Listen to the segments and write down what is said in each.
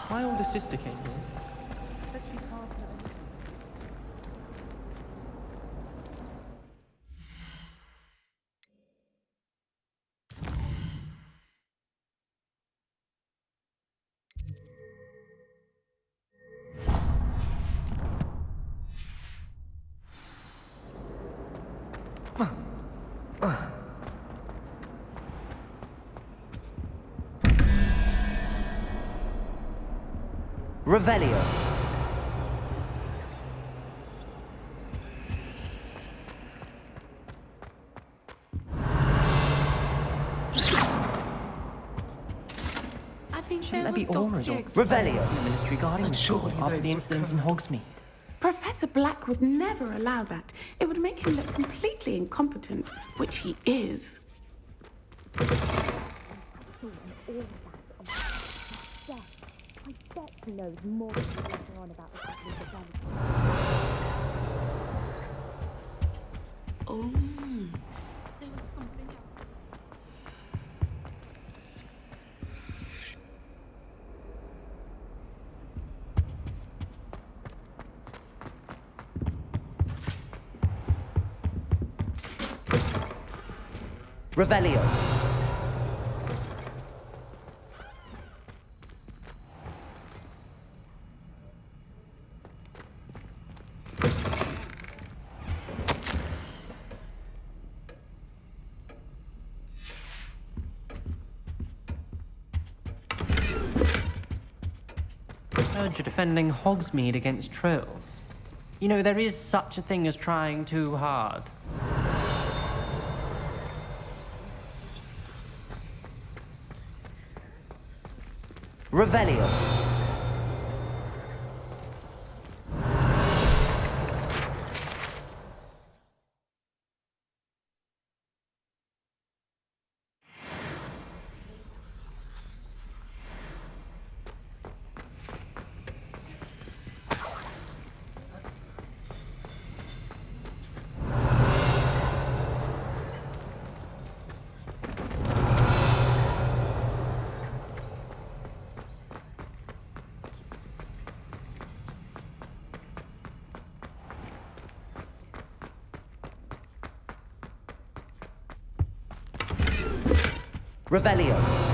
My older sister came here. Revelio. I think Shouldn't there they be were auras or dogs. Revelio. from the ministry guarding the school after the incident in Hogsmeade? Professor Black would never allow that. It would make him look completely incompetent, which he is. He knows more than he's letting on about the Catholic event. Oh, there was something else. Revelio. Heard you're defending Hogsmeade against trolls. You know, there is such a thing as trying too hard. Revelio. Revelio.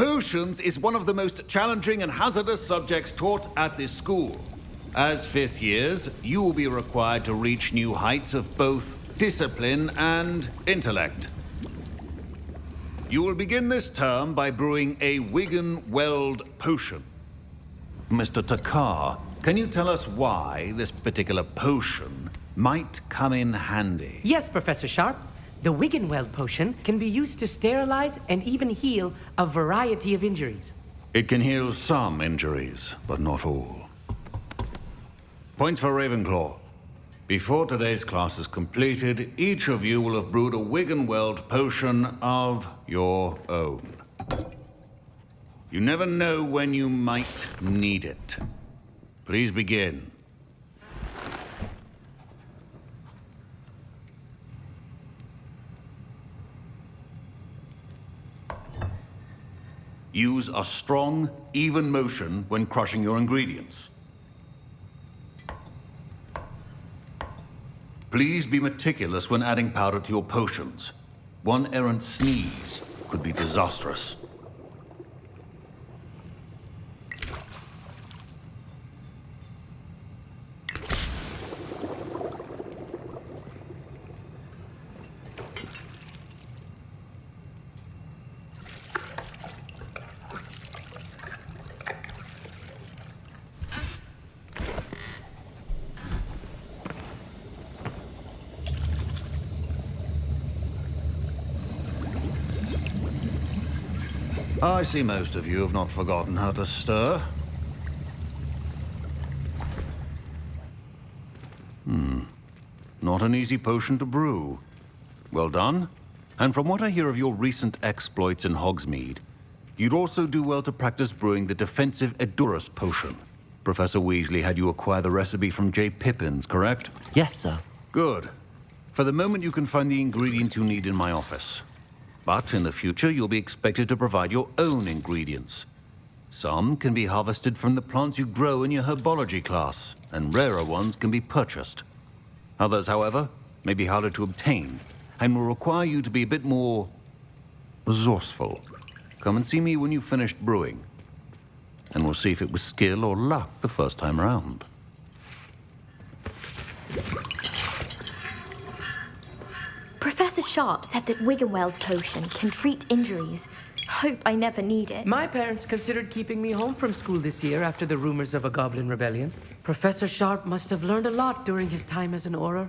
Potions is one of the most challenging and hazardous subjects taught at this school. As fifth years, you will be required to reach new heights of both discipline and intellect. You will begin this term by brewing a Wigan-Weld potion. Mr. Takar, can you tell us why this particular potion might come in handy? Yes, Professor Sharp. The Wiggenweld potion can be used to sterilize and even heal a variety of injuries. It can heal some injuries, but not all. Points for Ravenclaw. Before today's class is completed, each of you will have brewed a Wiggenweld potion of your own. You never know when you might need it. Please begin. Use a strong, even motion when crushing your ingredients. Please be meticulous when adding powder to your potions. One errant sneeze could be disastrous. I see most of you have not forgotten how to stir. Not an easy potion to brew. Well done. And from what I hear of your recent exploits in Hogsmeade, you'd also do well to practice brewing the defensive Edurus potion. Professor Weasley had you acquire the recipe from J. Pippins, correct? Yes, sir. Good. For the moment, you can find the ingredients you need in my office. But in the future, you'll be expected to provide your own ingredients. Some can be harvested from the plants you grow in your herbology class, and rarer ones can be purchased. Others, however, may be harder to obtain, and will require you to be a bit more resourceful. Come and see me when you've finished brewing, and we'll see if it was skill or luck the first time round. Professor Sharp said that Wiggenweld potion can treat injuries. Hope I never need it. My parents considered keeping me home from school this year after the rumors of a goblin rebellion. Professor Sharp must have learned a lot during his time as an Auror.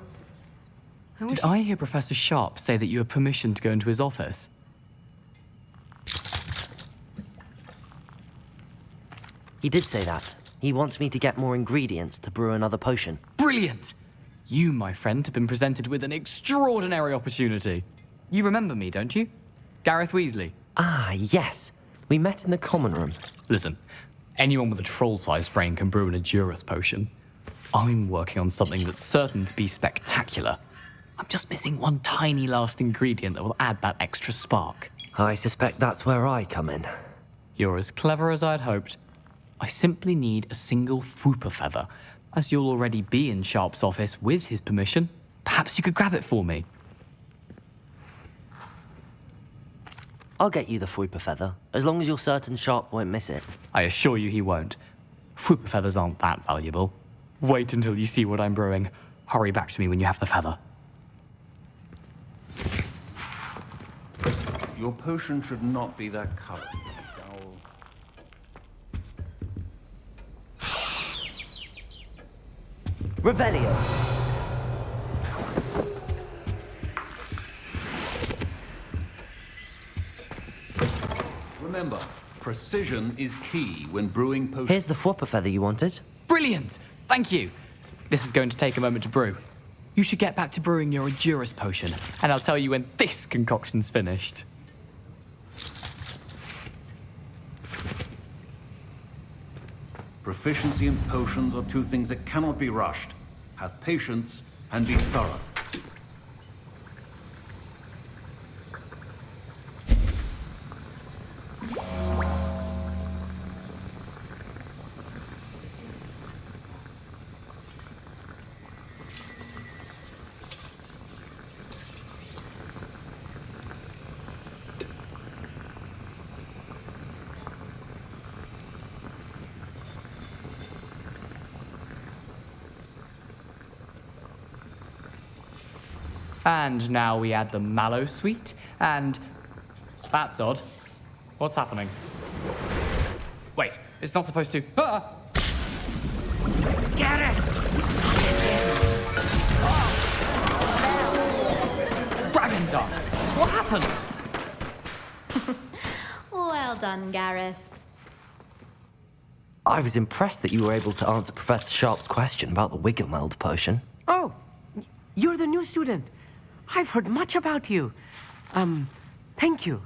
Did I hear Professor Sharp say that you have permission to go into his office? He did say that. He wants me to get more ingredients to brew another potion. Brilliant! You, my friend, have been presented with an extraordinary opportunity. You remember me, don't you? Gareth Weasley. Ah, yes. We met in the common room. Listen, anyone with a troll-sized brain can brew an Edurus potion. I'm working on something that's certain to be spectacular. I'm just missing one tiny last ingredient that will add that extra spark. I suspect that's where I come in. You're as clever as I'd hoped. I simply need a single Fwooper feather. As you'll already be in Sharp's office with his permission, perhaps you could grab it for me. I'll get you the Fwooper feather, as long as you're certain Sharp won't miss it. I assure you he won't. Fwooper feathers aren't that valuable. Wait until you see what I'm brewing. Hurry back to me when you have the feather. Your potion should not be that color. Revelio. Remember, precision is key when brewing potions. Here's the Fwooper feather you wanted. Brilliant! Thank you. This is going to take a moment to brew. You should get back to brewing your Edurus potion, and I'll tell you when this concoction's finished. Proficiency in potions are two things that cannot be rushed. Have patience and be thorough. And now we add the mallow sweet, and... That's odd. What's happening? Wait, it's not supposed to... Ah! Get it! Dragon Dart! What happened? Well done, Gareth. I was impressed that you were able to answer Professor Sharp's question about the Wiggenweld potion. Oh, you're the new student. I've heard much about you. Thank you.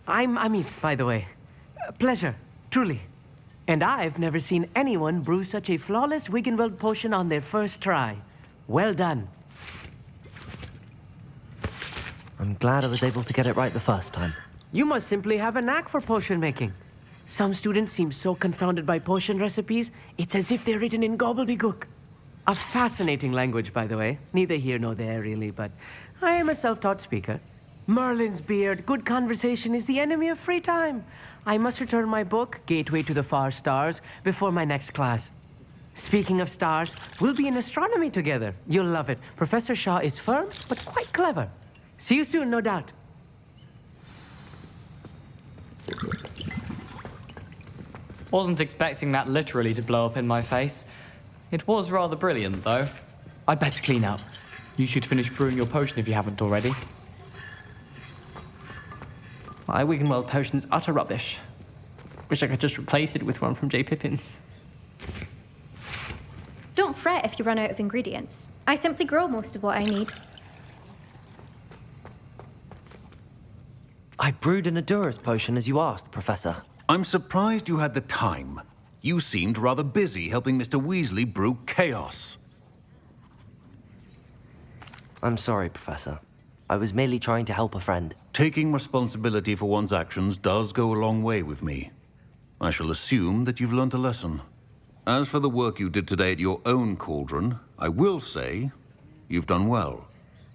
I'm Amit, by the way. Pleasure, truly. And I've never seen anyone brew such a flawless Wiggenweld potion on their first try. Well done. I'm glad I was able to get it right the first time. You must simply have a knack for potion making. Some students seem so confounded by potion recipes, it's as if they're written in gobbledygook. A fascinating language, by the way. Neither here nor there, really, but I am a self-taught speaker. Merlin's beard, good conversation is the enemy of free time. I must return my book, Gateway to the Far Stars, before my next class. Speaking of stars, we'll be in astronomy together. You'll love it. Professor Shaw is firm, but quite clever. See you soon, no doubt. Wasn't expecting that literally to blow up in my face. It was rather brilliant, though. I'd better clean up. You should finish brewing your potion if you haven't already. My Wiggenweld potion's utter rubbish, Wish I could just replace it with one from J. Pippin's. Don't fret if you run out of ingredients. I simply grow most of what I need. I brewed an Adurus potion as you asked, Professor. I'm surprised you had the time. You seemed rather busy helping Mr. Weasley brew chaos. I'm sorry, Professor. I was merely trying to help a friend. Taking responsibility for one's actions does go a long way with me. I shall assume that you've learnt a lesson. As for the work you did today at your own cauldron, I will say you've done well.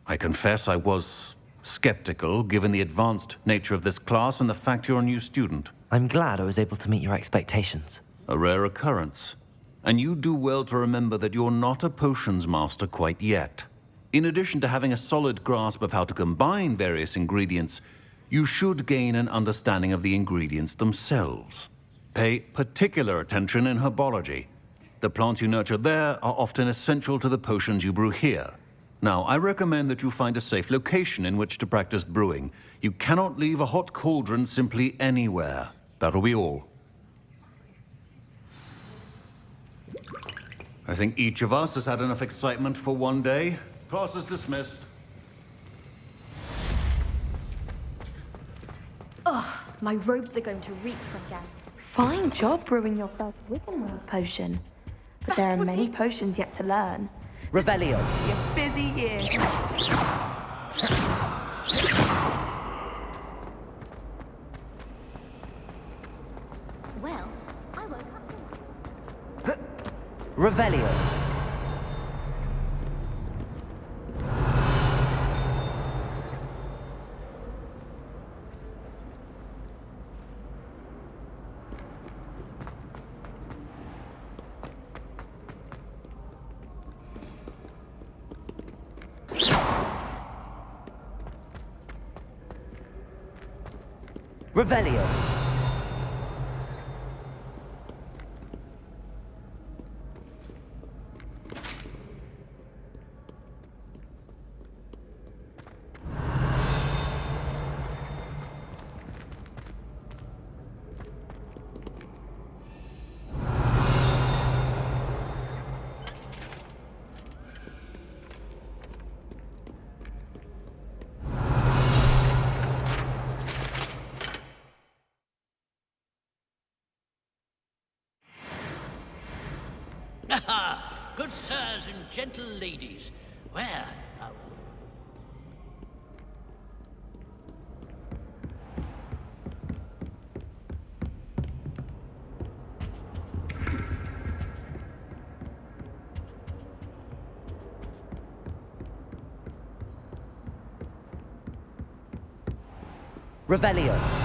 I confess I was skeptical, given the advanced nature of this class and the fact you're a new student. I'm glad I was able to meet your expectations. A rare occurrence. And you do well to remember that you're not a potions master quite yet. In addition to having a solid grasp of how to combine various ingredients, you should gain an understanding of the ingredients themselves. Pay particular attention in herbology. The plants you nurture there are often essential to the potions you brew here. Now, I recommend that you find a safe location in which to practice brewing. You cannot leave a hot cauldron simply anywhere. That'll be all. I think each of us has had enough excitement for one day. Class is dismissed. My robes are going to reek from again. Fine job brewing your first Wiggenweld potion. But there are many potions yet to learn. Revelio. Your busy year. Well, I woke up. Revelio. Revelio. Good sirs and gentle ladies, where are Revelio.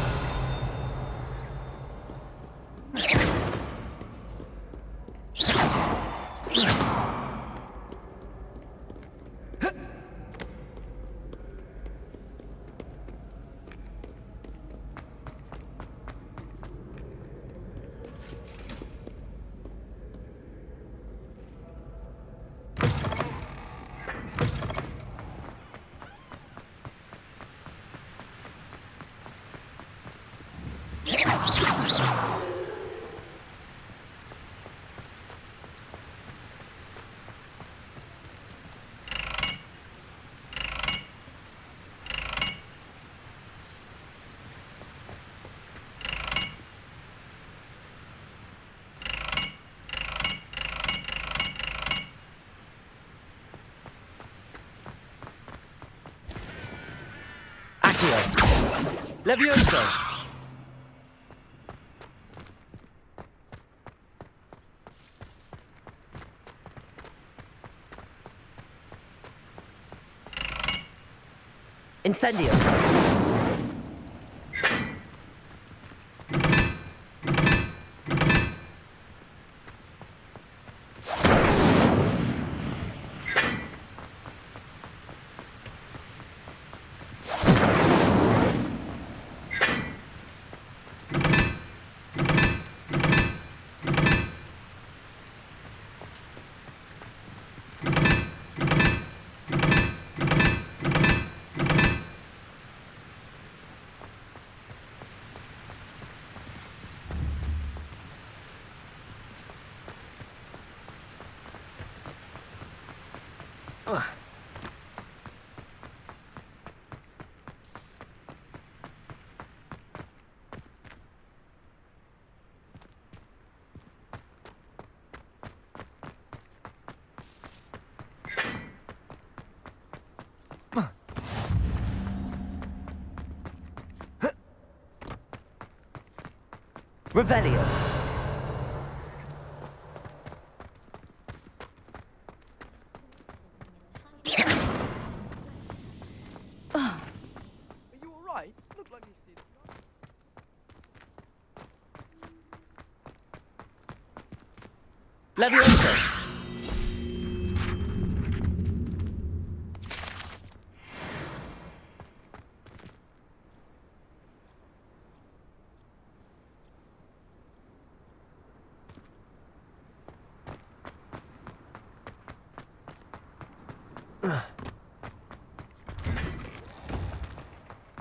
Levioso! Incendio! Revelio. Are you alright? Look like you've seen. Leviosa.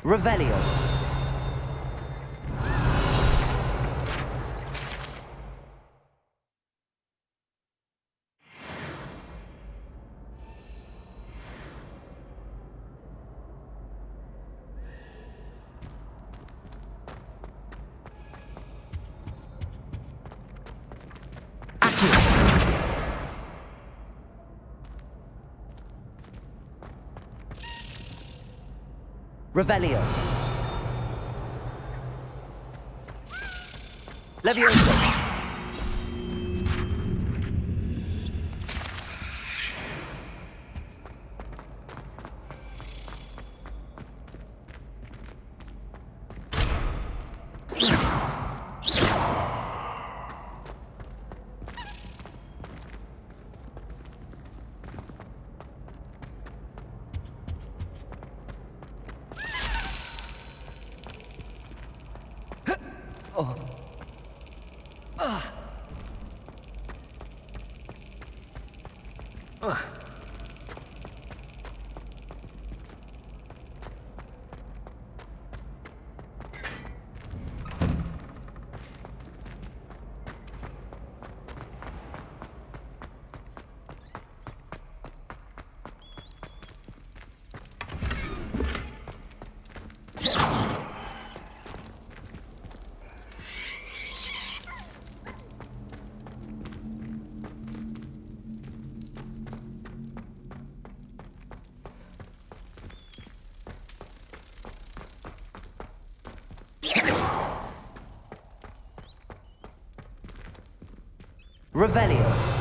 Revelio. Revelio. Leviosa. Revelio.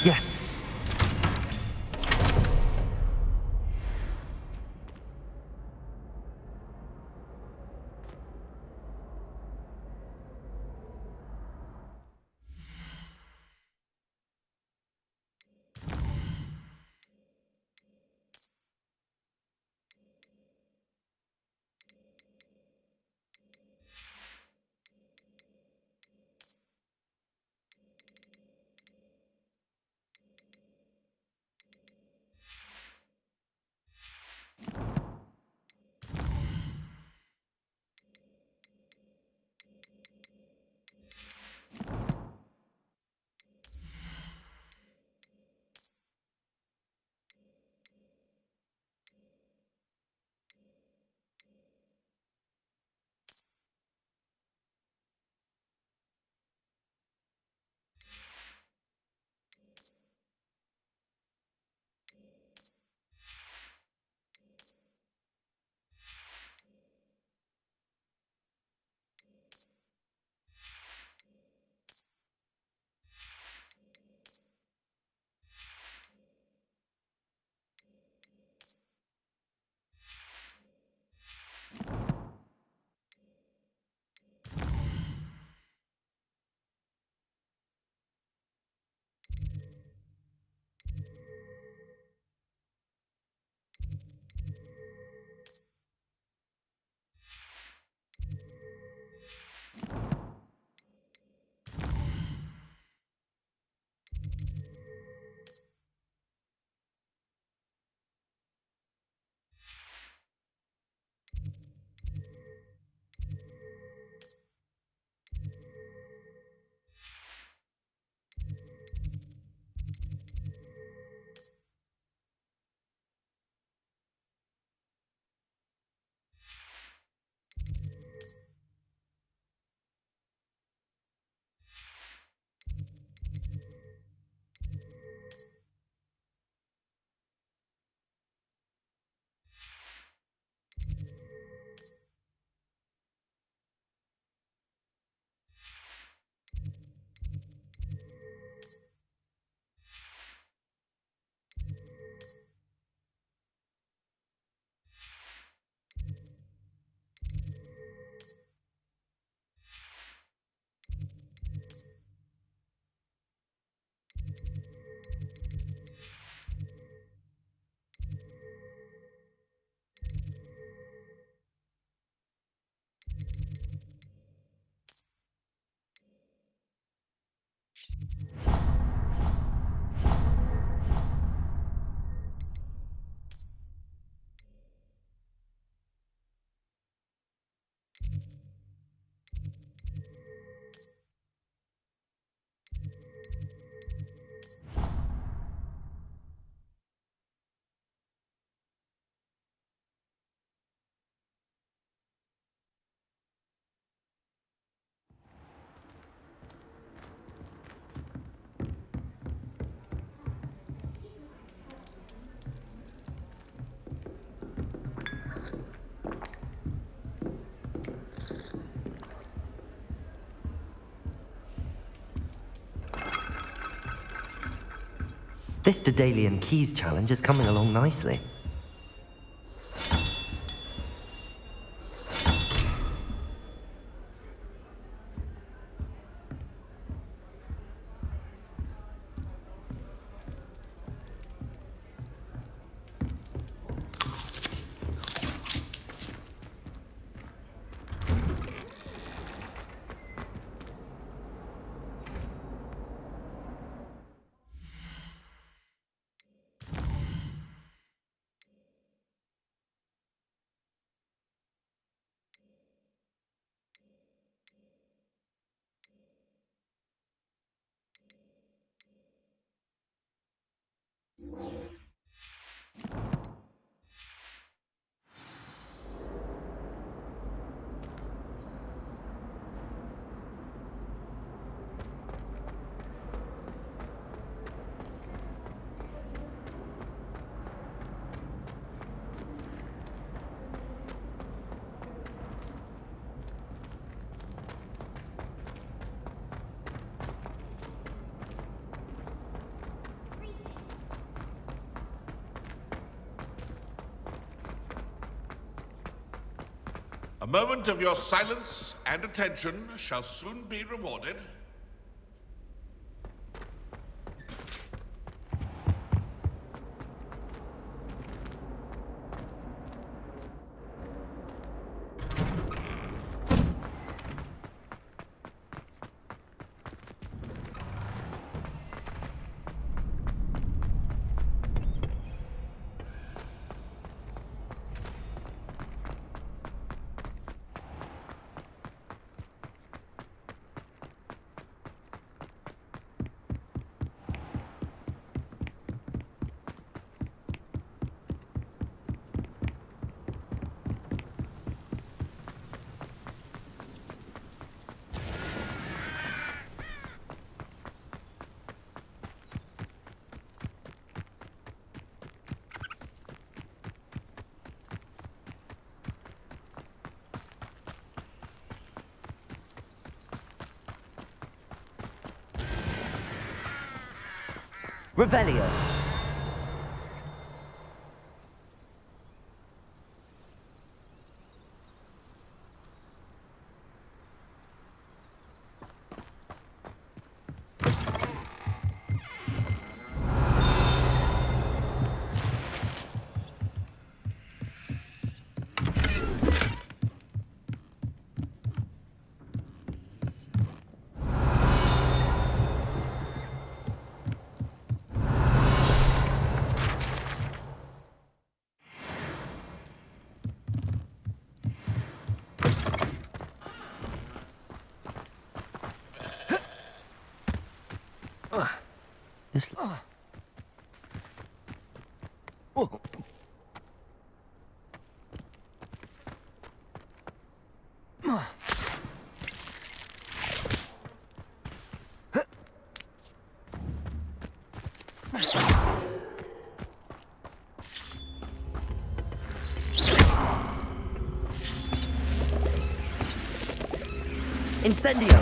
Yes. This Daedalian Keys challenge is coming along nicely. A moment of your silence and attention shall soon be rewarded. Revelio. This. Whoa. Incendio.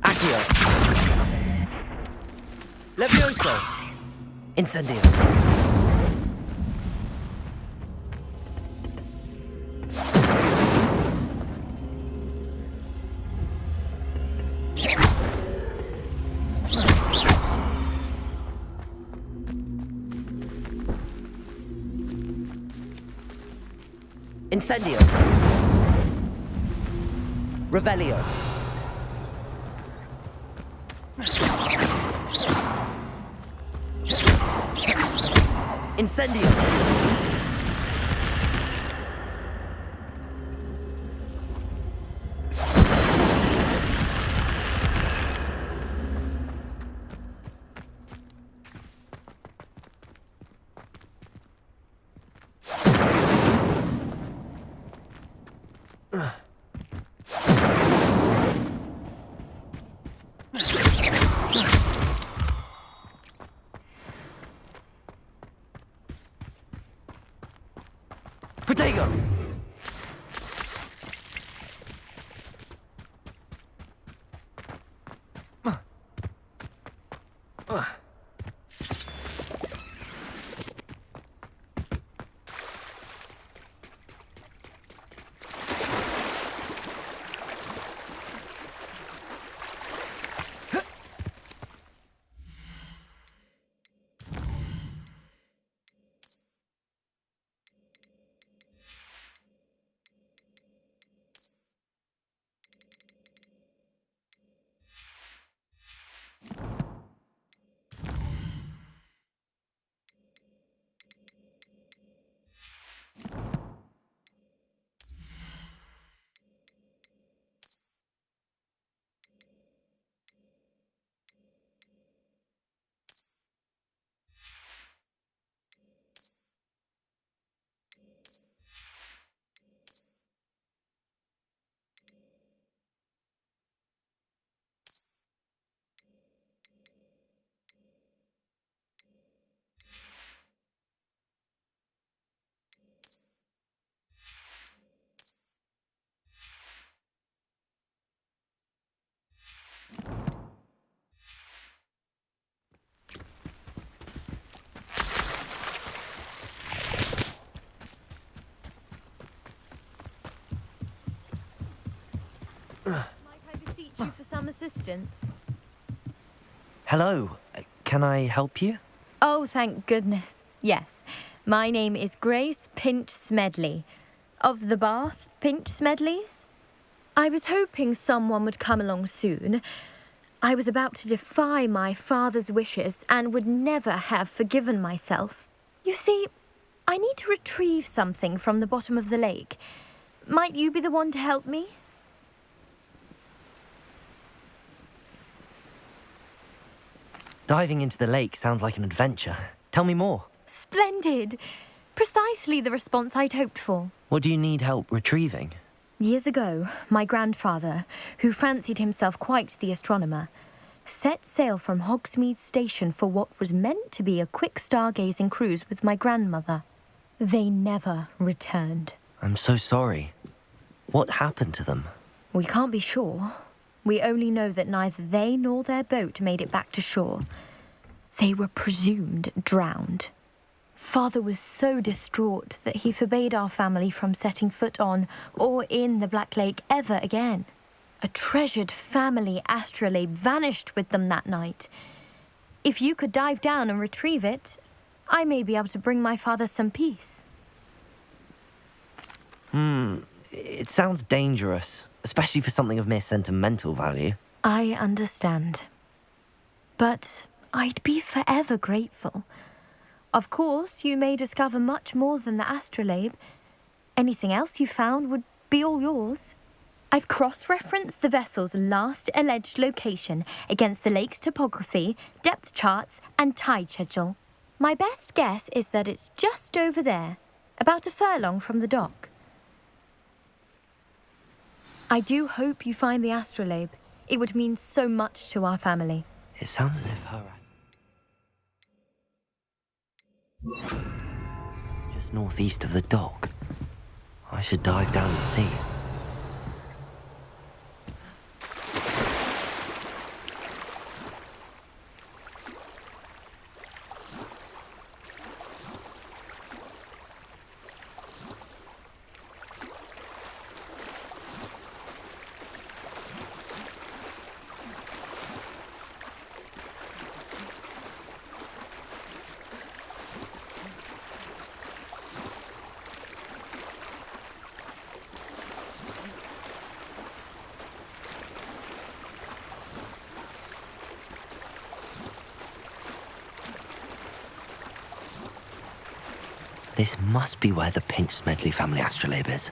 Accio. Levioso. Incendio. Incendio. Revelio. Incendio. Protego! you for some assistance? Hello. Can I help you? Oh, thank goodness. Yes. My name is Grace Pinch Smedley, of the Bath Pinch Smedleys. I was hoping someone would come along soon. I was about to defy my father's wishes and would never have forgiven myself. You see, I need to retrieve something from the bottom of the lake. Might you be the one to help me? Diving into the lake sounds like an adventure. Tell me more. Splendid! Precisely the response I'd hoped for. What do you need help retrieving? Years ago, my grandfather, who fancied himself quite the astronomer, set sail from Hogsmeade Station for what was meant to be a quick stargazing cruise with my grandmother. They never returned. I'm so sorry. What happened to them? We can't be sure. We only know that neither they nor their boat made it back to shore. They were presumed drowned. Father was so distraught that he forbade our family from setting foot on or in the Black Lake ever again. A treasured family astrolabe vanished with them that night. If you could dive down and retrieve it, I may be able to bring my father some peace. It sounds dangerous, especially for something of mere sentimental value. I understand. But I'd be forever grateful. Of course, you may discover much more than the astrolabe. Anything else you found would be all yours. I've cross-referenced the vessel's last alleged location against the lake's topography, depth charts, and tide schedule. My best guess is that it's just over there, about a furlong from the dock. I do hope you find the astrolabe. It would mean so much to our family. It sounds as if her... Just northeast of the dock. I should dive down and see. This must be where the Pinch Smedley family astrolabe is.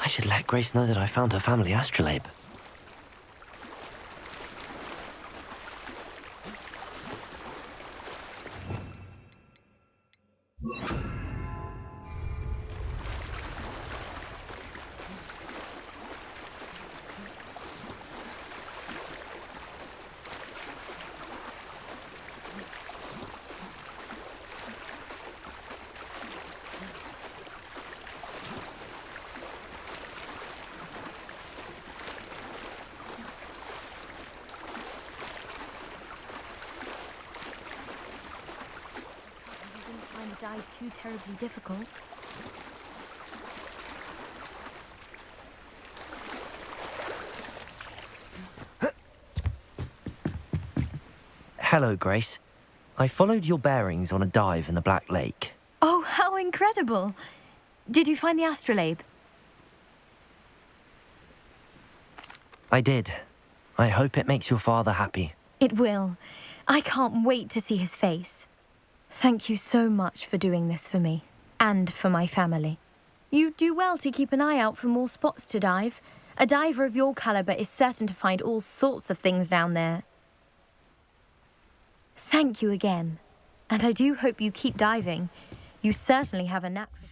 I should let Grace know that I found her family astrolabe. Dive too terribly difficult. Hello, Grace. I followed your bearings on a dive in the Black Lake. Oh, how incredible! Did you find the astrolabe? I did. I hope it makes your father happy. It will. I can't wait to see his face. Thank you so much for doing this for me, and for my family. You do well to keep an eye out for more spots to dive. A diver of your caliber is certain to find all sorts of things down there. Thank you again. And I do hope you keep diving. You certainly have a knack for...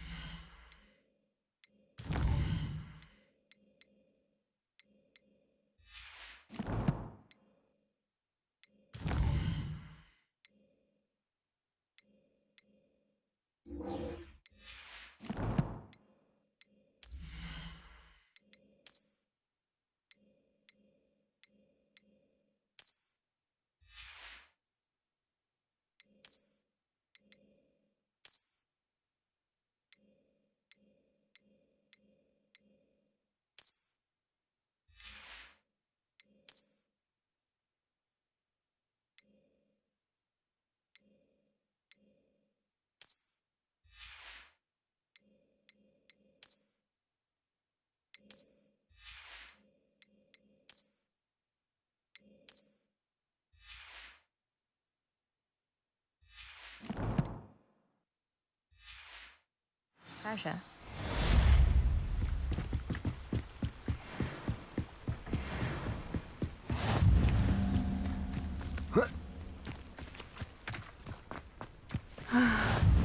Pleasure.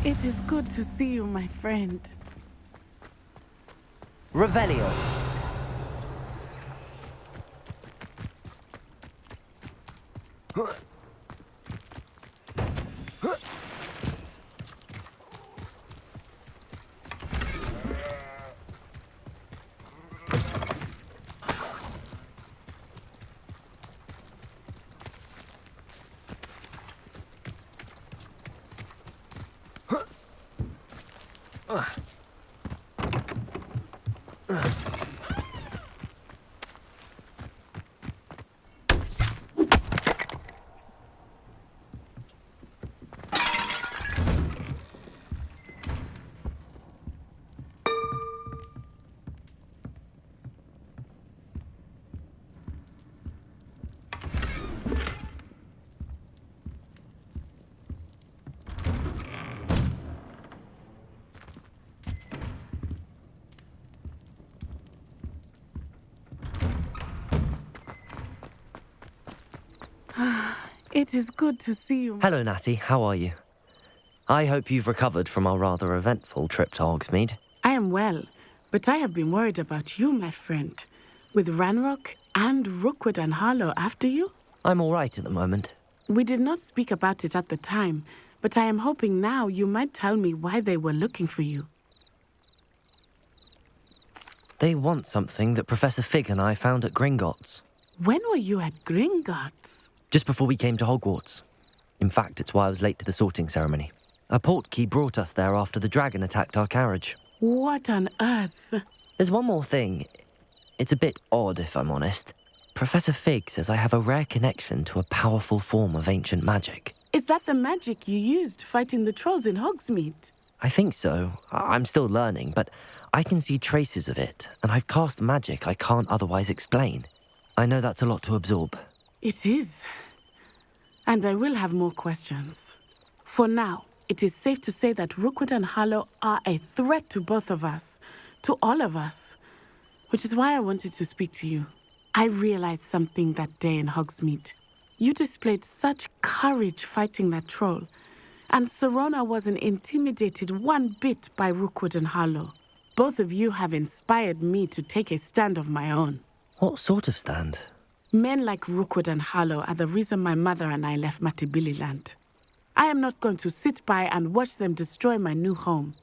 It is good to see you, my friend. Revelio. It is good to see you. Hello, Natty. How are you? I hope you've recovered from our rather eventful trip to Hogsmeade. I am well, but I have been worried about you, my friend. With Ranrock and Rookwood and Harlow after you? I'm all right at the moment. We did not speak about it at the time, but I am hoping now you might tell me why they were looking for you. They want something that Professor Fig and I found at Gringotts. When were you at Gringotts? Just before we came to Hogwarts. In fact, it's why I was late to the sorting ceremony. A portkey brought us there after the dragon attacked our carriage. What on earth? There's one more thing. It's a bit odd, if I'm honest. Professor Fig says I have a rare connection to a powerful form of ancient magic. Is that the magic you used fighting the trolls in Hogsmeade? I think so. I'm still learning, but I can see traces of it, and I've cast magic I can't otherwise explain. I know that's a lot to absorb. It is. And I will have more questions. For now, it is safe to say that Rookwood and Harlow are a threat to both of us, to all of us, which is why I wanted to speak to you. I realized something that day in Hogsmeade. You displayed such courage fighting that troll, and Serona wasn't intimidated one bit by Rookwood and Harlow. Both of you have inspired me to take a stand of my own. What sort of stand? Men like Rookwood and Harlow are the reason my mother and I left Matabeleland. I am not going to sit by and watch them destroy my new home.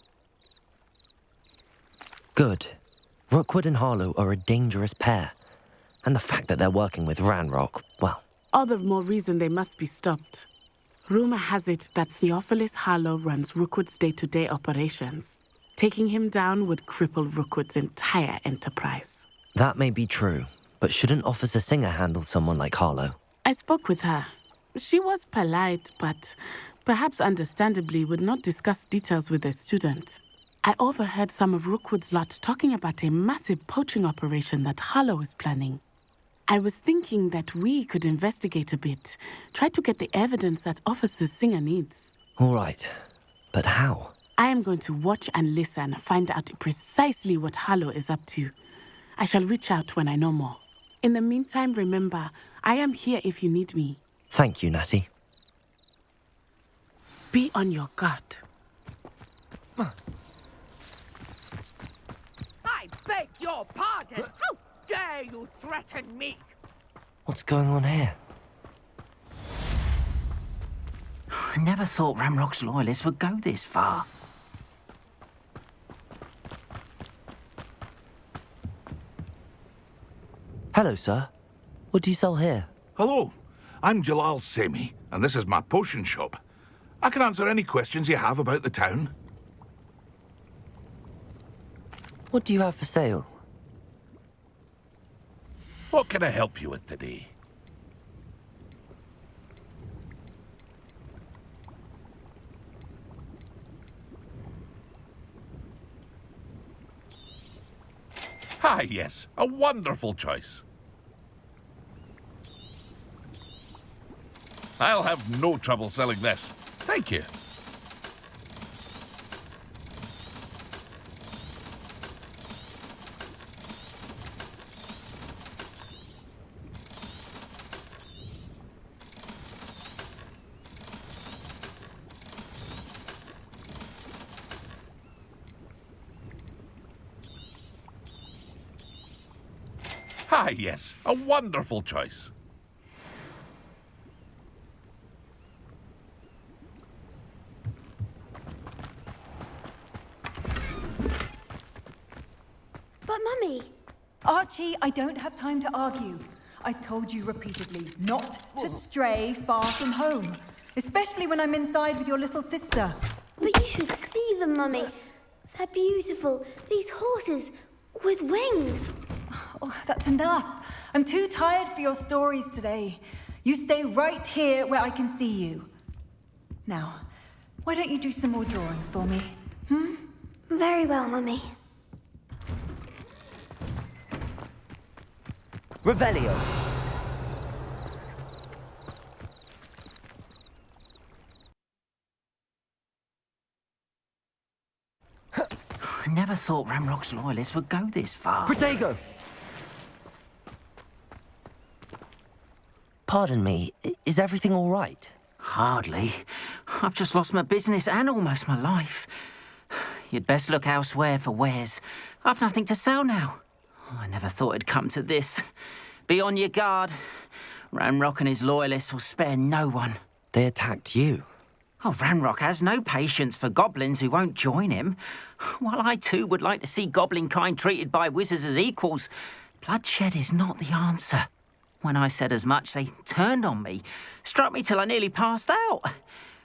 Good. Rookwood and Harlow are a dangerous pair. And the fact that they're working with Ranrock, well... All the more reason they must be stopped. Rumor has it that Theophilus Harlow runs Rookwood's day-to-day operations. Taking him down would cripple Rookwood's entire enterprise. That may be true, but shouldn't Officer Singer handle someone like Harlow? I spoke with her. She was polite, but perhaps understandably would not discuss details with a student. I overheard some of Rookwood's lot talking about a massive poaching operation that Harlow is planning. I was thinking that we could investigate a bit. Try to get the evidence that Officer Singer needs. All right. But how? I am going to watch and listen, find out precisely what Harlow is up to. I shall reach out when I know more. In the meantime, remember, I am here if you need me. Thank you, Natty. Be on your guard. I beg your pardon! How dare you threaten me? What's going on here? I never thought Ramrock's loyalists would go this far. Hello, sir. What do you sell here? Hello, I'm Jalal Semi, and this is my potion shop. I can answer any questions you have about the town. What do you have for sale? What can I help you with today? Ah, yes, a wonderful choice. I'll have no trouble selling this. Thank you. Ah, yes, a wonderful choice. But Mummy... Archie, I don't have time to argue. I've told you repeatedly not to stray far from home, especially when I'm inside with your little sister. But you should see them, Mummy. They're beautiful. These horses with wings. Oh, that's enough. I'm too tired for your stories today. You stay right here where I can see you. Now, why don't you do some more drawings for me? Very well, Mummy. Revelio. I never thought Ramrock's loyalists would go this far. Protego! Pardon me, is everything all right? Hardly. I've just lost my business and almost my life. You'd best look elsewhere for wares. I've nothing to sell now. I never thought it'd come to this. Be on your guard. Ramrock and his loyalists will spare no one. They attacked you. Oh, Ramrock has no patience for goblins who won't join him. While I too would like to see goblin kind treated by wizards as equals, bloodshed is not the answer. When I said as much, they turned on me, struck me till I nearly passed out.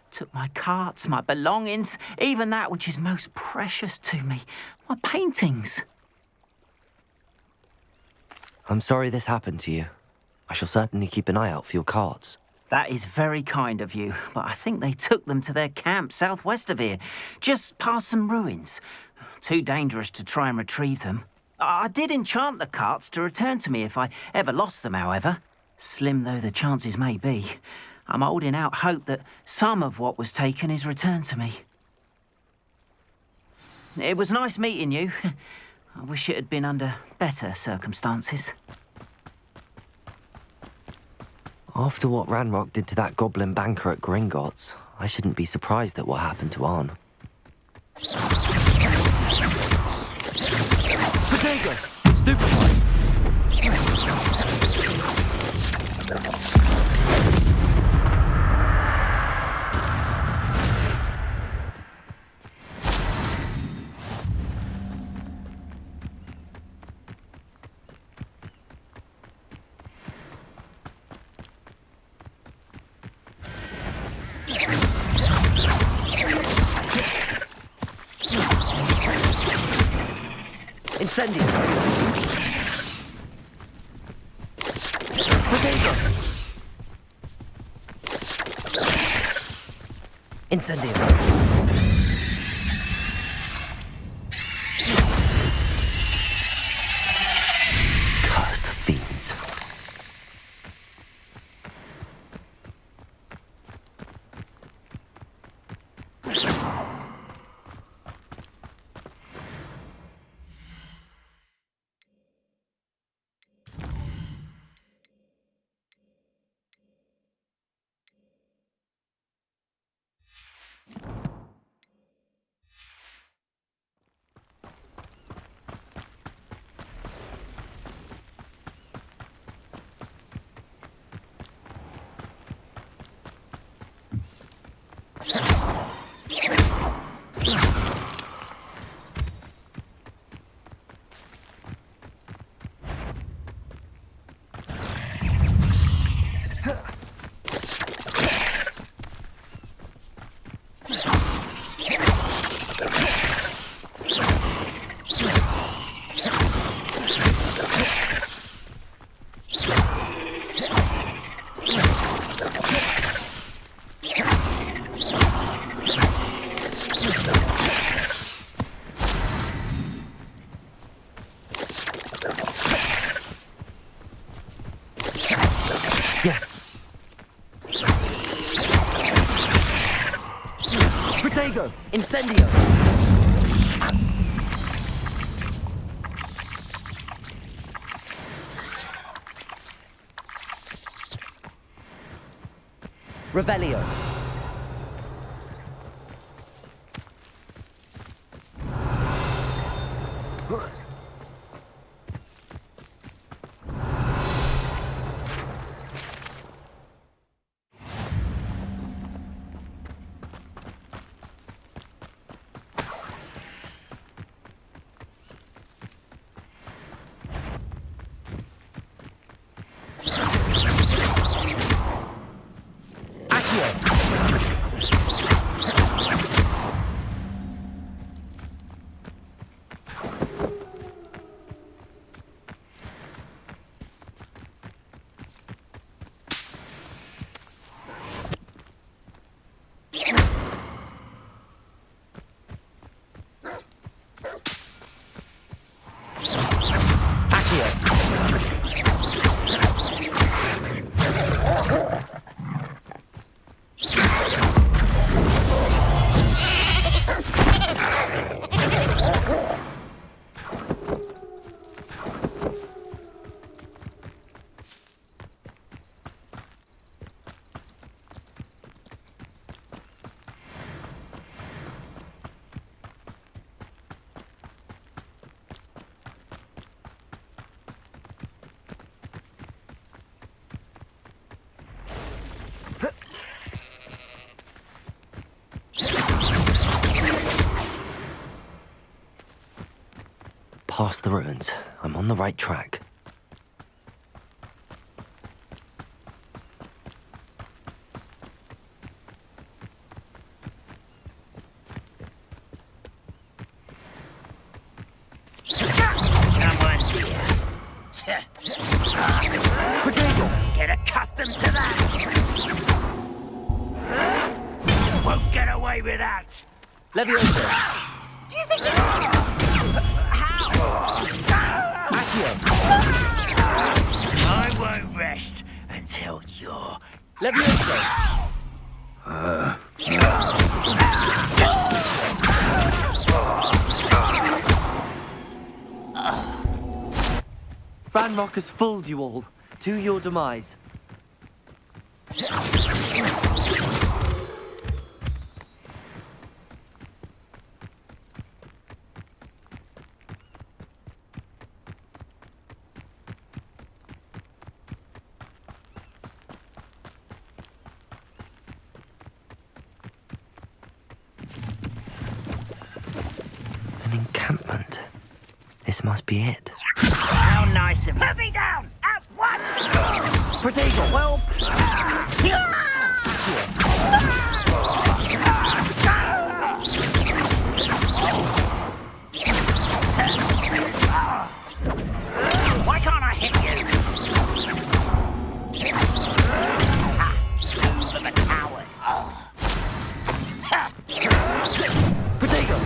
Took my carts, my belongings, even that which is most precious to me, my paintings. I'm sorry this happened to you. I shall certainly keep an eye out for your cards. That is very kind of you, but I think they took them to their camp southwest of here, just past some ruins. Too dangerous to try and retrieve them. I did enchant the carts to return to me if I ever lost them, however. Slim though the chances may be, I'm holding out hope that some of what was taken is returned to me. It was nice meeting you. I wish it had been under better circumstances. After what Ranrock did to that goblin banker at Gringotts, I shouldn't be surprised at what happened to Arn. Potato! Stupefy! Incendio! Potato! Incendio! Cursed fiends. Yes. Protego! Incendio! Revelio. Past the ruins. I'm on the right track. Someone's here. Get accustomed to that. Won't get away with that. Leviosa! Do you think you... I won't rest until you're... Leviosa! Ranrock has fooled you all, to your demise. An encampment. This must be it. How nice of you. Put me down at once! Protego, well... Why can't I hit you? Move of a coward. Protego!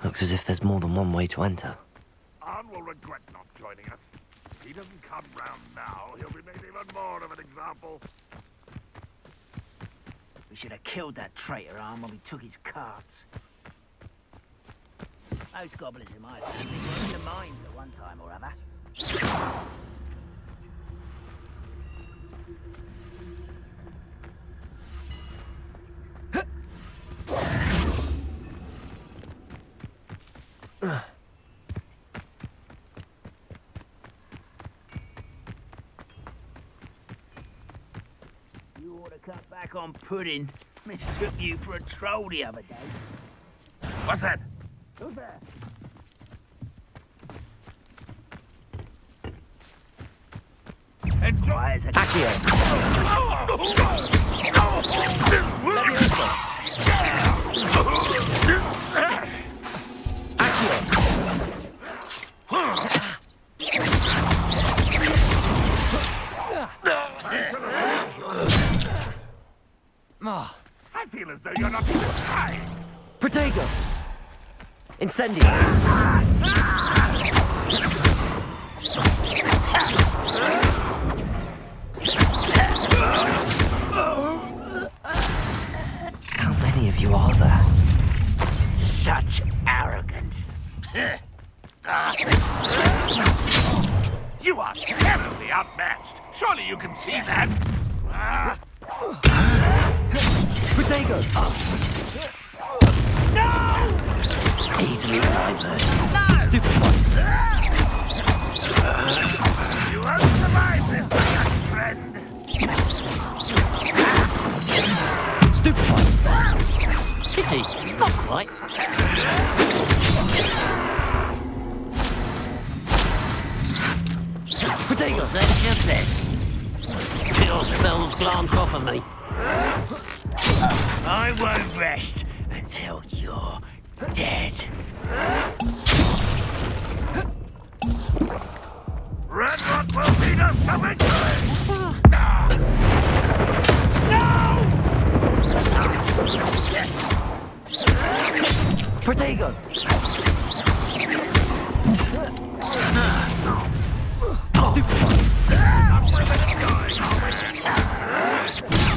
Looks as if there's more than one way to enter. Arn will regret not joining us. If he doesn't come round now, he'll be made even more of an example. We should have killed that traitor, Arn, when we took his carts. Those goblins in my family were in the mines at one time or other. You ought to cut back on pudding. Mistook you for a troll the other day. What's that? Who's there? Enjoy. Why is it? Incendio! How many of you are there? Such arrogance. You are terribly outmatched. Surely you can see that. Protego! Easily diverted. Stupid one! You won't survive this, my young friend. Stupid one! Pity, not quite. Protego! That's your best. Your spells glance off of me. I won't rest until you're dead. Red Rock will lead us to victory! Protego!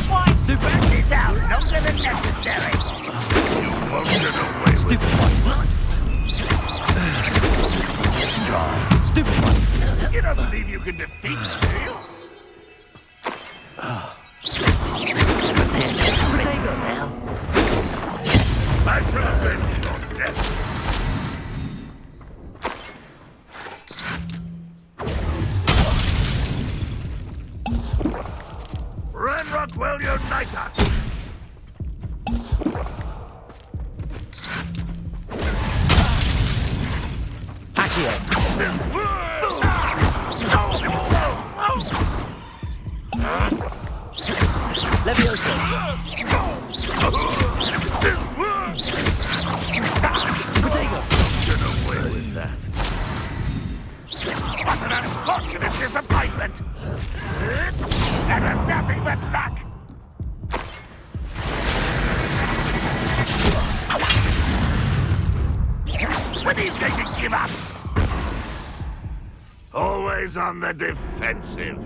Why spread this out longer than necessary? You won't get away with Stupid one! Stupid one! You don't believe you can defeat me, do you? Protego! Now, I shall avenge your death. Renrock will unite us! Accio! Levioso! Protego! Get away with that. What an unfortunate disappointment! That was nothing but luck! When are you going to give up? Always on the defensive.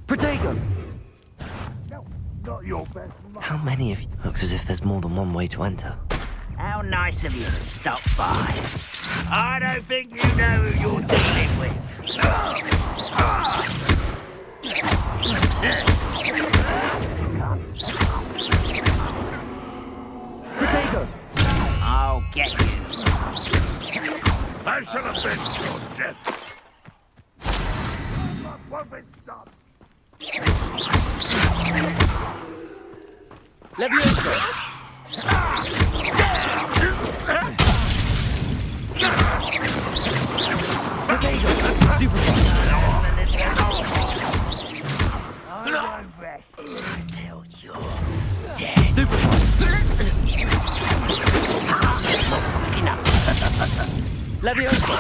Protego! No, not your best. How many of you? Looks as if there's more than one way to enter. How nice of you to stop by. I don't think you know who you're dealing with. Protego! I'll get you. I shall avenge your death. Won't be stopped. Levioso! Protego! Stupid one! I won't rest until you're dead. Stupid one! Not quick enough. Levioso!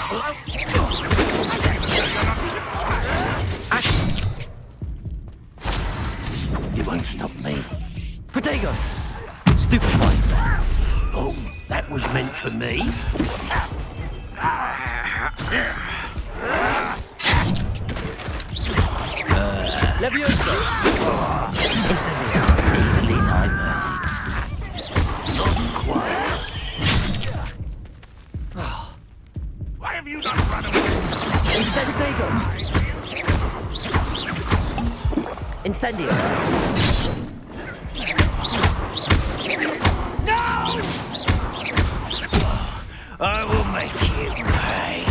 You won't stop me. Protego! Stupid one! Oh, that was meant for me. Levioso! Incendio! Easily diverted. Not quite. Why have you not run away? Incendio! Incendio! I will make you pay.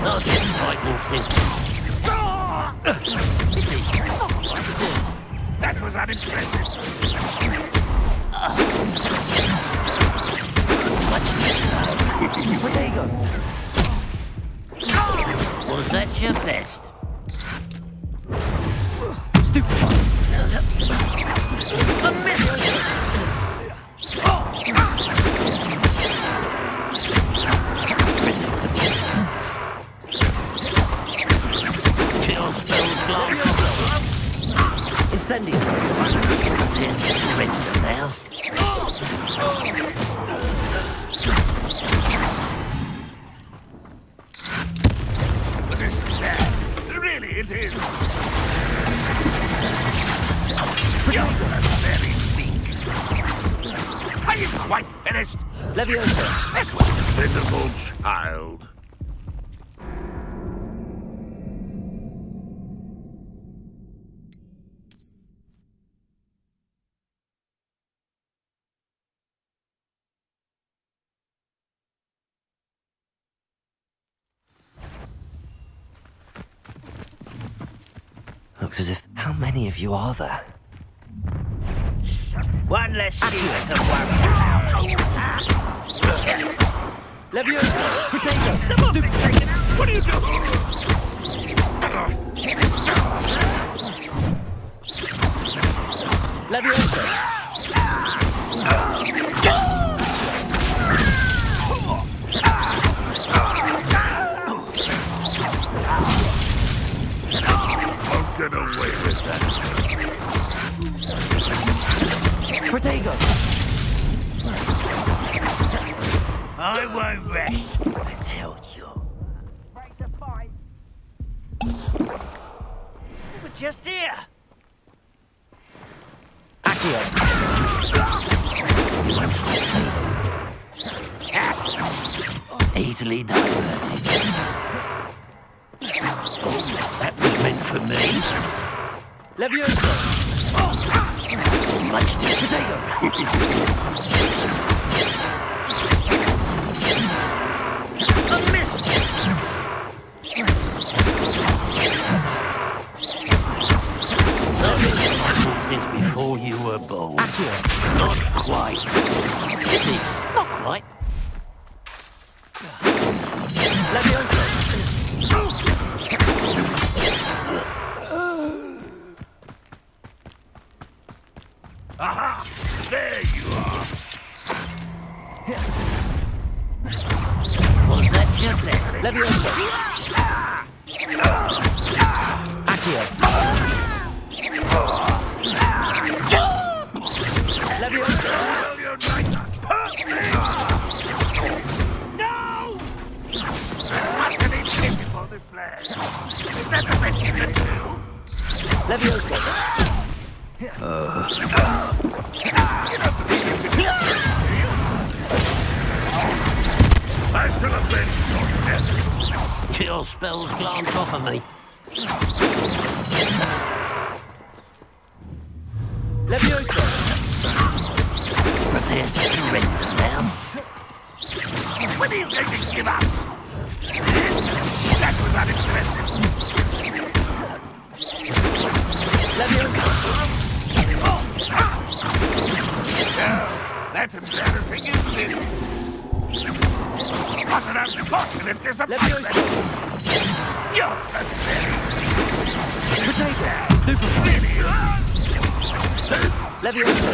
Not this frightening sister. That was unimpressive. Much Protego! Was that your best? Stupid one! A miss! Incendio! Surrender now. But it's sad. Really, it is. You're very weak. Are you quite finished? Leviosa! That was a pitiful child. Looks as if... How many of you are there? One less student to worry about. Leviosa! Protego! Stupid! What are you doing? Leviosa! Don't get away with that. Protego! I won't rest until you. Break the fight. We're just here. Accio! Easily diverted. That was meant for me. Leviosa! Much too Protego! A miss! Since before you were born. Accio! Not quite. Not quite. Leviosa! Aha! There you are. Was that your plan? Leviosa! Accio! Leviosa! No! Utterly pitiful display. Is that the best you can do? Leviosa! I shall avenge your death. Your spells glance off of me. Leviosa! Prepare to surrender now. When are you going to give up? That was unimpressive. Leviosa! That's embarrassing, isn't it? What an unfortunate disappointment! You're pathetic! Potato! Really? Leviosa!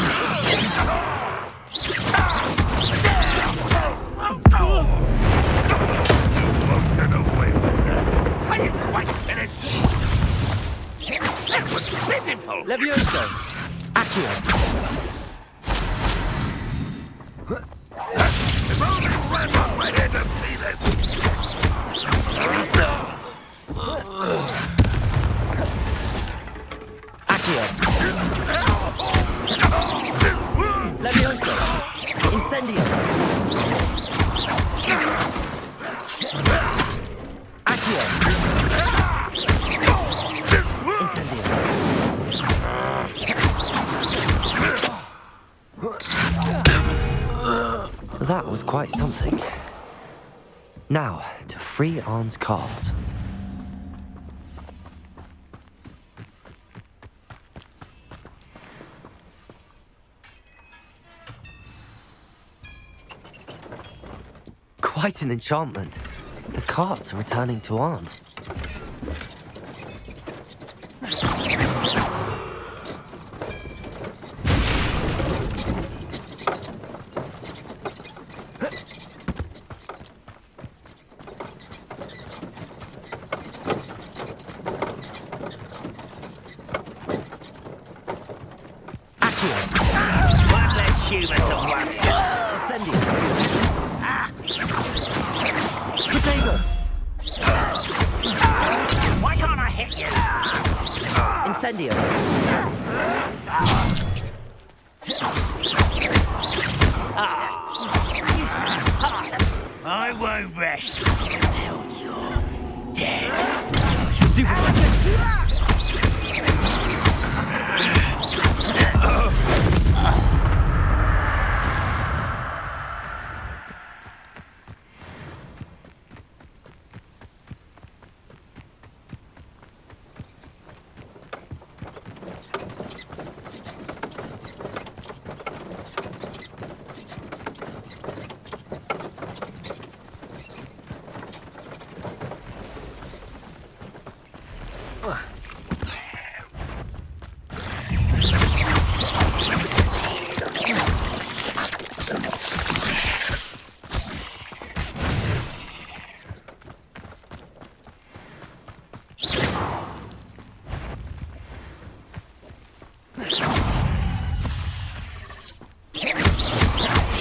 You won't get away with that. Are you quite finished? That was pitiful! Leviosa! Accio! If only ran off my head and see this! Accio! Leviosa! Incendio! Accio! Incendio! That was quite something. Now, to free Arn's cards. Quite an enchantment. The cards are returning to Arn. One less human to worry. Incendio. Potato. Why can't I hit you? Incendio. I won't rest until you're dead. Stupid.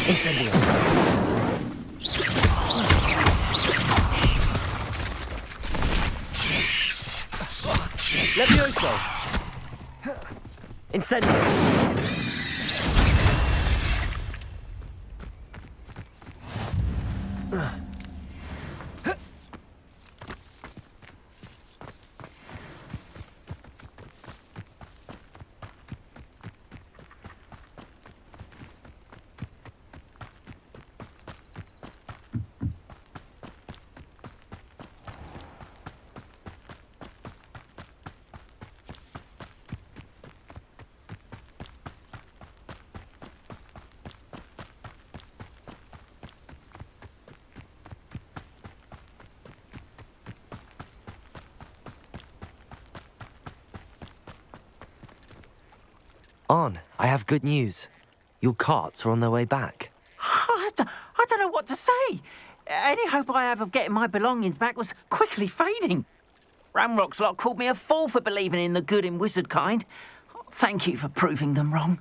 Incendio. Levioso. Incendio. On, I have good news. Your carts are on their way back. I don't know what to say. Any hope I have of getting my belongings back was quickly fading. Ramrock's lot called me a fool for believing in the good in wizard kind. Thank you for proving them wrong.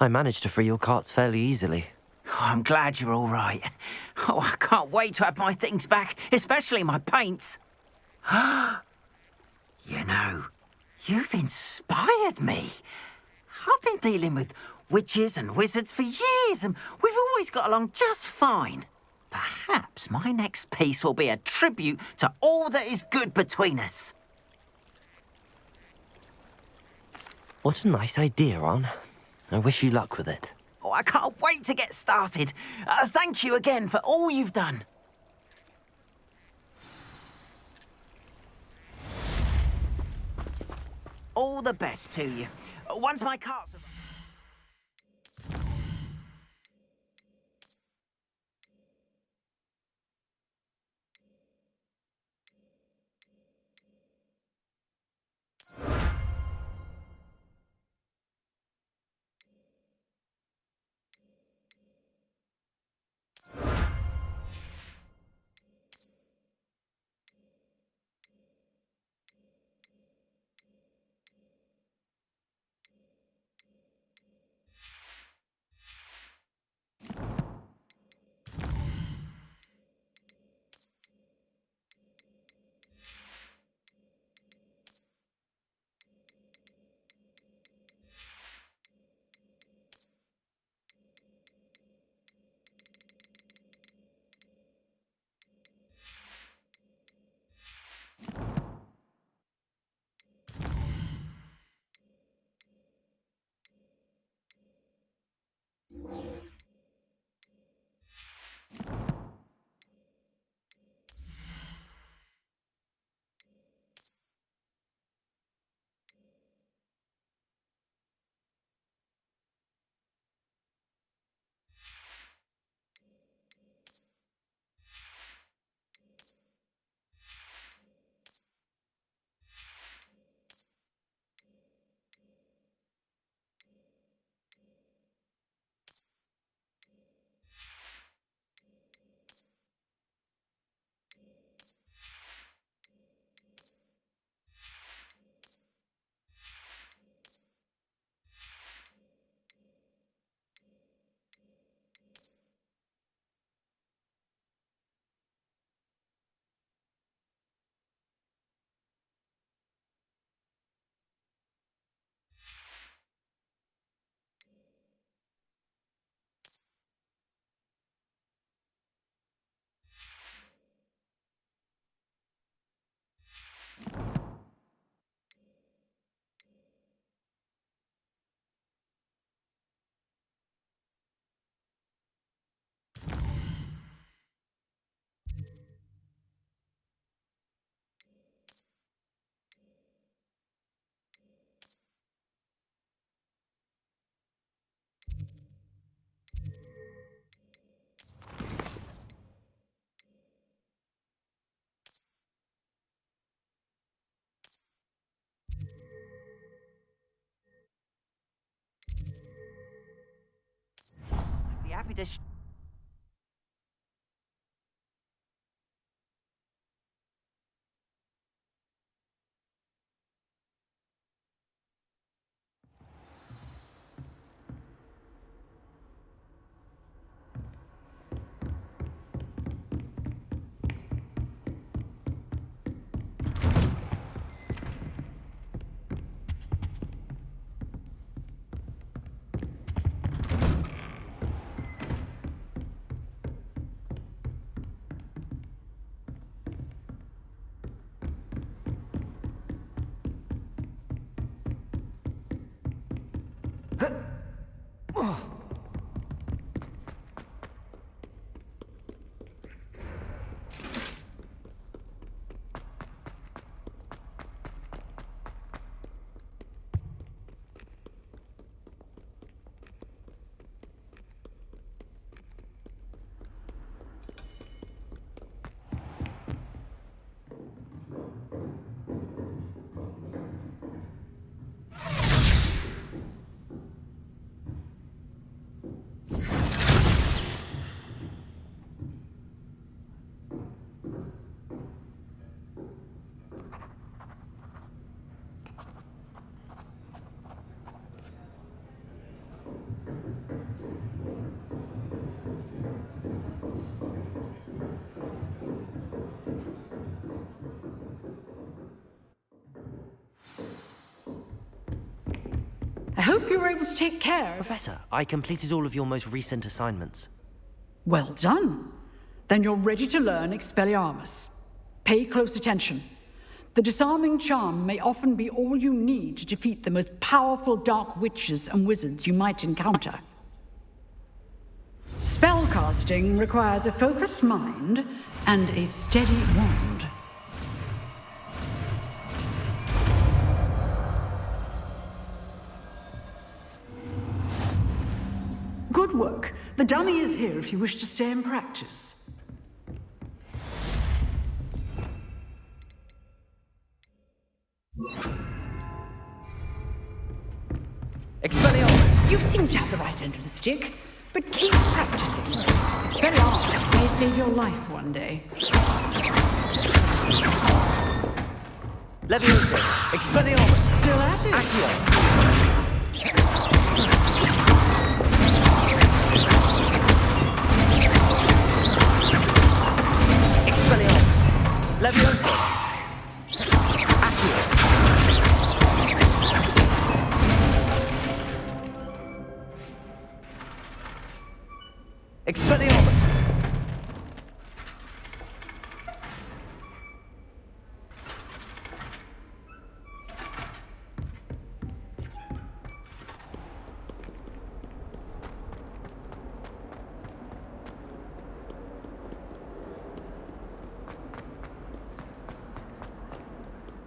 I managed to free your carts fairly easily. Oh, I'm glad you're all right. Oh, I can't wait to have my things back, especially my paints. You know, you've inspired me. I've been dealing with witches and wizards for years, and we've always got along just fine. Perhaps my next piece will be a tribute to all that is good between us. What a nice idea, On. I wish you luck with it. Oh, I can't wait to get started. Thank you again for all you've done. All the best to you. Once my carts are... need a... I hope you were able to take care. Professor, I completed all of your most recent assignments. Well done. Then you're ready to learn Expelliarmus. Pay close attention. The disarming charm may often be all you need to defeat the most powerful dark witches and wizards you might encounter. Spellcasting requires a focused mind and a steady wand. Good work. The dummy is here if you wish to stay and practice. Expelliarmus! You seem to have the right end of the stick, but keep practicing. Expelliarmus may save your life one day. Leviosa! Expelliarmus! Still at it? Accio! Expelliarmus! Leviosa! Accio! Expelliarmus!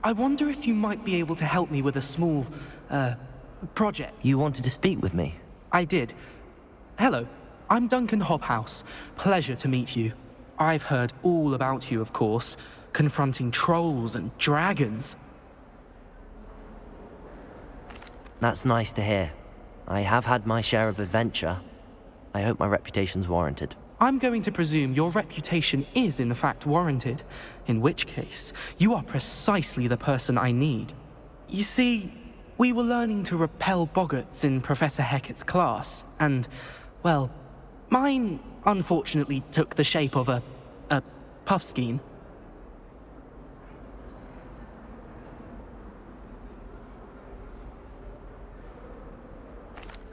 I wonder if you might be able to help me with a small, project. You wanted to speak with me? I did. Hello, I'm Duncan Hobhouse. Pleasure to meet you. I've heard all about you, of course, confronting trolls and dragons. That's nice to hear. I have had my share of adventure. I hope my reputation's warranted. I'm going to presume your reputation is in fact warranted, in which case, you are precisely the person I need. You see, we were learning to repel boggarts in Professor Hecat's class, and, well, mine unfortunately took the shape of a puffskein.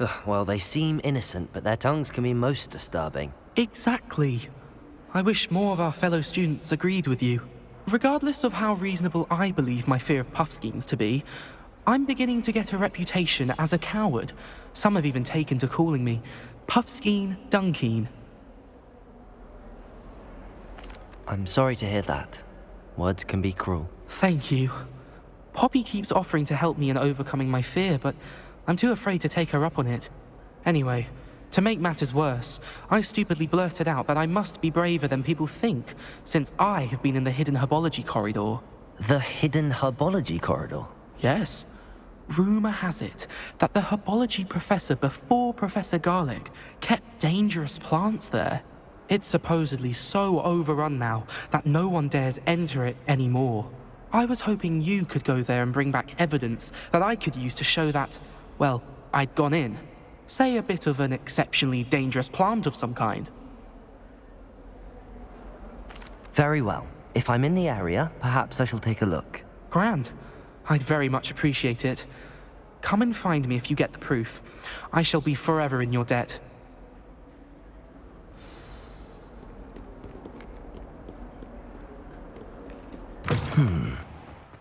Ugh, well, they seem innocent, but their tongues can be most disturbing. Exactly. I wish more of our fellow students agreed with you. Regardless of how reasonable I believe my fear of puffskeins to be, I'm beginning to get a reputation as a coward. Some have even taken to calling me Puffskeen Dunkeen. I'm sorry to hear that. Words can be cruel. Thank you. Poppy keeps offering to help me in overcoming my fear, but I'm too afraid to take her up on it. Anyway, to make matters worse, I stupidly blurted out that I must be braver than people think, since I have been in the hidden herbology corridor. The hidden herbology corridor? Yes. Rumor has it that the herbology professor before Professor Garlic kept dangerous plants there. It's supposedly so overrun now that no one dares enter it anymore. I was hoping you could go there and bring back evidence that I could use to show that, well, I'd gone in. Say a bit of an exceptionally dangerous plant of some kind. Very well. If I'm in the area, perhaps I shall take a look. Grand. I'd very much appreciate it. Come and find me if you get the proof. I shall be forever in your debt.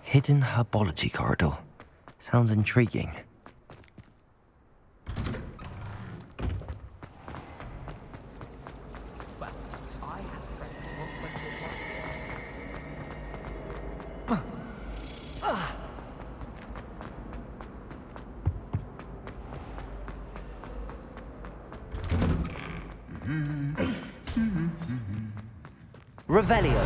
Hidden herbology corridor. Sounds intriguing. Revelio.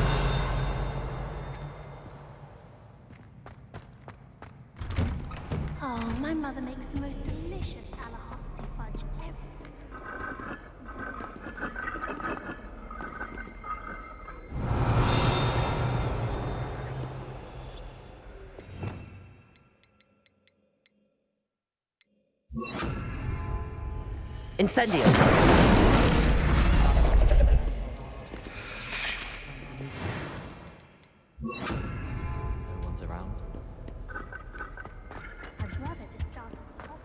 Oh, my mother makes the most delicious Alahotzi fudge ever. Incendio. No one's around. I'd rather just start at the top.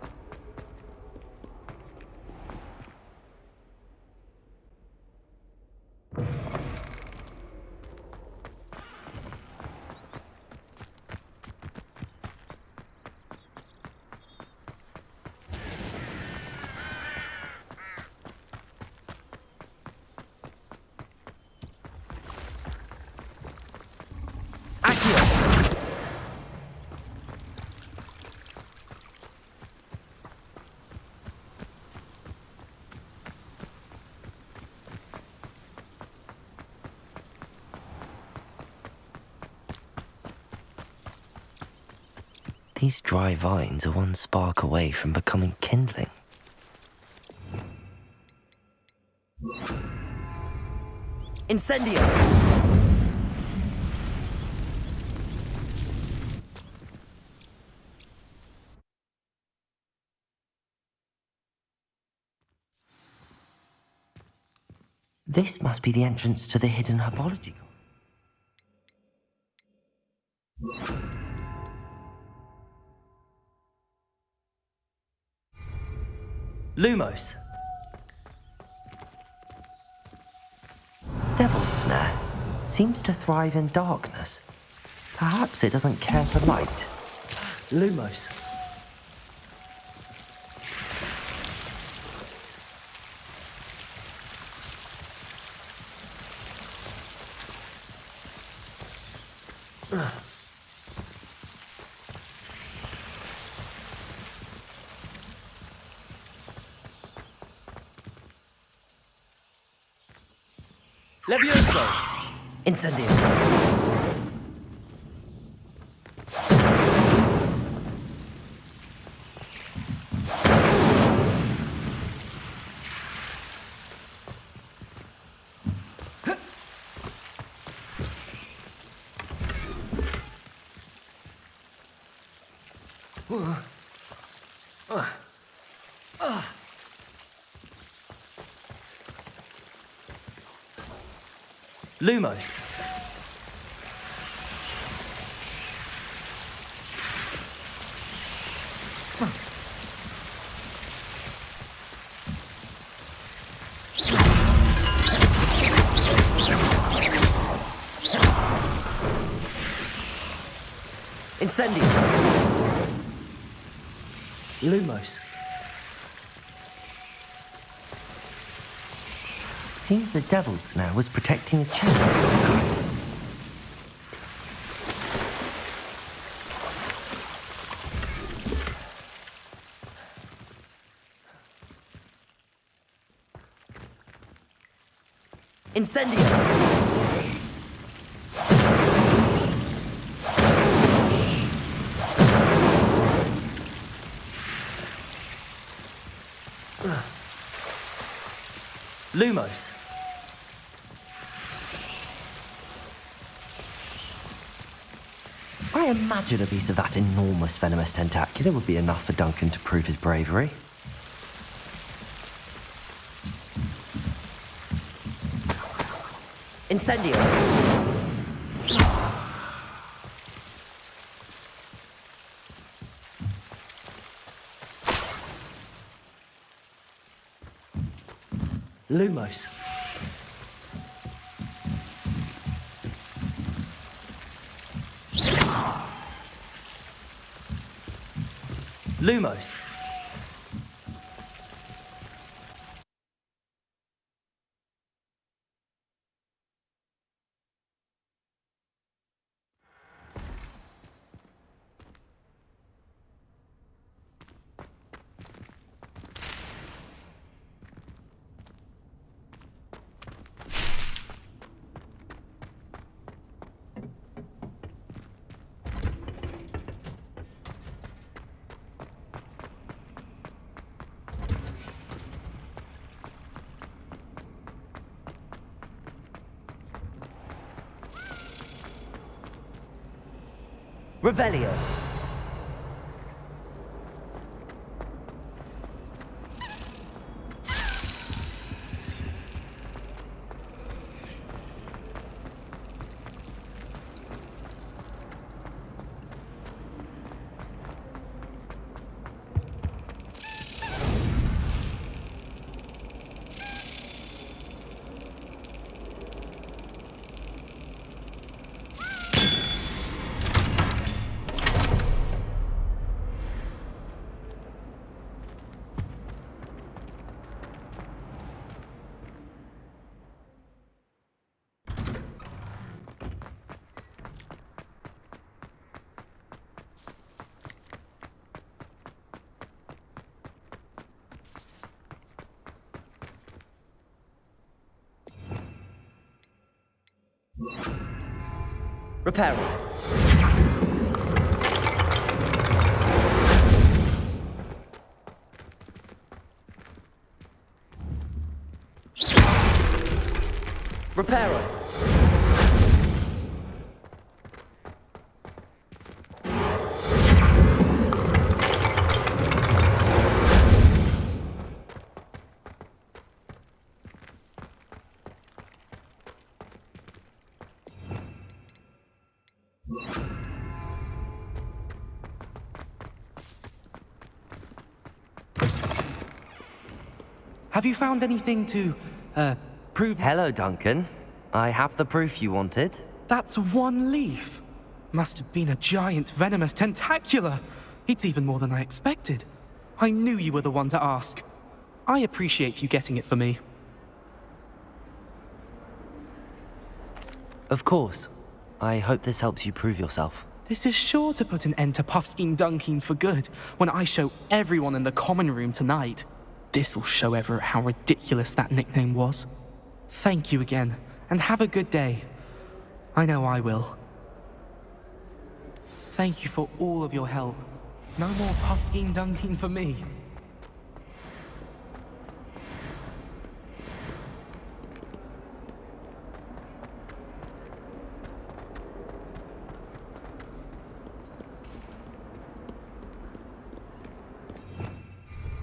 These dry vines are one spark away from becoming kindling. Incendio! This must be the entrance to the hidden herbology. Lumos. Devil's Snare seems to thrive in darkness. Perhaps it doesn't care for light. Lumos. Levioso! Incendio! Lumos. Incendio. Lumos. Seems the Devil's Snare was protecting a chest of some kind. Incendio! Lumos. I imagine a piece of that enormous venomous tentacula would be enough for Duncan to prove his bravery. Incendio! Lumos. Lumos. Revelio. Reparo. Reparo. Have you found anything to, prove? Hello, Duncan. I have the proof you wanted. That's one leaf. Must have been a giant venomous tentacula. It's even more than I expected. I knew you were the one to ask. I appreciate you getting it for me. Of course. I hope this helps you prove yourself. This is sure to put an end to Puffskein Dunkeen for good when I show everyone in the common room tonight. This'll show Everett how ridiculous that nickname was. Thank you again, and have a good day. I know I will. Thank you for all of your help. No more Puffskein Dunkeen for me.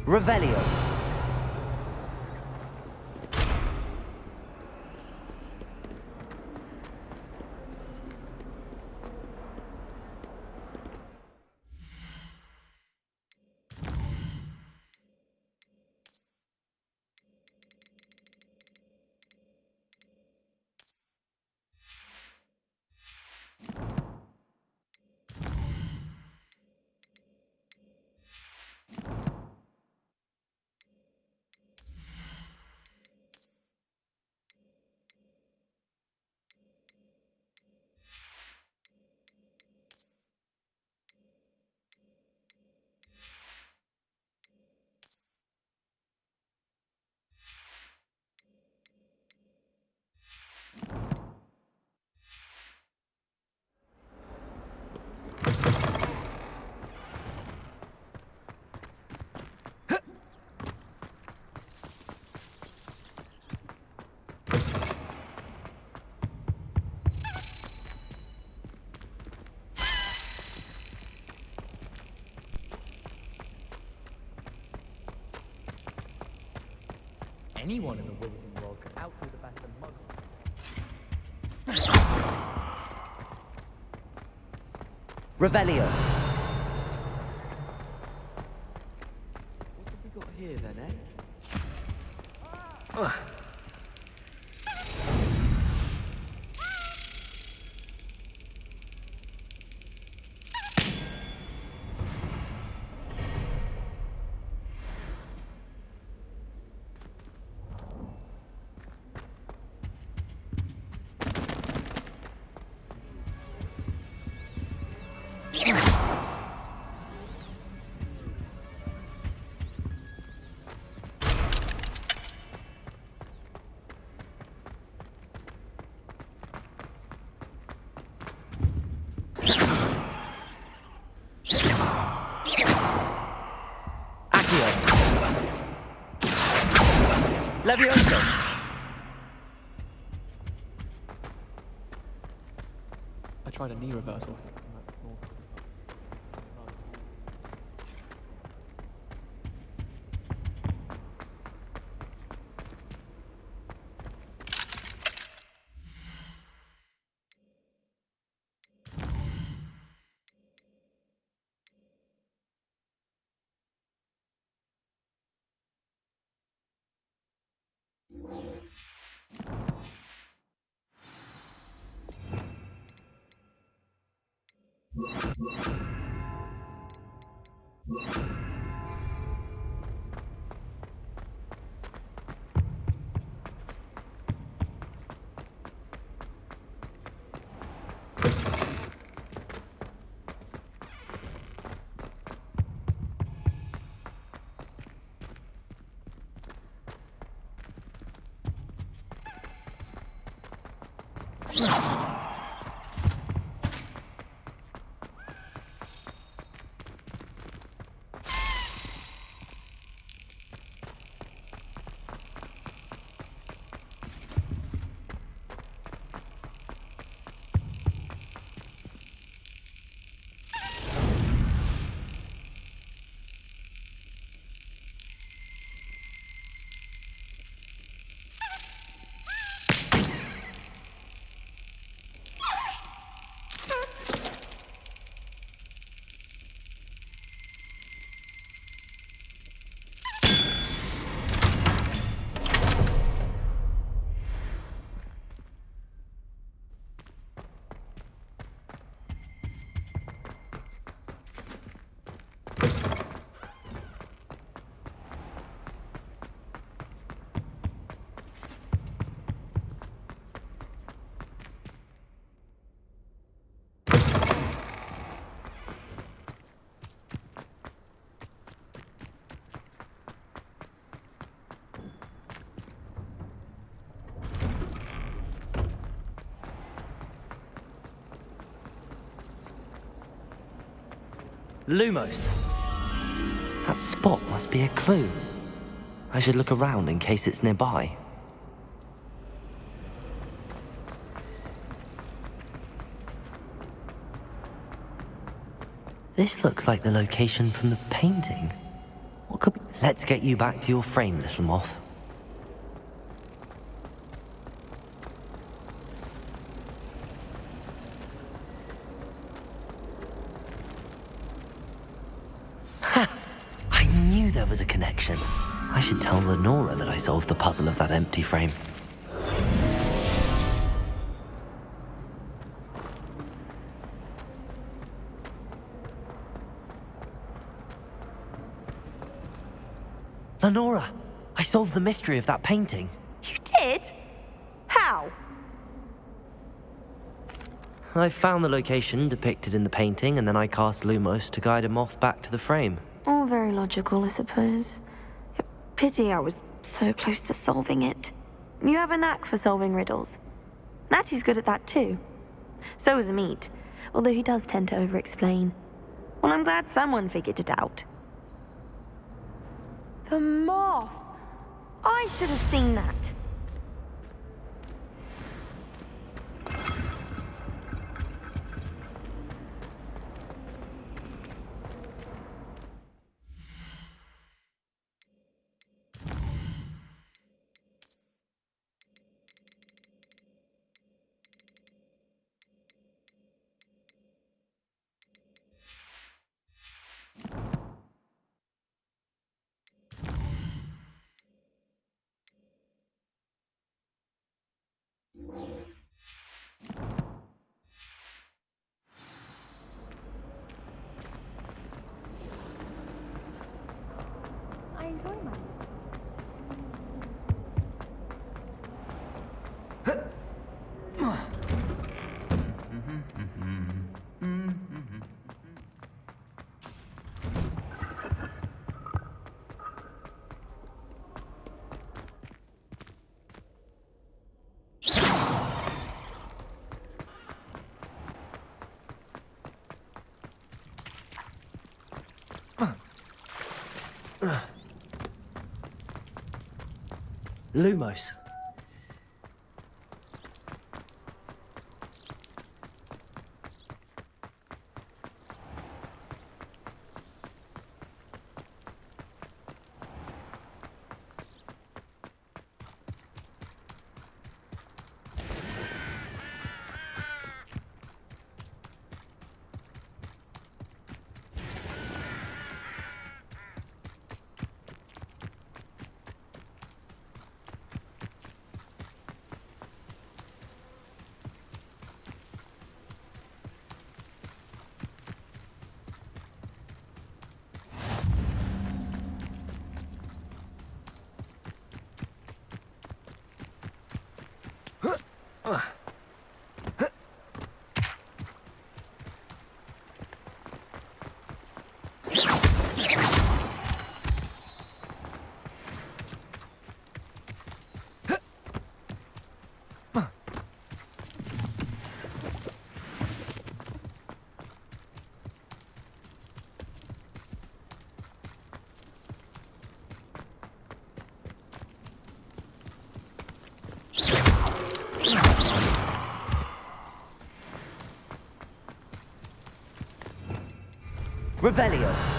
Revelio. Anyone in the wizarding world could outdo the best of muggles. Revelio. What have we got here then, eh? Levioso! I tried a knee reversal. Lumos. That spot must be a clue. I should look around in case it's nearby. This looks like the location from the painting. What could be? Let's get you back to your frame, little moth. There was a connection. I should tell Lenora that I solved the puzzle of that empty frame. Lenora, I solved the mystery of that painting. You did? How? I found the location depicted in the painting, and then I cast Lumos to guide a moth back to the frame. All very logical, I suppose. Pity I was so close to solving it. You have a knack for solving riddles. Natty's good at that too. So is Meat, although he does tend to over-explain. Well, I'm glad someone figured it out. The moth! I should have seen that. I enjoy my Lumos. Revelio.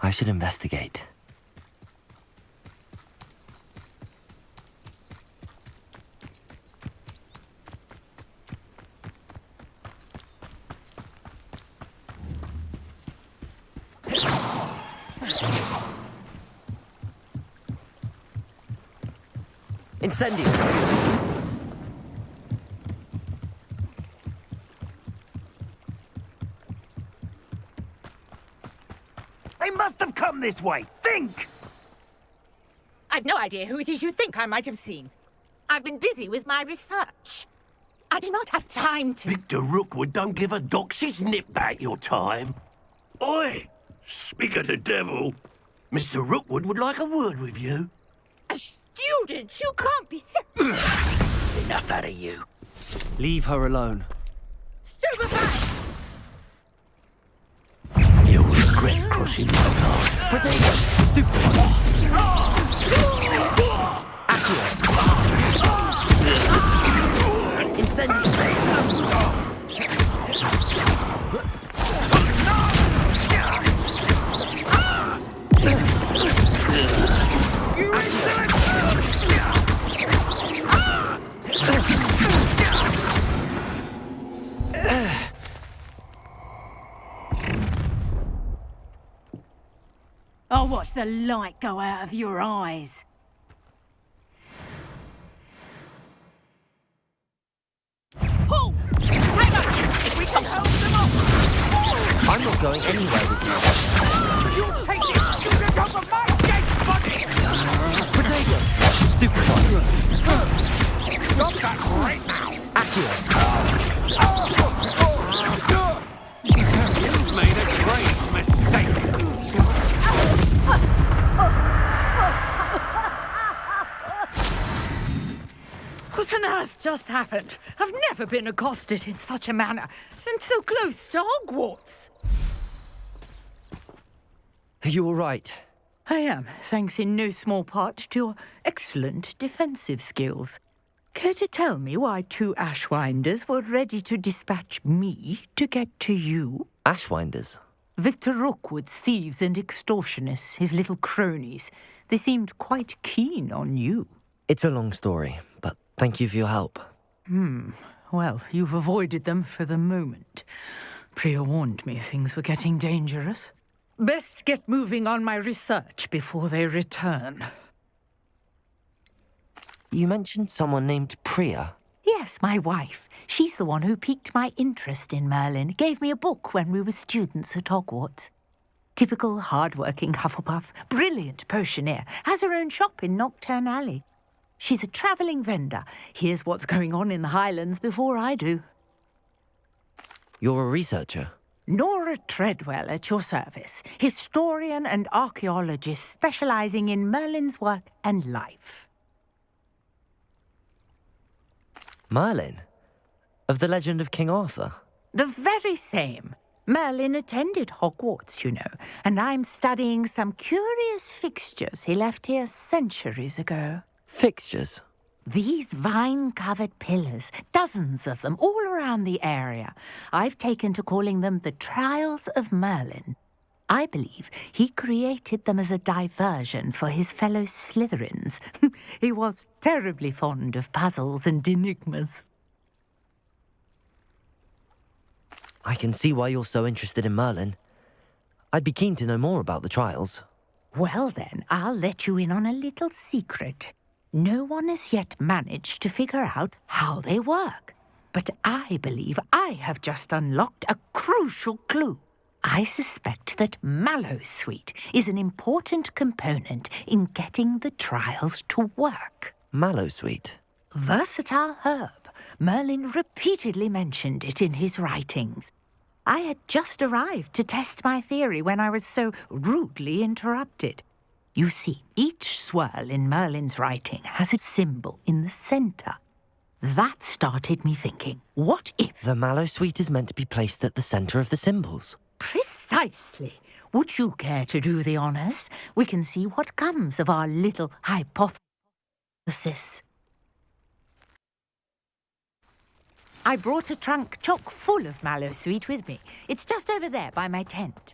I should investigate. Incendio! They must have come this way. Think! I've no idea who it is you think I might have seen. I've been busy with my research. I do not have time to... Victor Rookwood don't give a doxy's nip back your time. Oi! Speak of the devil. Mr. Rookwood would like a word with you. A student? You can't be Enough out of you. Leave her alone. Stupefy! You'll regret crossing my path. Potato! Stupefy! Accio! Incendio! I'll watch the light go out of your eyes. Pull! Hang on! If we can hold them off! I'm not going anywhere with you. You take this student over my dead body! Potato! Stupefy! Stop that right now! You've made a grave mistake. What on earth just happened? I've never been accosted in such a manner, and so close to Hogwarts. Are you all right? I am, thanks in no small part to your excellent defensive skills. Care to tell me why 2 Ashwinders were ready to dispatch me to get to you? Ashwinders? Victor Rookwood's thieves and extortionists, his little cronies. They seemed quite keen on you. It's a long story, but thank you for your help. Well, you've avoided them for the moment. Priya warned me things were getting dangerous. Best get moving on my research before they return. You mentioned someone named Priya. Yes, my wife. She's the one who piqued my interest in Merlin. Gave me a book when we were students at Hogwarts. Typical hard-working Hufflepuff, brilliant potioneer, has her own shop in Knockturn Alley. She's a travelling vendor. Hears what's going on in the Highlands before I do. You're a researcher? Nora Treadwell at your service, historian and archaeologist specialising in Merlin's work and life. Merlin? Of the legend of King Arthur? The very same. Merlin attended Hogwarts, you know, and I'm studying some curious fixtures he left here centuries ago. Fixtures? These vine-covered pillars, dozens of them, all around the area. I've taken to calling them the Trials of Merlin. I believe he created them as a diversion for his fellow Slytherins. He was terribly fond of puzzles and enigmas. I can see why you're so interested in Merlin. I'd be keen to know more about the trials. Well then, I'll let you in on a little secret. No one has yet managed to figure out how they work. But I believe I have just unlocked a crucial clue. I suspect that Mallowsweet is an important component in getting the trials to work. Mallowsweet? Versatile herb. Merlin repeatedly mentioned it in his writings. I had just arrived to test my theory when I was so rudely interrupted. You see, each swirl in Merlin's writing has a symbol in the centre. That started me thinking, what if... The Mallowsweet is meant to be placed at the centre of the symbols. Precisely. Would you care to do the honours? We can see what comes of our little hypothesis. I brought a trunk chock full of Mallowsweet with me. It's just over there by my tent.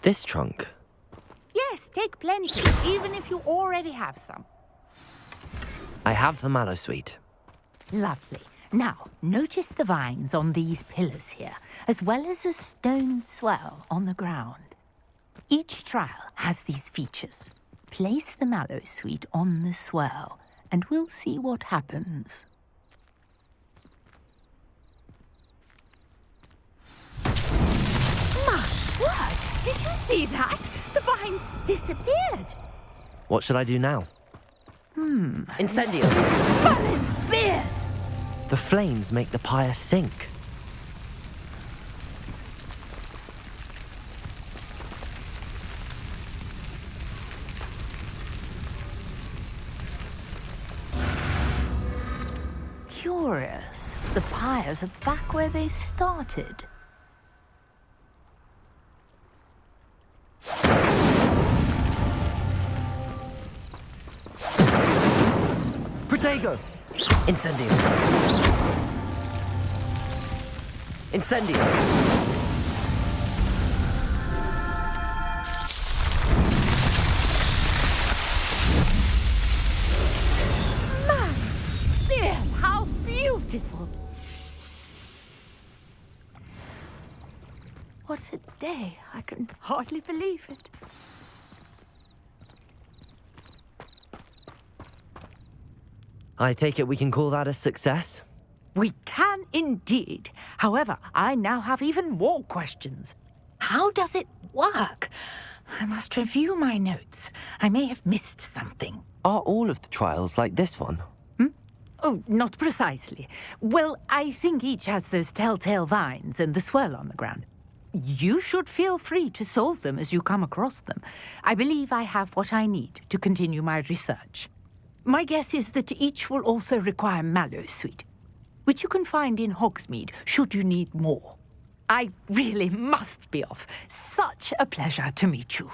This trunk? Yes, take plenty, even if you already have some. I have the Mallowsweet. Lovely. Now, notice the vines on these pillars here, as well as a stone swirl on the ground. Each trial has these features. Place the Mallowsweet on the swirl, and we'll see what happens. My word! Did you see that? The vines disappeared. What should I do now? Incendio! Merlin's beard! The flames make the pyre sink. Curious. The pyres are back where they started. Protego! Incendio! Incendio! Man, dear, how beautiful! What a day. I can hardly believe it. I take it we can call that a success? We can indeed. However, I now have even more questions. How does it work? I must review my notes. I may have missed something. Are all of the trials like this one? Oh, not precisely. Well, I think each has those telltale vines and the swirl on the ground. You should feel free to solve them as you come across them. I believe I have what I need to continue my research. My guess is that each will also require mallow sweet, which you can find in Hogsmeade should you need more. I really must be off. Such a pleasure to meet you.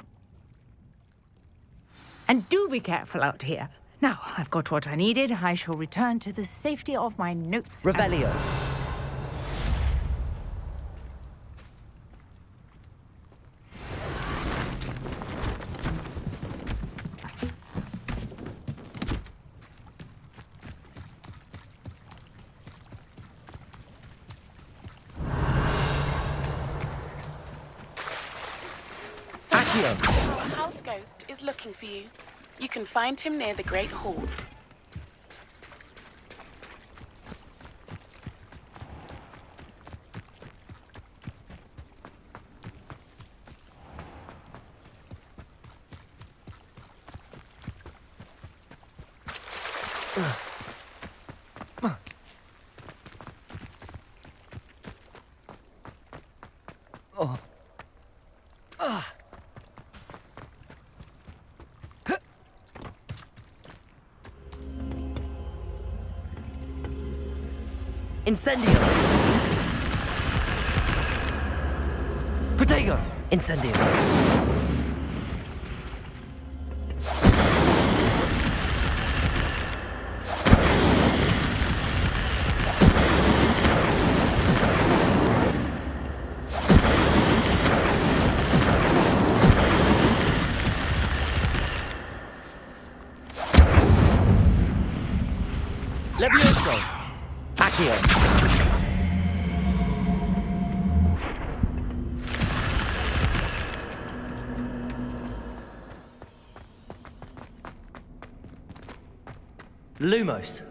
And do be careful out here. Now, I've got what I needed. I shall return to the safety of my notes. Revelio. Your house ghost is looking for you. You can find him near the Great Hall. Incendio! Protego! Incendio! Levioso! Accio! Lumos.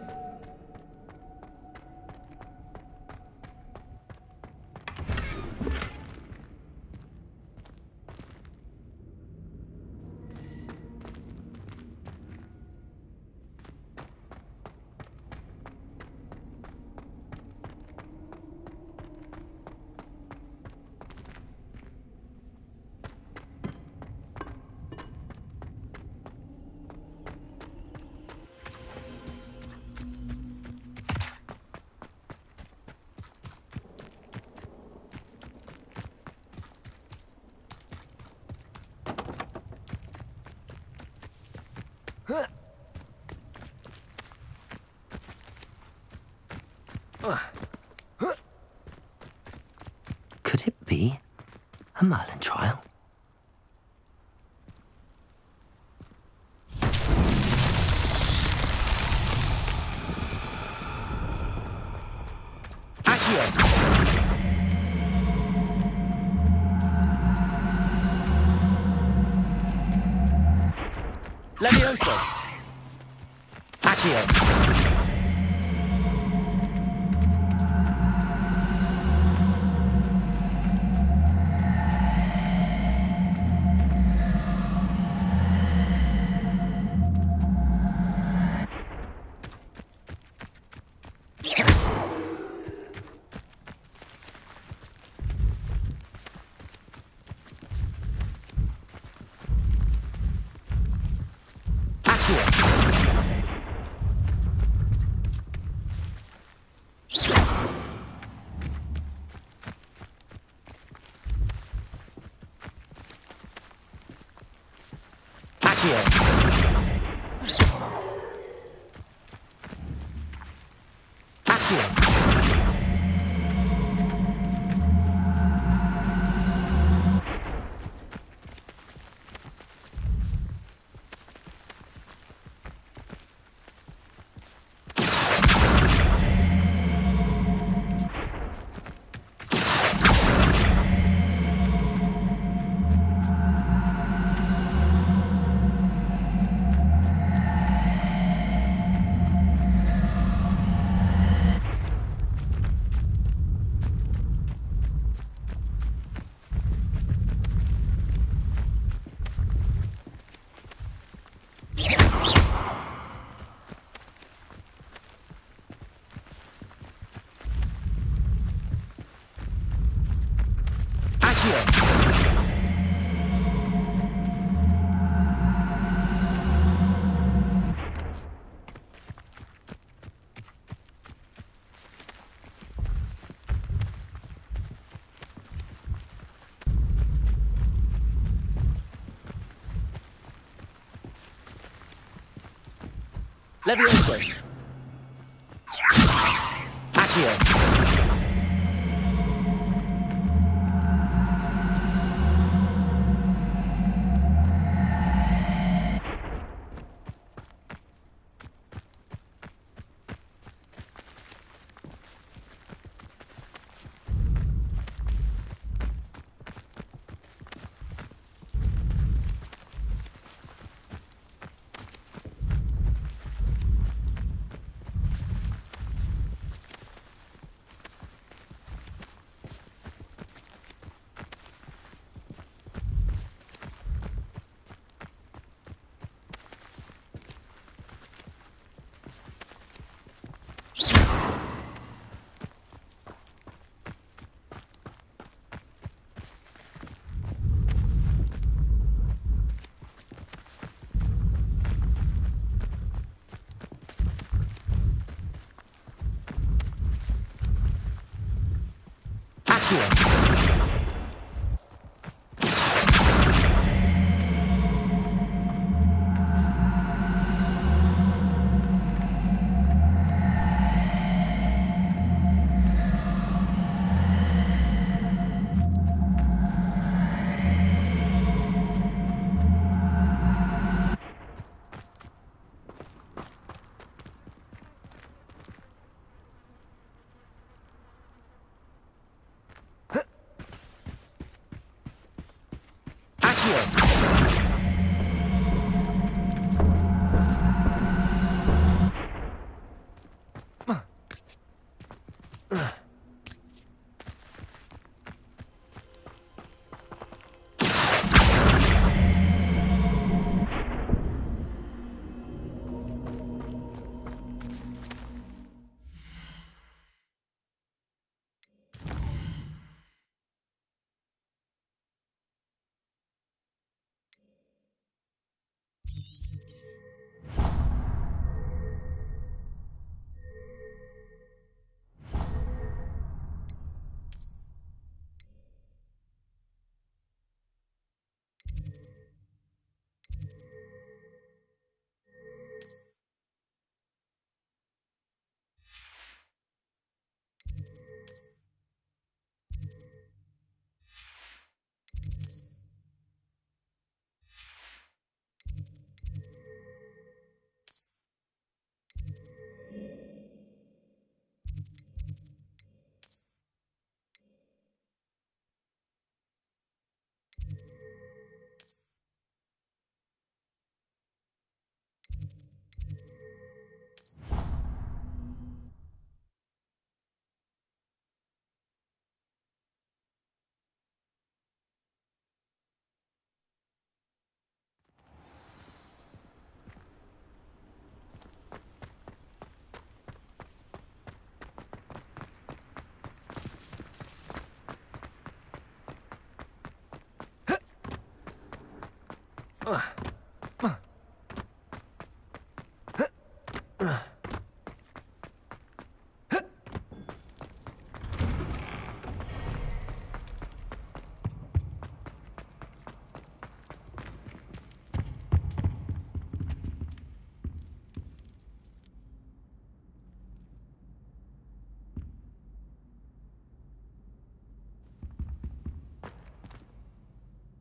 Could it be a Merlin trial? Levioso! Accio! Levioso. Accio.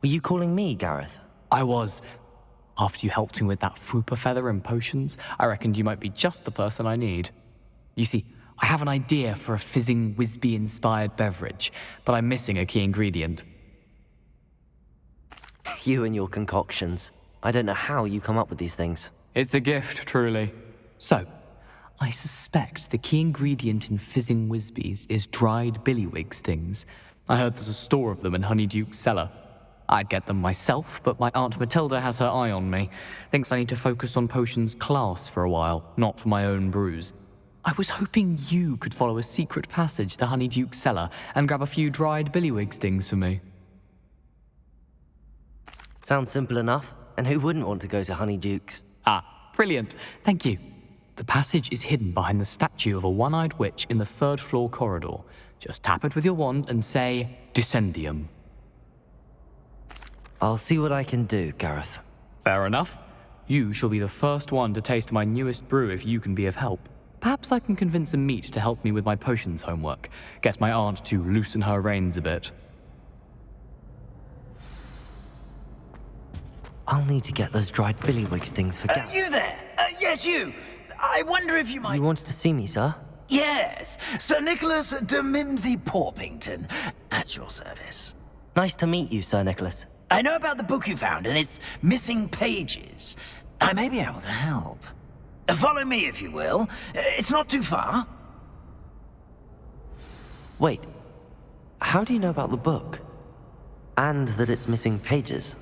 Were you calling me, Gareth? I was. After you helped me with that Fupa feather and potions, I reckoned you might be just the person I need. You see, I have an idea for a fizzing Wisby-inspired beverage, but I'm missing a key ingredient. You and your concoctions. I don't know how you come up with these things. It's a gift, truly. So, I suspect the key ingredient in fizzing Wisbies is dried billywig stings. I heard there's a store of them in Honeyduke's cellar. I'd get them myself, but my Aunt Matilda has her eye on me. Thinks I need to focus on potions class for a while, not for my own brews. I was hoping you could follow a secret passage to Honeyduke's cellar and grab a few dried billywig stings for me. Sounds simple enough. And who wouldn't want to go to Honeydukes? Ah, brilliant. Thank you. The passage is hidden behind the statue of a one-eyed witch in the 3rd floor corridor. Just tap it with your wand and say, Descendium. I'll see what I can do, Gareth. Fair enough. You shall be the first one to taste my newest brew if you can be of help. Perhaps I can convince a meat to help me with my potions homework. Get my aunt to loosen her reins a bit. I'll need to get those dried billywigs things for Gareth. You there? Yes, you. I wonder if you might... You wanted to see me, sir? Yes, Sir Nicholas de Mimsy Porpington, at your service. Nice to meet you, Sir Nicholas. I know about the book you found and its missing pages. I may be able to help. Follow me, if you will. It's not too far. Wait, how do you know about the book? And that it's missing pages?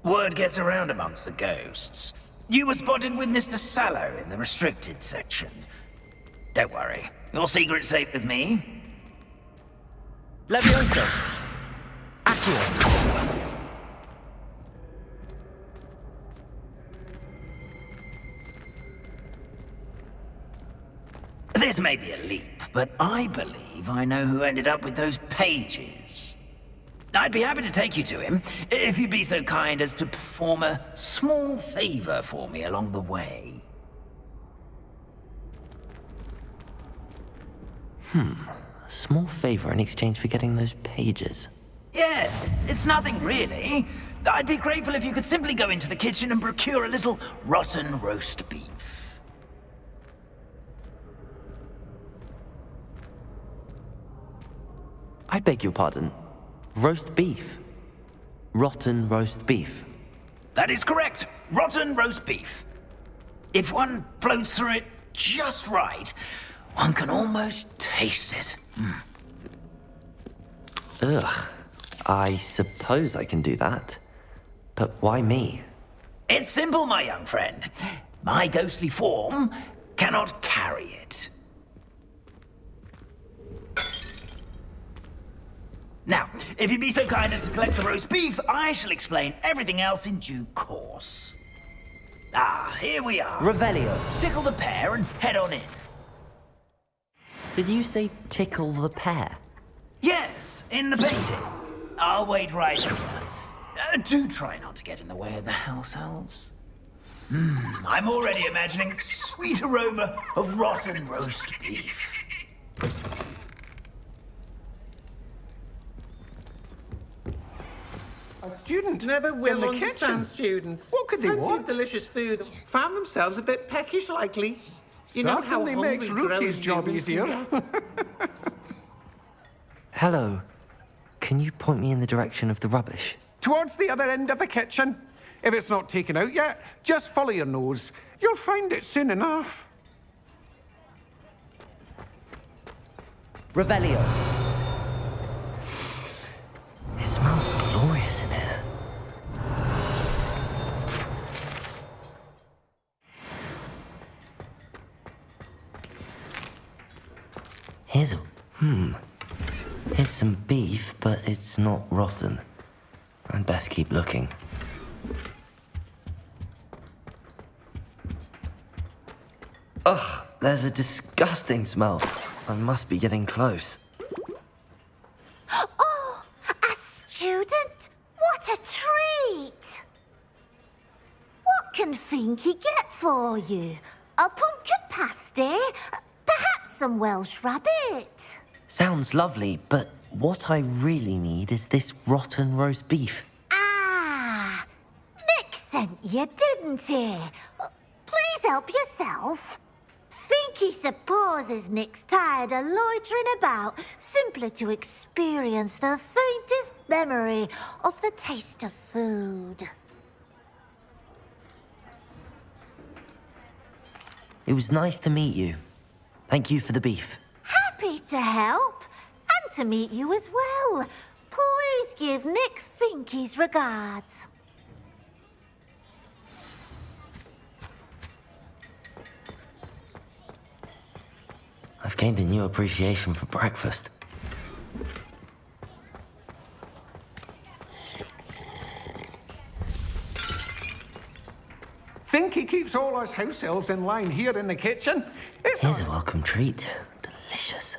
Word gets around amongst the ghosts. You were spotted with Mr. Sallow in the restricted section. Don't worry, your secret's safe with me. Leviosa! Accio! This may be a leap, but I believe I know who ended up with those pages. I'd be happy to take you to him, if you'd be so kind as to perform a small favor for me along the way. A small favor in exchange for getting those pages. Yes, it's nothing really. I'd be grateful if you could simply go into the kitchen and procure a little rotten roast beef. I beg your pardon. Roast beef. Rotten roast beef. That is correct. Rotten roast beef. If one floats through it just right, one can almost taste it. Ugh. I suppose I can do that. But why me? It's simple, my young friend. My ghostly form cannot carry it. Now, if you'd be so kind as to collect the roast beef, I shall explain everything else in due course. Ah, here we are. Revelio. Tickle the pear and head on in. Did you say tickle the pear? Yes, in the painting. I'll wait right here. Do try not to get in the way of the house elves. I'm already imagining the sweet aroma of rotten roast beef. Students never will in the understand kitchen. students. What could they Plenty want? of delicious food. Found themselves a bit peckish, likely. You know how Certainly makes hungry Rookie's growing job humans easier. can get? Hello. Can you point me in the direction of the rubbish? Towards the other end of the kitchen. If it's not taken out yet, just follow your nose. You'll find it soon enough. Revelio. It smells glorious in here. Here's Here's some beef, but it's not rotten. I'd best keep looking. Ugh, there's a disgusting smell. I must be getting close. Oh, a student? What a treat! What can Finky get for you? A pumpkin pasty? Perhaps some Welsh rabbit? Sounds lovely, but what I really need is this rotten roast beef. Ah, Nick sent you, didn't he? Please help yourself. Finky supposes Nick's tired of loitering about simply to experience the faintest memory of the taste of food. It was nice to meet you. Thank you for the beef. Happy to help, and to meet you as well. Please give Nick Finky's regards. I've gained a new appreciation for breakfast. keeps all us house elves in line here in the kitchen. Here's a welcome treat. Delicious.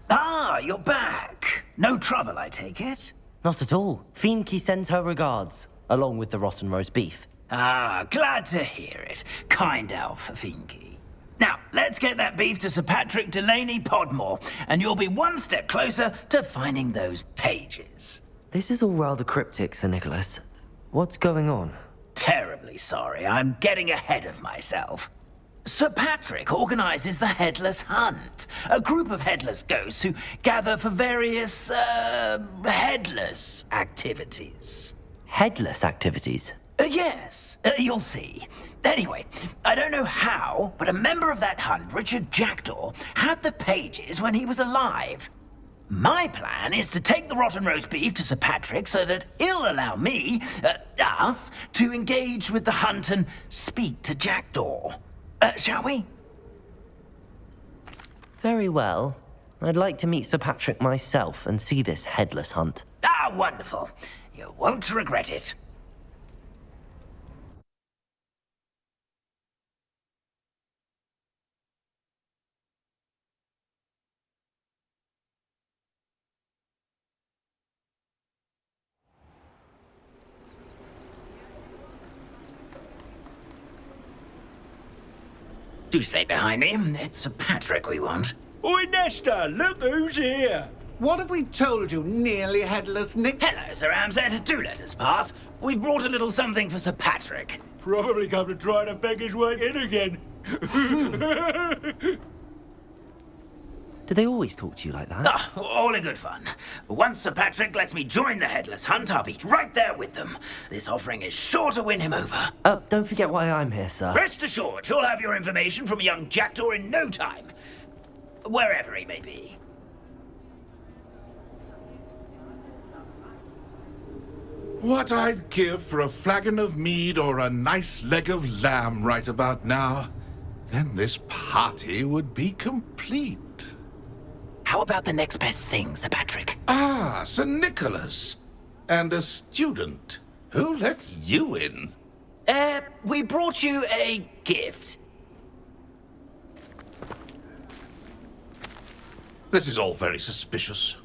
Ah, you're back. No trouble, I take it? Not at all. Fienke sends her regards, along with the rotten roast beef. Ah, glad to hear it. Kind elf, Fienke. Now, let's get that beef to Sir Patrick Delaney Podmore, and you'll be one step closer to finding those pages. This is all rather cryptic, Sir Nicholas. What's going on? Terribly sorry, I'm getting ahead of myself. Sir Patrick organises the Headless Hunt, a group of headless ghosts who gather for various, headless activities. Headless activities? Yes, you'll see. Anyway, I don't know how, but a member of that hunt, Richard Jackdaw, had the pages when he was alive. My plan is to take the rotten roast beef to Sir Patrick so that he'll allow me, us, to engage with the hunt and speak to Jackdaw. Shall we? Very well. I'd like to meet Sir Patrick myself and see this headless hunt. Ah, wonderful. You won't regret it. Do stay behind me. It's Sir Patrick we want. Oi, Nesta, look who's here. What have we told you, nearly headless Nick? Hello, Sir Ramsay. Do let us pass. We've brought a little something for Sir Patrick. Probably come to try to beg his way in again. Do they always talk to you like that? Ah, all in good fun. Once Sir Patrick lets me join the Headless Hunt, I'll be right there with them. This offering is sure to win him over. Don't forget why I'm here, sir. Rest assured, you'll have your information from a young Jackdaw in no time. Wherever he may be. What I'd give for a flagon of mead or a nice leg of lamb right about now. Then this party would be complete. How about the next best thing, Sir Patrick? Ah, Sir Nicholas. And a student. Who let you in? We brought you a gift. This is all very suspicious.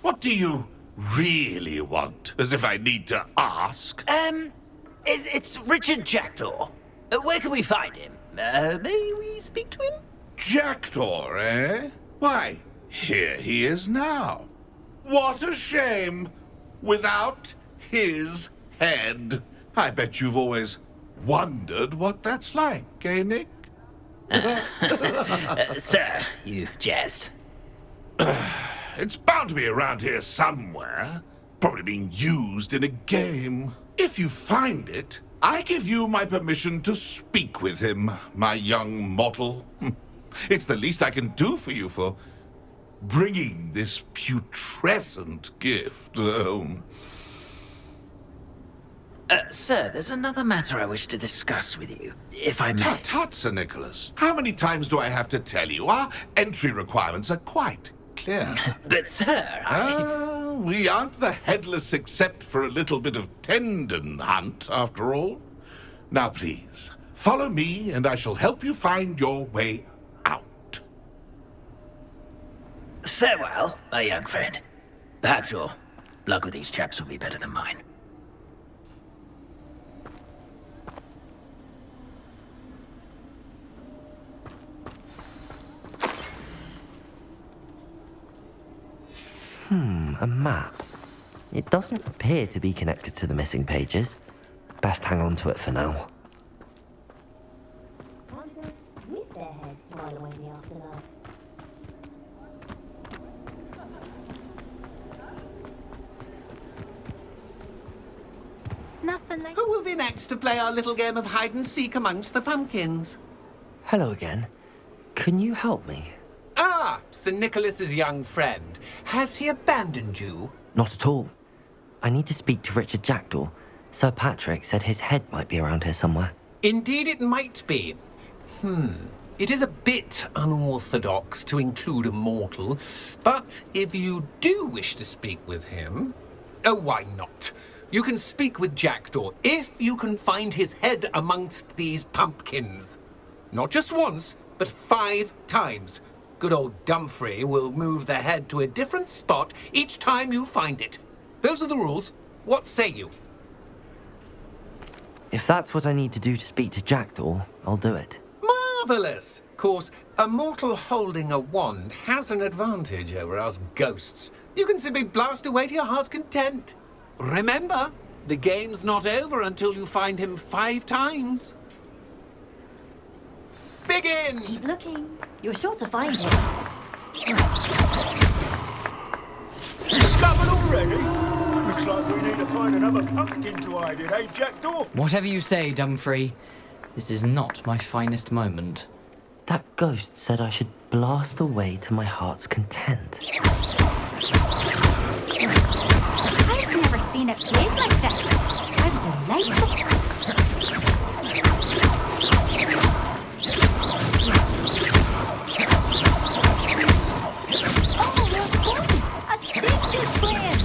What do you really want? As if I need to ask. It's Richard Jackdaw. Where can we find him? May we speak to him? Jackdaw, eh? Why, here he is now. What a shame. Without his head. I bet you've always wondered what that's like, eh, Nick? Sir, you jest. It's bound to be around here somewhere. Probably being used in a game. If you find it, I give you my permission to speak with him, my young mortal. It's the least I can do for you for bringing this putrescent gift home. Sir, there's another matter I wish to discuss with you, if I may. Tut, tut, Sir Nicholas. How many times do I have to tell you? Our entry requirements are quite clear. But, sir, we aren't the headless except for a little bit of tendon hunt, after all. Now, please, follow me, and I shall help you find your way out. Farewell, my young friend. Perhaps your luck with these chaps will be better than mine. A map. It doesn't appear to be connected to the missing pages. Best hang on to it for now. With their heads while away in the afterlife. Nothing like... Who will be next to play our little game of hide and seek amongst the pumpkins? Hello again. Can you help me? Ah, Sir Nicholas's young friend. Has he abandoned you? Not at all. I need to speak to Richard Jackdaw. Sir Patrick said his head might be around here somewhere. Indeed it might be. It is a bit unorthodox to include a mortal, but if you do wish to speak with him... Oh, why not? You can speak with Jackdaw if you can find his head amongst these pumpkins. Not just once, but 5 times. Good old Dumfrey will move the head to a different spot each time you find it. Those are the rules. What say you? If that's what I need to do to speak to Jackdaw, I'll do it. Marvellous! Of course, a mortal holding a wand has an advantage over us ghosts. You can simply blast away to your heart's content. Remember, the game's not over until you find him 5 times. Begin! Keep looking. You're sure to find him. Discovered already? Looks like we need to find another pumpkin to hide in, eh, Jackdaw? Whatever you say, Dumfrey. This is not my finest moment. That ghost said I should blast away to my heart's content. I've never seen it played like this. I'm delighted. Oh, well done! A stick is playing.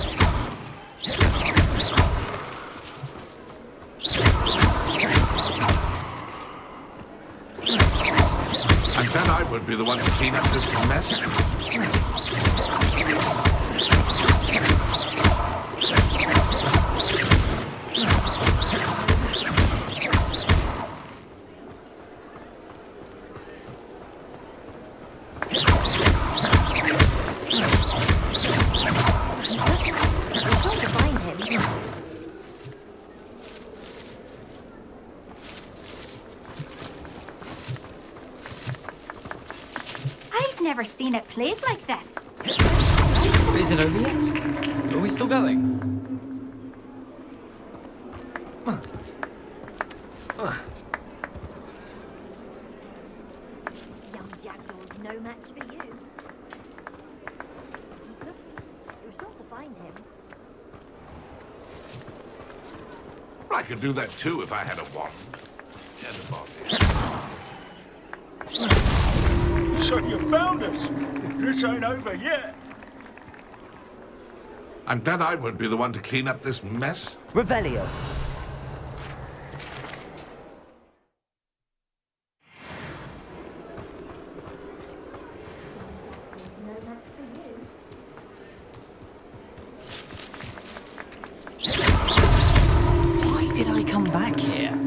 And then I would be the one to clean up this mess. I've never seen it played like this. Is it over yet? Are we still going? Young Jackdaw's no match for you. You're sure to find him. I could do that too if I had a wand. And a body. So you found us. This ain't over yet. And then I would be the one to clean up this mess. Revelio. Why did I come back here?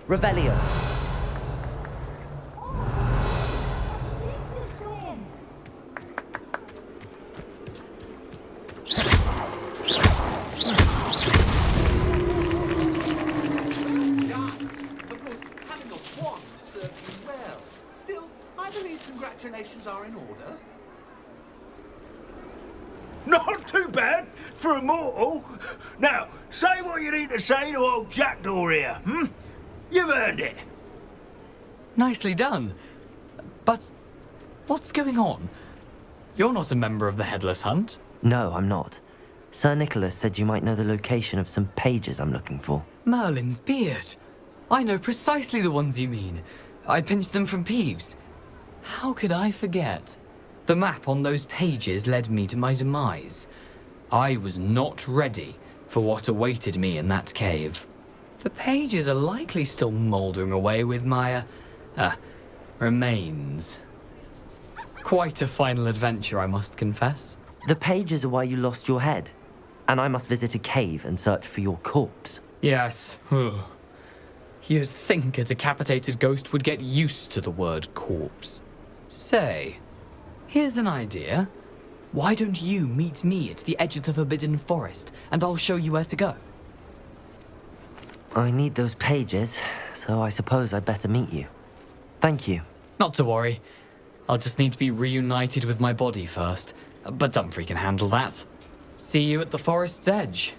Revelio. Congratulations are in order. Not too bad for a mortal. Now, say what you need to say to old Jackdaw here, hmm? You've earned it. Nicely done. But what's going on? You're not a member of the Headless Hunt. No, I'm not. Sir Nicholas said you might know the location of some pages I'm looking for. Merlin's beard. I know precisely the ones you mean. I pinched them from Peeves. How could I forget? The map on those pages led me to my demise. I was not ready for what awaited me in that cave. The pages are likely still mouldering away with my, remains. Quite a final adventure, I must confess. The pages are why you lost your head. And I must visit a cave and search for your corpse. Yes. You'd think a decapitated ghost would get used to the word corpse. Say, here's an idea. Why don't you meet me at the edge of the Forbidden Forest, and I'll show you where to go? I need those pages, so I suppose I'd better meet you. Thank you. Not to worry. I'll just need to be reunited with my body first. But Dumfrey can handle that. See you at the forest's edge.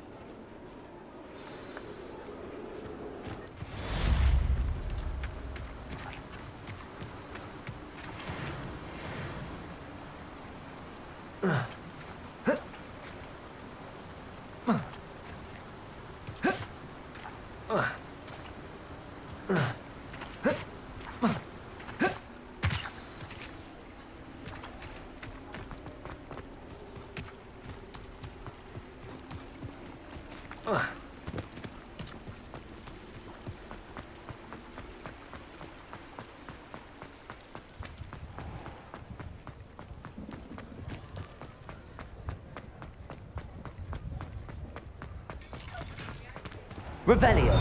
Revelio.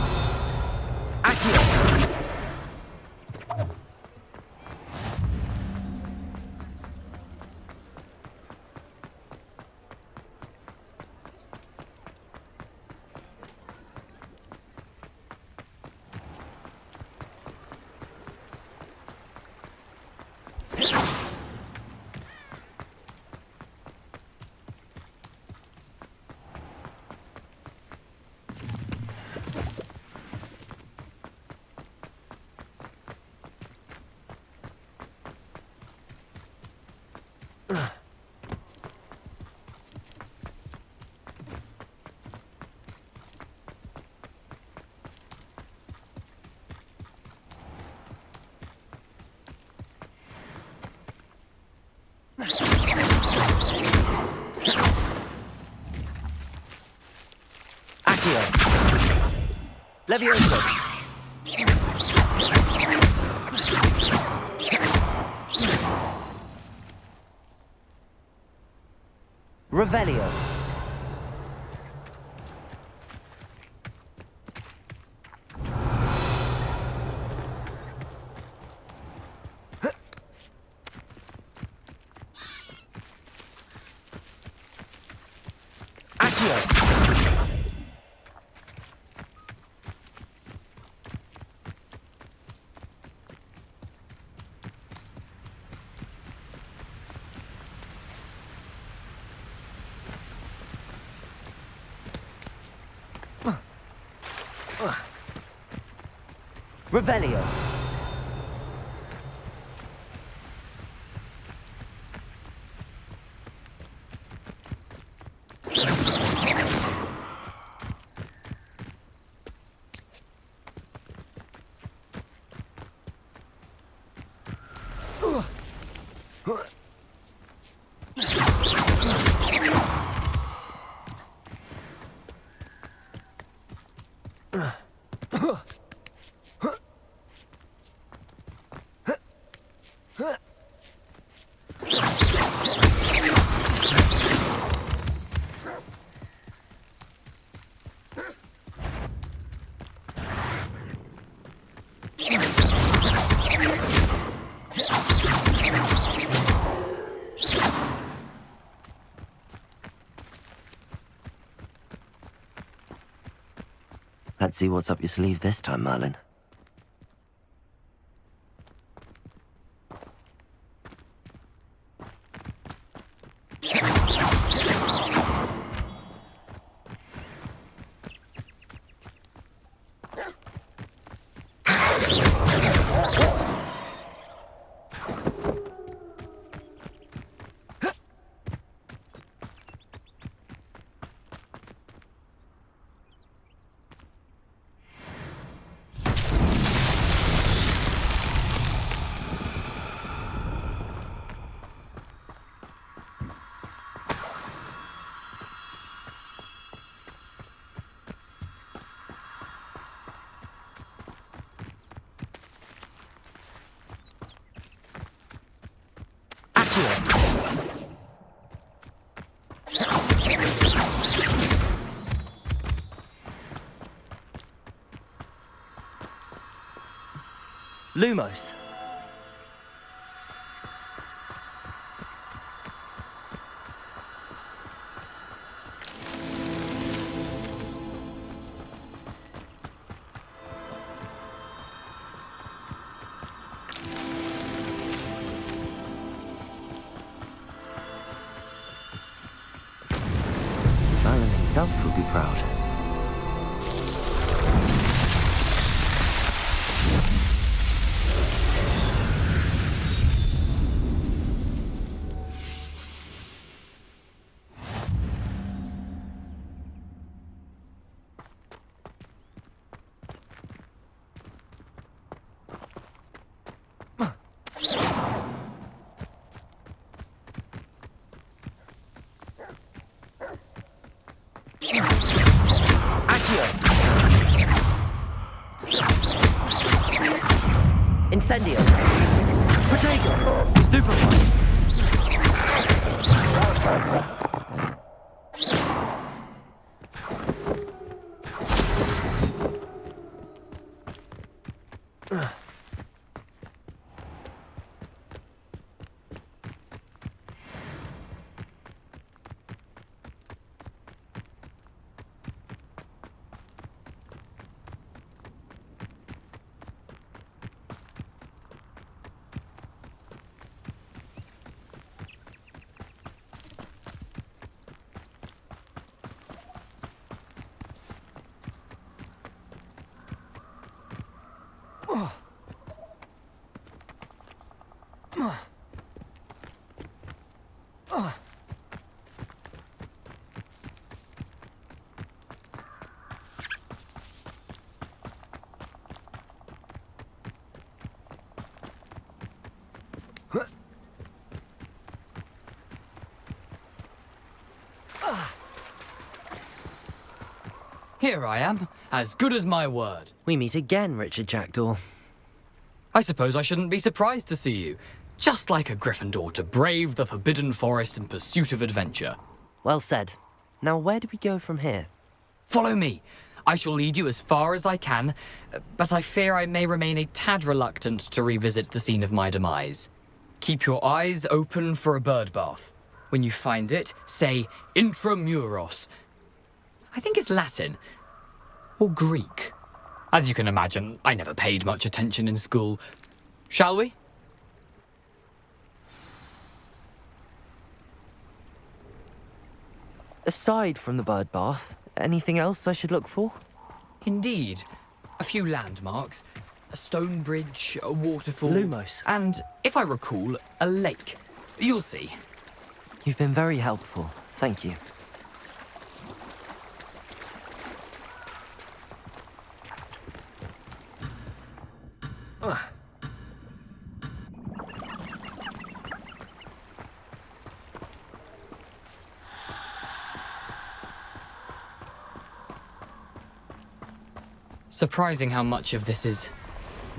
Accio. Levioso. Revelio. Accio. Revelio. Let's see what's up your sleeve this time, Merlin. Lumos. Merlin himself will be proud. Incendio. Protego. Stupefy. Here I am, as good as my word. We meet again, Richard Jackdaw. I suppose I shouldn't be surprised to see you. Just like a Gryffindor to brave the Forbidden Forest in pursuit of adventure. Well said. Now where do we go from here? Follow me. I shall lead you as far as I can, but I fear I may remain a tad reluctant to revisit the scene of my demise. Keep your eyes open for a bird bath. When you find it, say Intramuros. I think it's Latin. Or Greek. As you can imagine, I never paid much attention in school. Shall we? Aside from the bird bath, anything else I should look for? Indeed. A few landmarks. A stone bridge, a waterfall. Lumos. And, if I recall, a lake. You'll see. You've been very helpful. Thank you. Surprising how much of this is,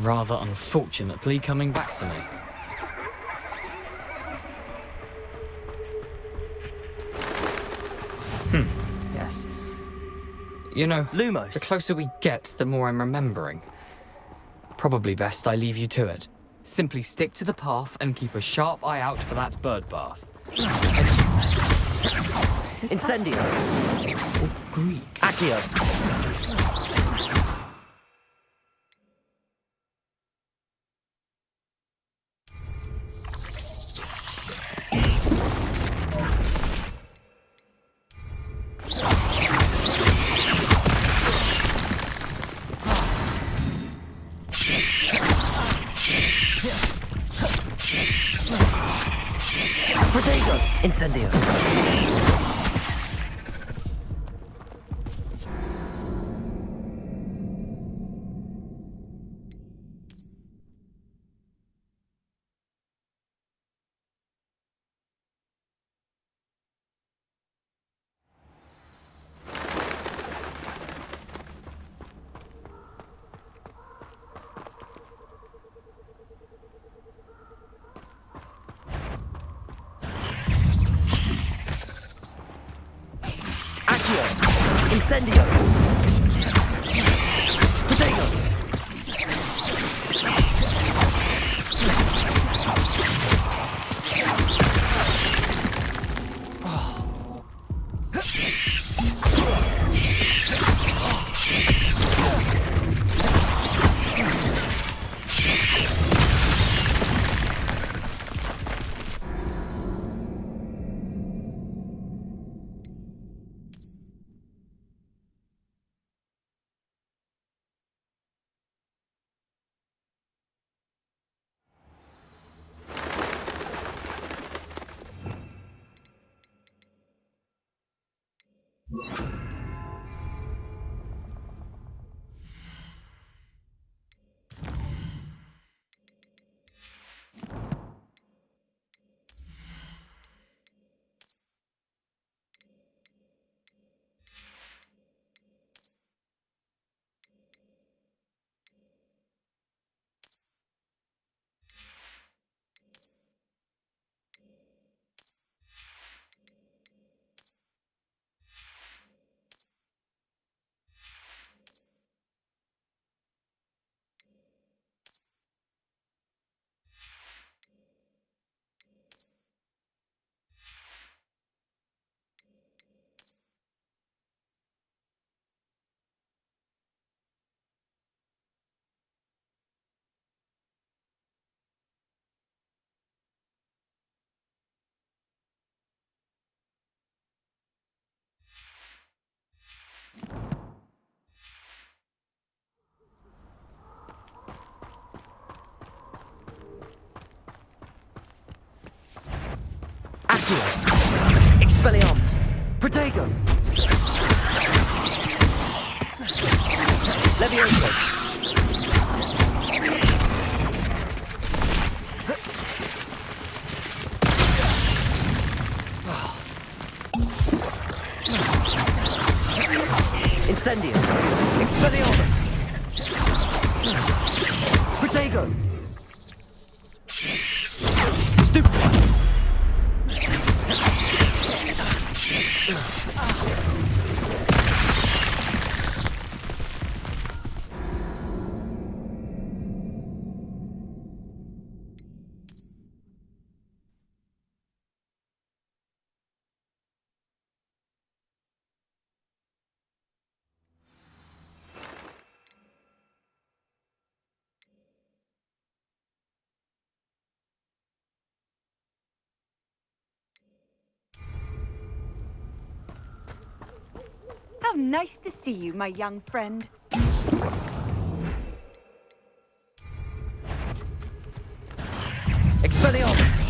rather unfortunately, coming back to me. Yes. You know, Lumos. The closer we get, the more I'm remembering. Probably best I leave you to it. Simply stick to the path and keep a sharp eye out for that bird bath. Incendio. Or Greek. Accio. Incendio. Incendio! Potato! Expelliarmus! Protego! Levioso! Incendio! Expelliarmus! Protego! Stupefy! How nice to see you, my young friend. Expelliarmus!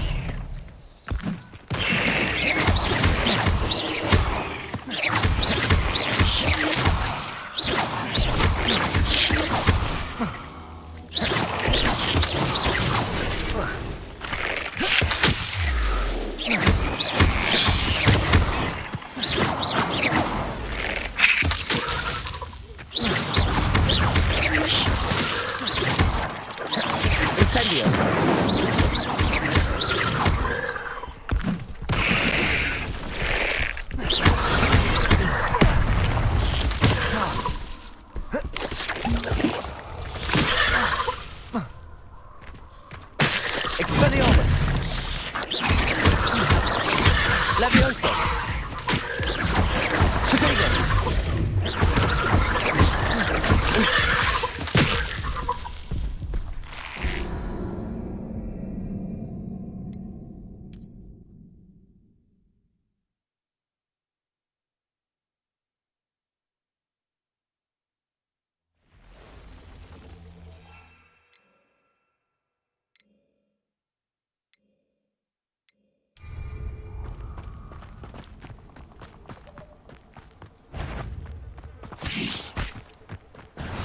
Expelliarmus! Leviosa! Protego!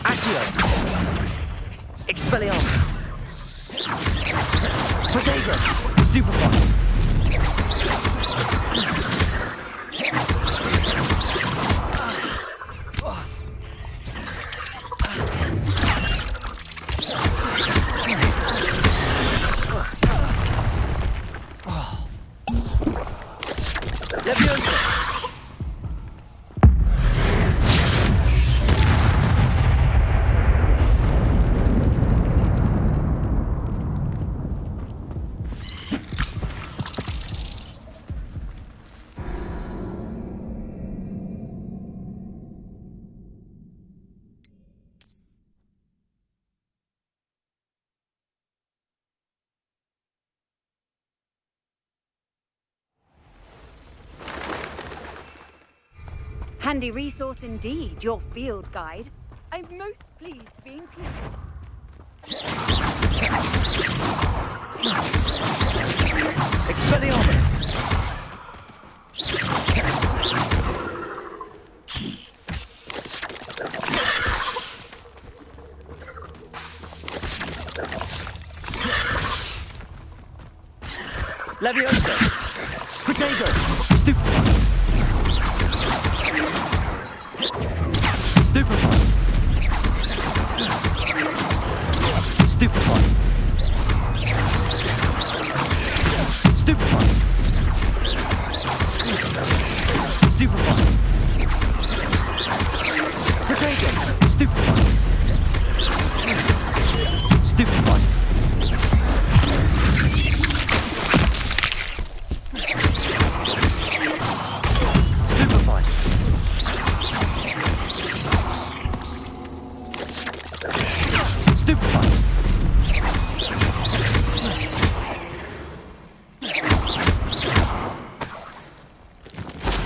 Accio! Expelliarmus! Protego! Stupefy! Leviosa! Handy resource indeed, your field guide. I'm most pleased to be included. Expelliarmus! Leviosa! Protego! Stupefy! Stupefy! Stupefy! Stupefy! Stupefy! Protego! Stupefy! Stupefy! Stupefy! Stupefy!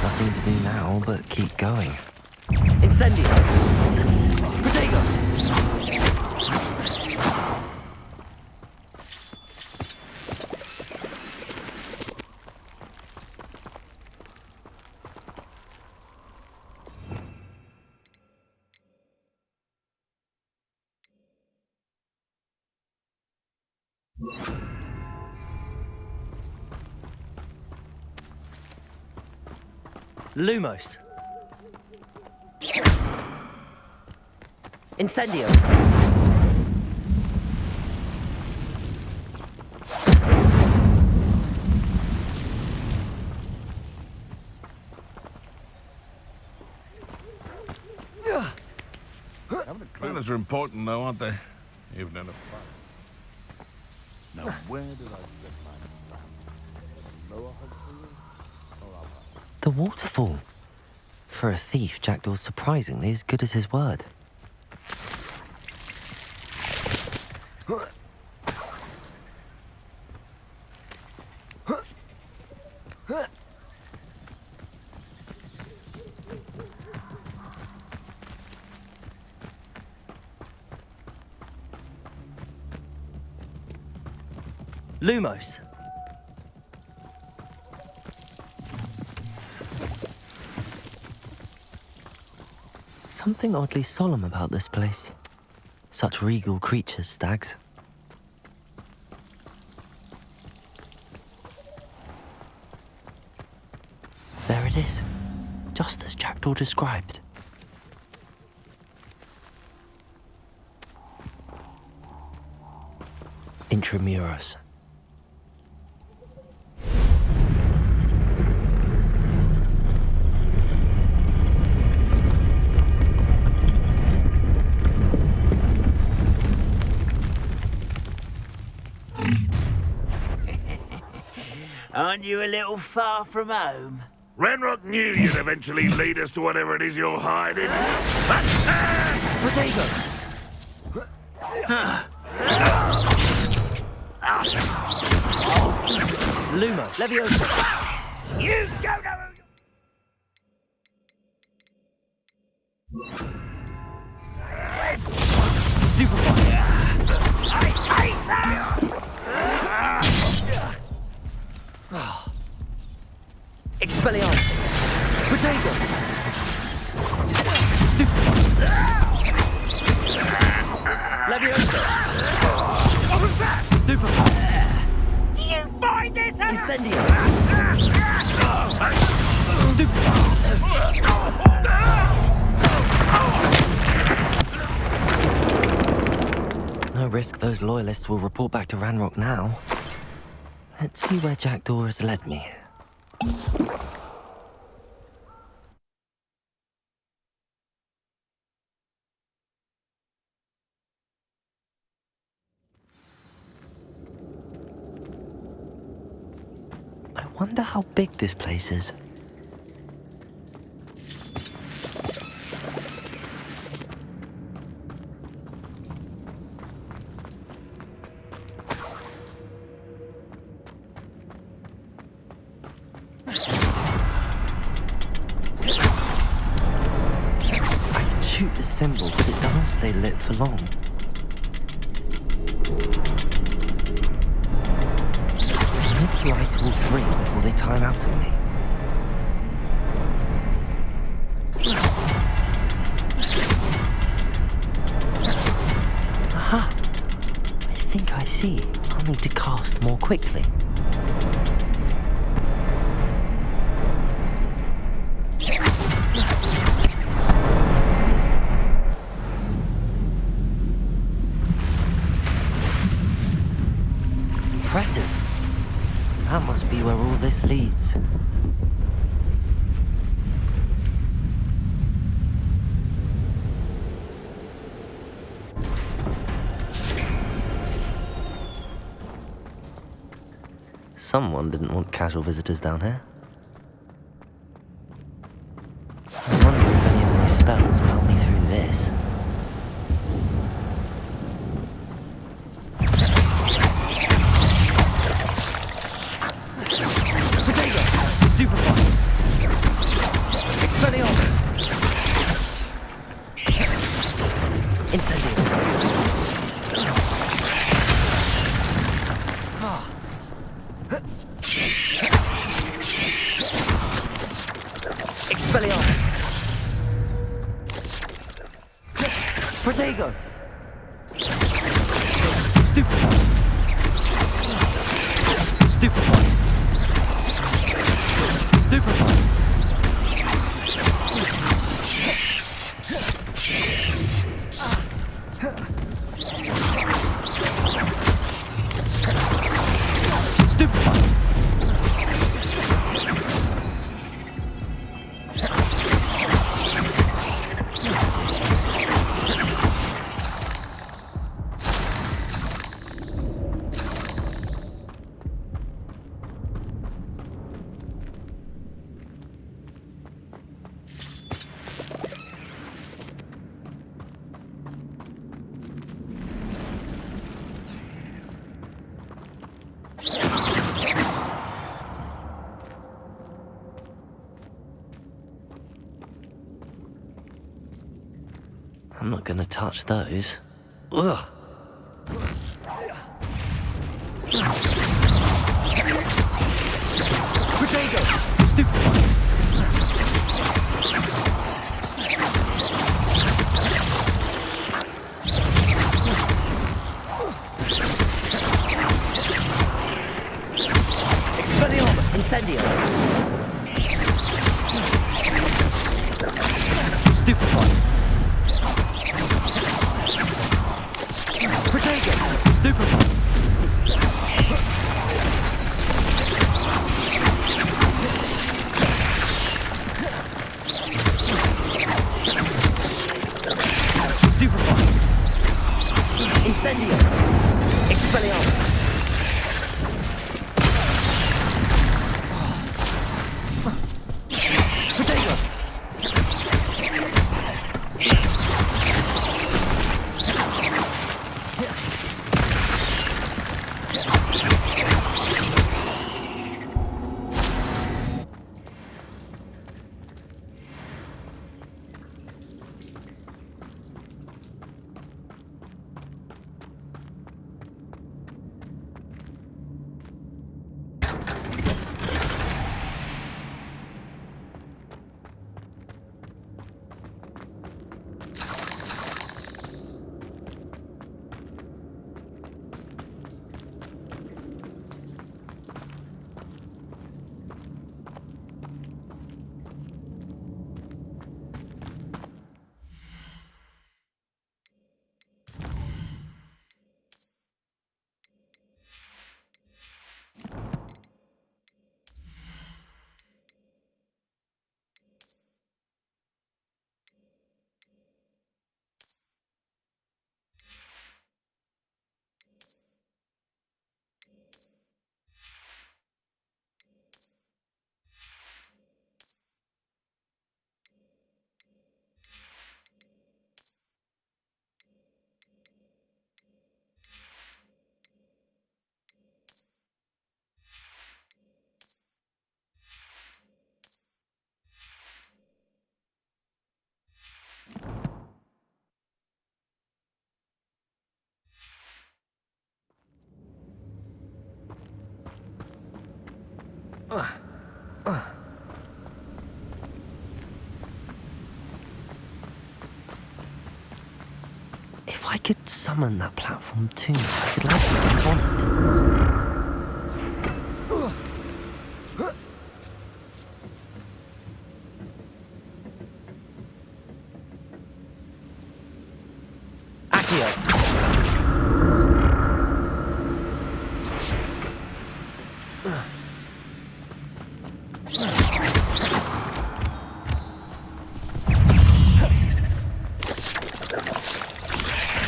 Nothing to do now but keep going. Incendio! Protego! Lumos. Incendio! Cleaners are important, though, aren't they? Even in a fight. Now, where did I get my lower The waterfall. For a thief, Jackdaw's surprisingly as good as his word. Lumos. Something oddly solemn about this place. Such regal creatures, stags. There it is, just as Jackdaw described. Intramuros. Aren't you a little far from home? Ranrock knew you'd eventually lead us to whatever it is you're hiding. Lumo, Leviosa. You don't know Stupefy. I hate that! Expelliarmus. Protego. Leviosa. What was that? Stupefy. Do you find this? Incendio. No risk those loyalists will report back to Ranrock now. Let's see where Jackdaw has led me. I wonder how big this place is. I can shoot the symbol, but it doesn't stay lit for long. Light all three before they time out on me. Aha! I think I see. I'll need to cast more quickly. Impressive. That must be where all this leads. Someone didn't want casual visitors down here. I wonder if any of my spells will help me through this. Stupefy! Expelliarmus! Incendio! Expelliarmus! Protego! Stupefy! Stupefy! Stupefy! I'm not gonna touch those. Ugh. Protego! Stupefy! Expelliarmus Incendio! Stupefy! Protego! Stupefy! Stupefy! Incendio! Expelliarmus! Protego! If I could summon that platform too, I could likely get on it.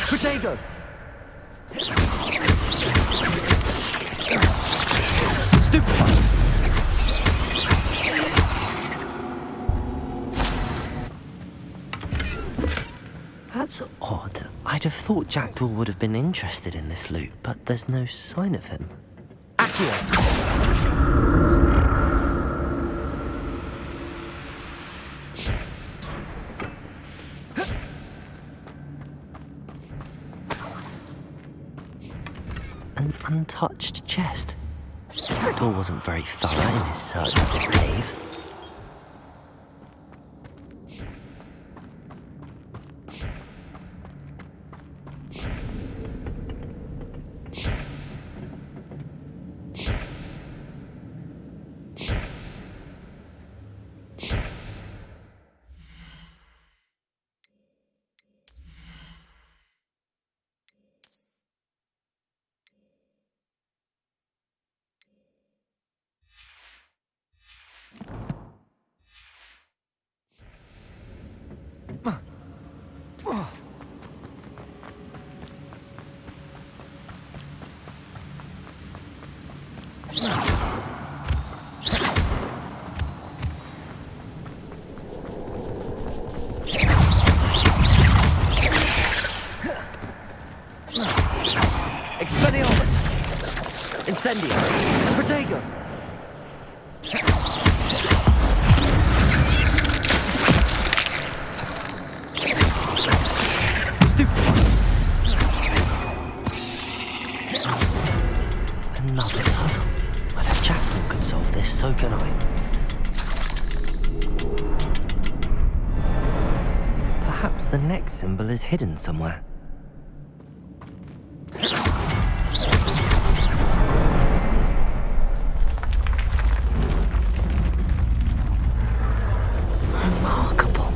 Protego! Stupefy! That's odd. I'd have thought Jackdaw would have been interested in this loot, but there's no sign of him. An untouched chest. Jackdaw wasn't very thorough in his search of this cave. Expelliarmus! Incendio! Protego! Another puzzle. Well, if Jackdaw can solve this, so can I. Perhaps the next symbol is hidden somewhere. Remarkable.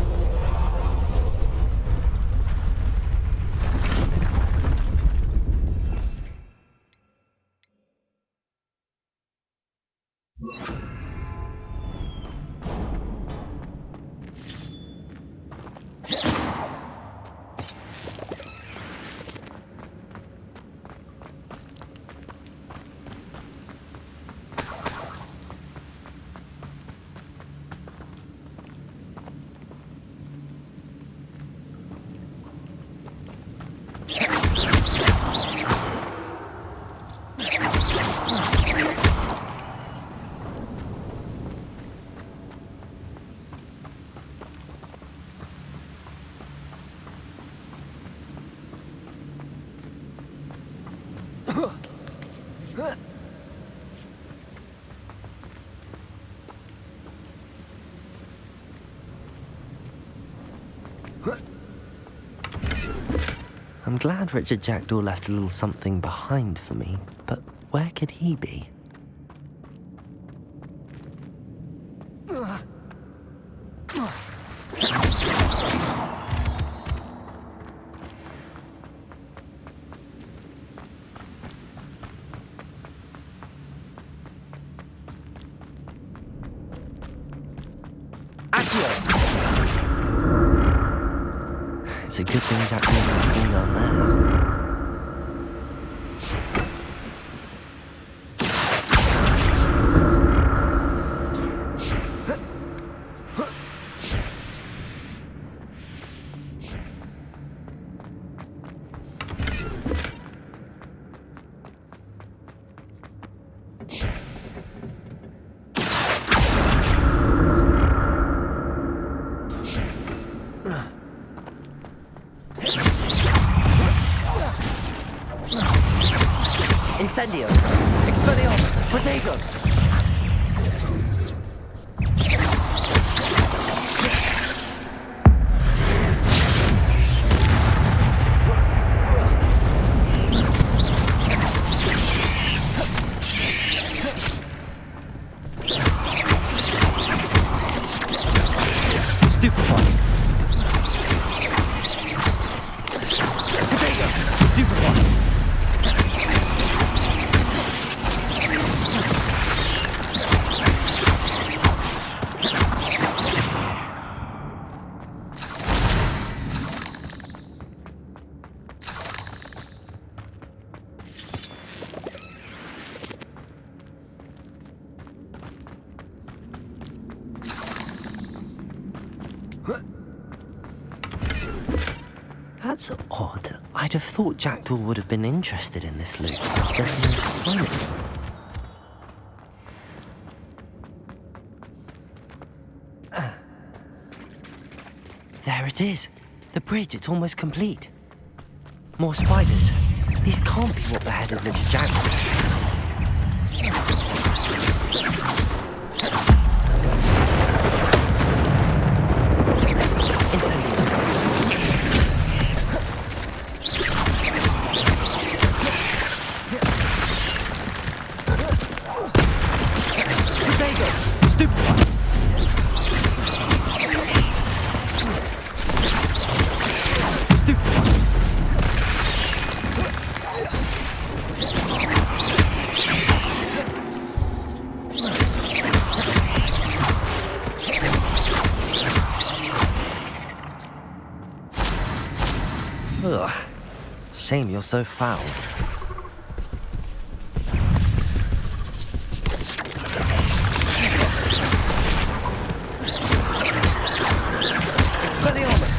I'm glad Richard Jackdaw left a little something behind for me, but where could he be? It's a good thing Jackdaw didn't fall down there. Incendio! Expelliarmus! Protego! Stupefy! Protego! Stupefy! That's odd. I'd have thought Jackdaw would have been interested in this loot. There's no sign of it. There it is. The bridge, it's almost complete. More spiders. These can't be what beheaded Richard Jackdaw. Ugh. Shame you're so foul. Expelliarmus!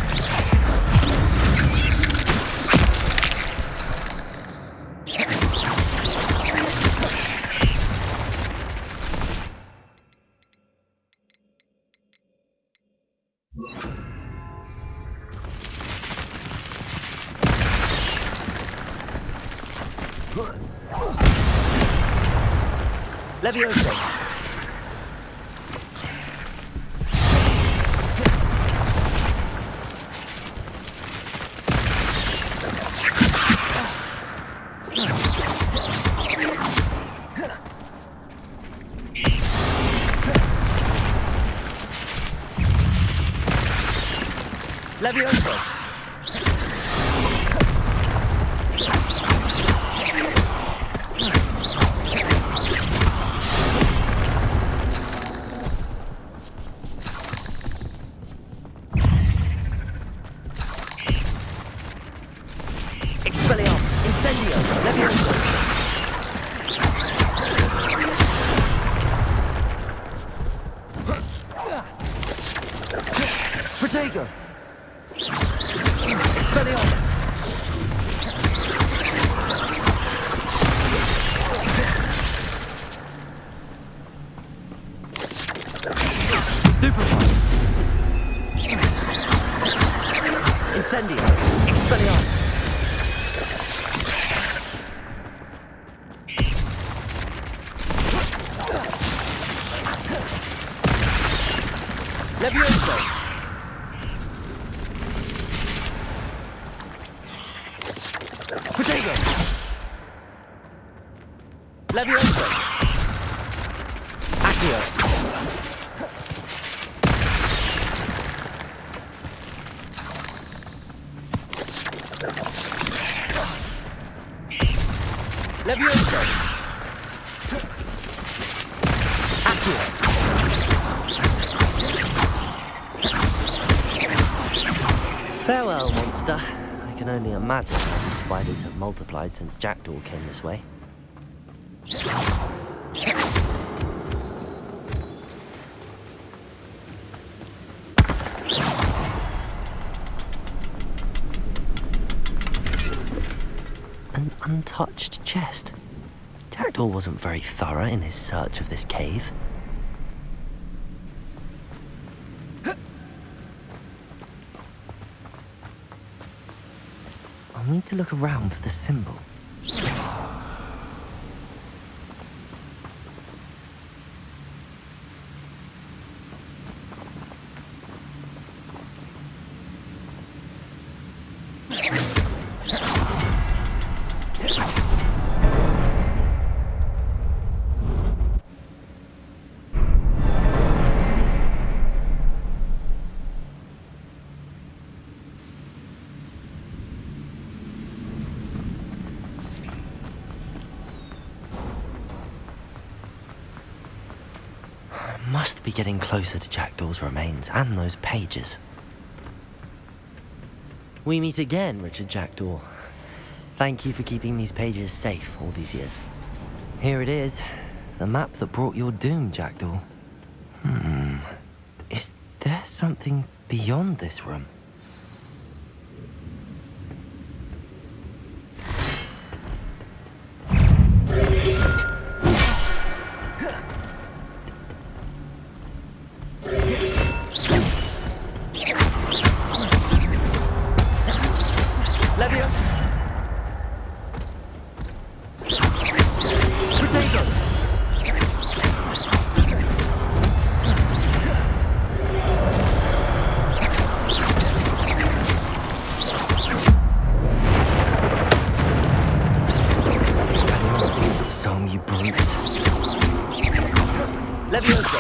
Levioso! Levioso! Expelliarmus! Incendio! Levioso! Protego! Expelliarmus! Stupefy! Incendio! Expelliarmus! Levioso! Protego! Levioso! Accio! Levioso! Accio! Farewell, monster. I can only imagine how the spiders have multiplied since Jackdaw came this way. An untouched chest. Jackdaw wasn't very thorough in his search of this cave. I'll need to look around for the symbol. Must be getting closer to Jackdaw's remains and those pages. We meet again, Richard Jackdaw. Thank you for keeping these pages safe all these years. Here it is, the map that brought your doom, Jackdaw. Is there something beyond this room? Some you brutes. Levioso!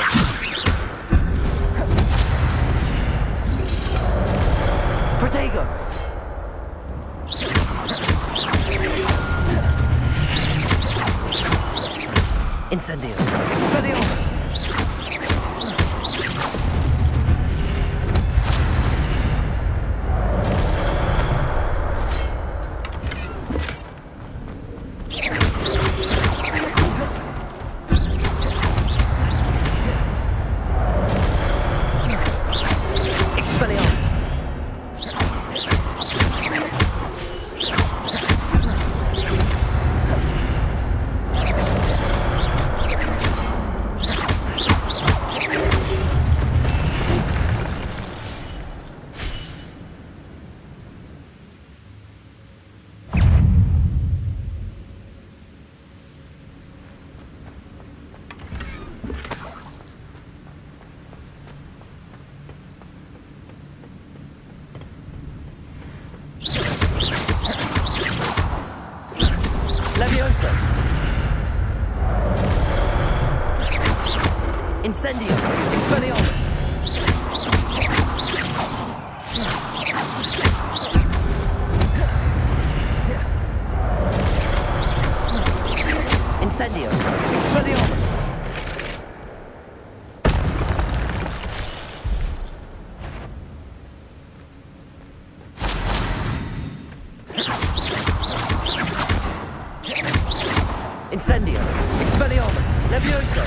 Protego! Incendio! Expelliarmus! Incendio! Expelliarmus! Incendio! Expelliarmus! Incendio! Expelliarmus! Levioso!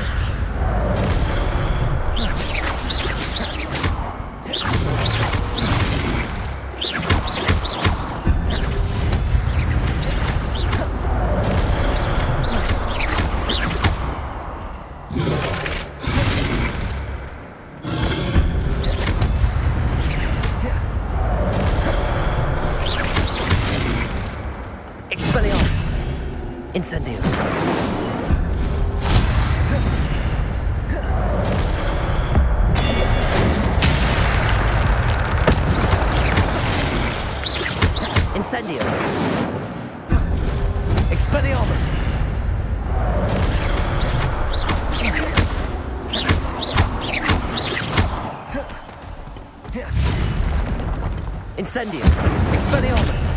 Expelliarmus! Incendio! Incendio! Expelliarmus! Incendio! Expelliarmus!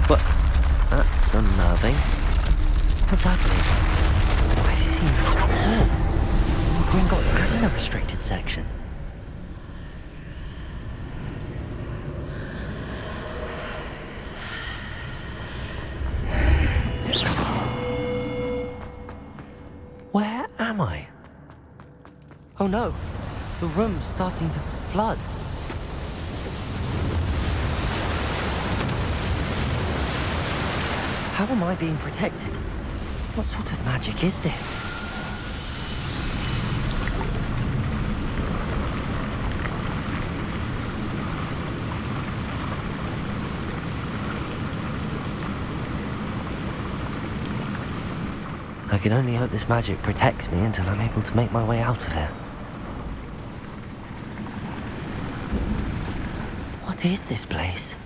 What? That's unnerving. What's happening? I've seen this before. Gringotts and the restricted section. Where am I? Oh no, the room's starting to flood. How am I being protected? What sort of magic is this? I can only hope this magic protects me until I'm able to make my way out of here. What is this place?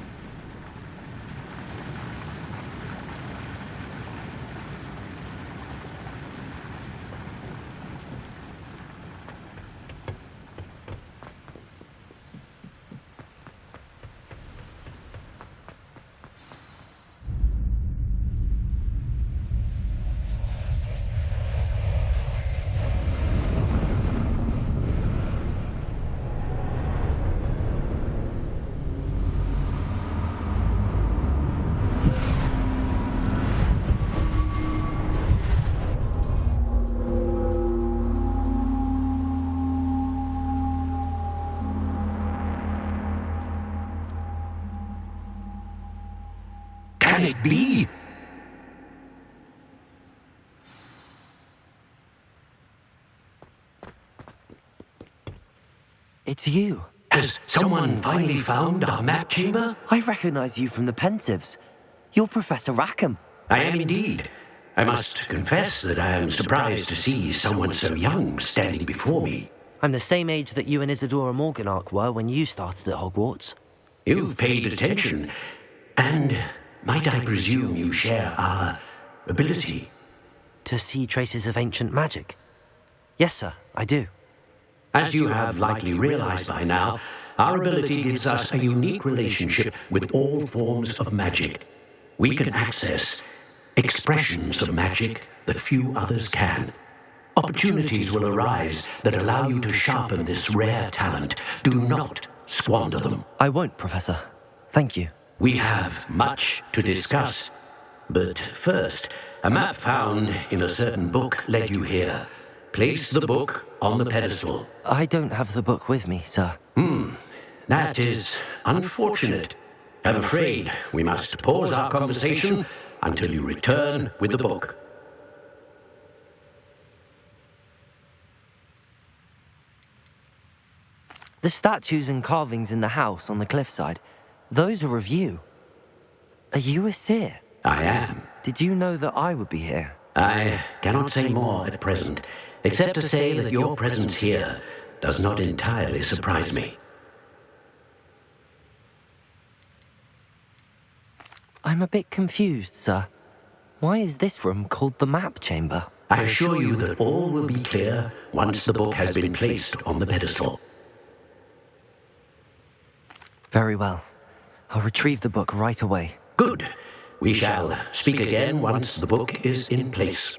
Can it be? It's you. Has someone finally found our map chamber? I recognize you from the Pensieves. You're Professor Rackham. I am indeed. I must confess that I am surprised to see someone so young standing before me. I'm the same age that you and Isadora Morganach were when you started at Hogwarts. You've paid attention, and might I presume you share our ability? To see traces of ancient magic? Yes, sir, I do. As you have likely realized by now, our ability gives us a unique relationship with all forms of magic. We can access expressions of magic that few others can. Opportunities will arise that allow you to sharpen this rare talent. Do not squander them. I won't, Professor. Thank you. We have much to discuss. But first, a map found in a certain book led you here. Place the book on the pedestal. I don't have the book with me, sir. That is unfortunate. I'm afraid we must pause our conversation until you return with the book. The statues and carvings in the house on the cliffside, those are of you. Are you a seer? I am. Did you know that I would be here? I cannot say more at present, except to say that your presence here does not entirely surprise me. I'm a bit confused, sir. Why is this room called the map chamber? I assure you that all will be clear once the book has been placed on the pedestal. Very well. I'll retrieve the book right away. Good. We shall speak again once the book is in place.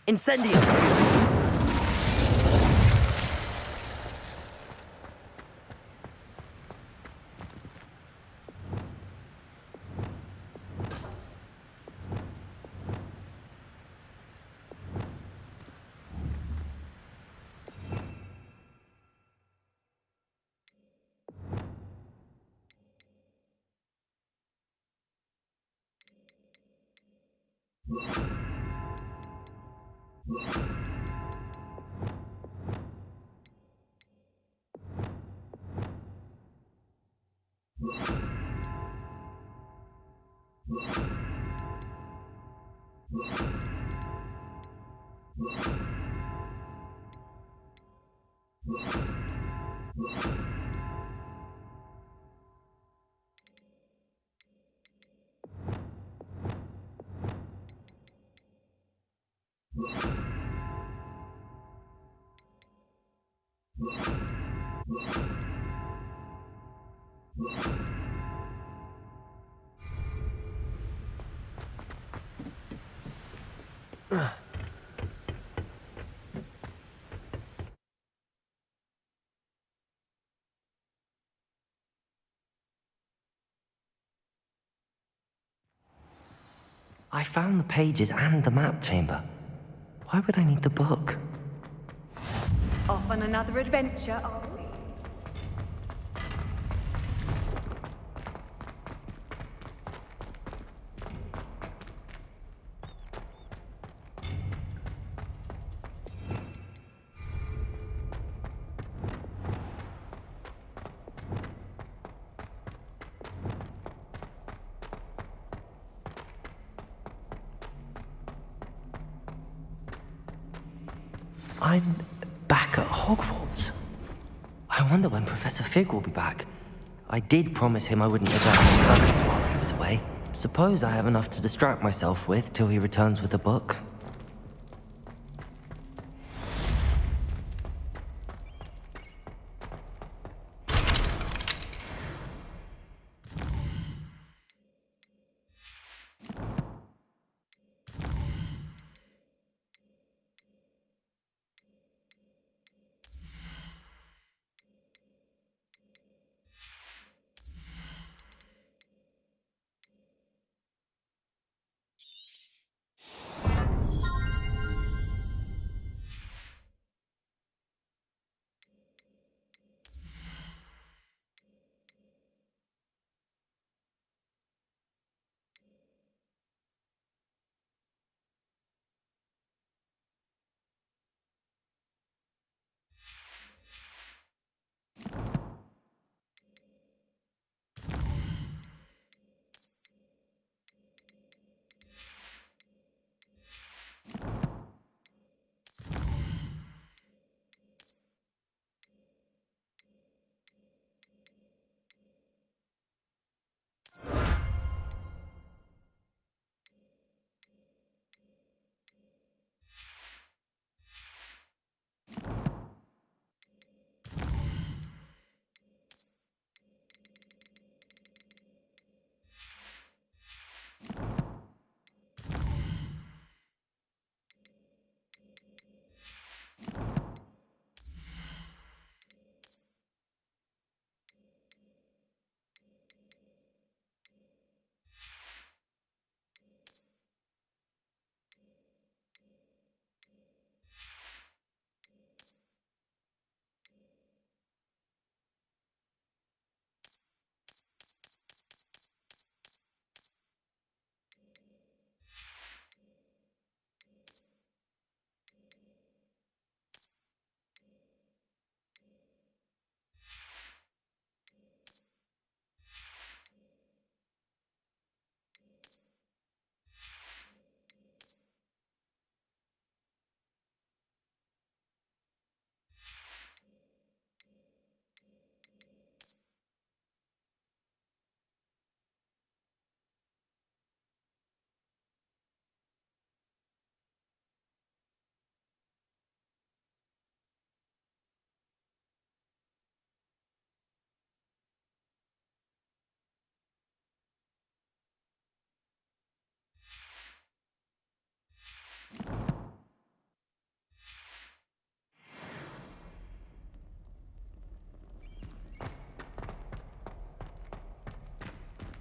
Incendio! I found the pages and the map chamber. Why would I need the book? Off on another adventure, are we? I'm back at Hogwarts. I wonder when Professor Fig will be back. I did promise him I wouldn't neglect my studies while he was away. Suppose I have enough to distract myself with till he returns with the book.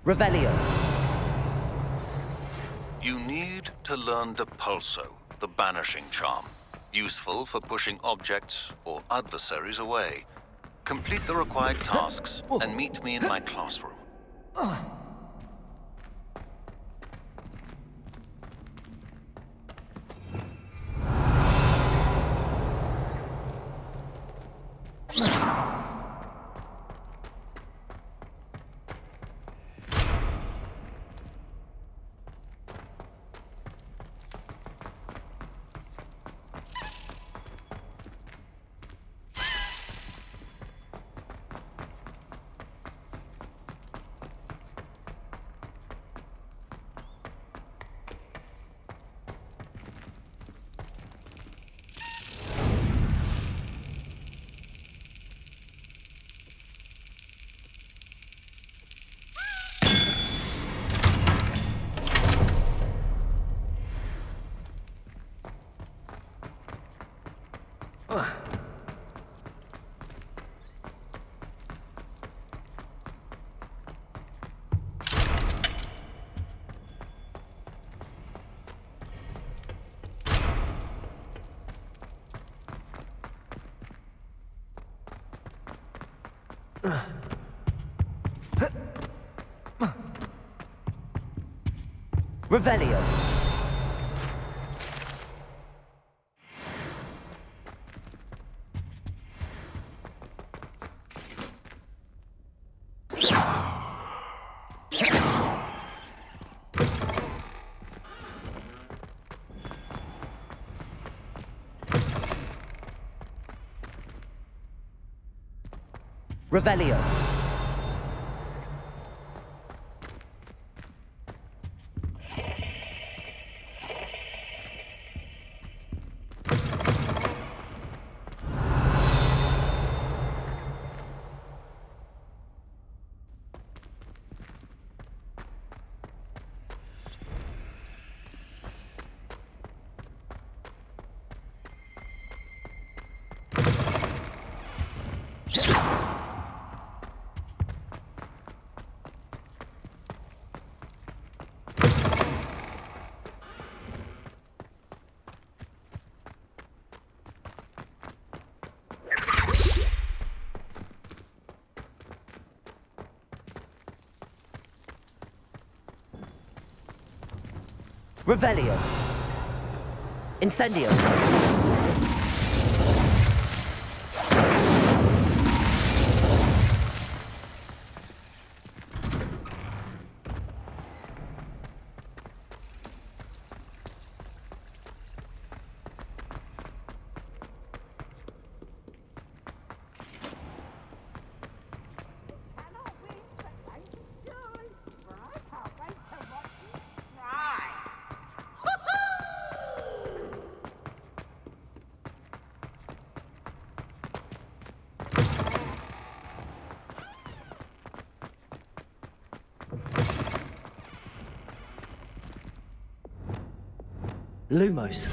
Revelio. You need to learn Depulso, the banishing charm. Useful for pushing objects or adversaries away. Complete the required tasks and meet me in my classroom. Revelio. Revelio. Revelio. Incendio. Lumos.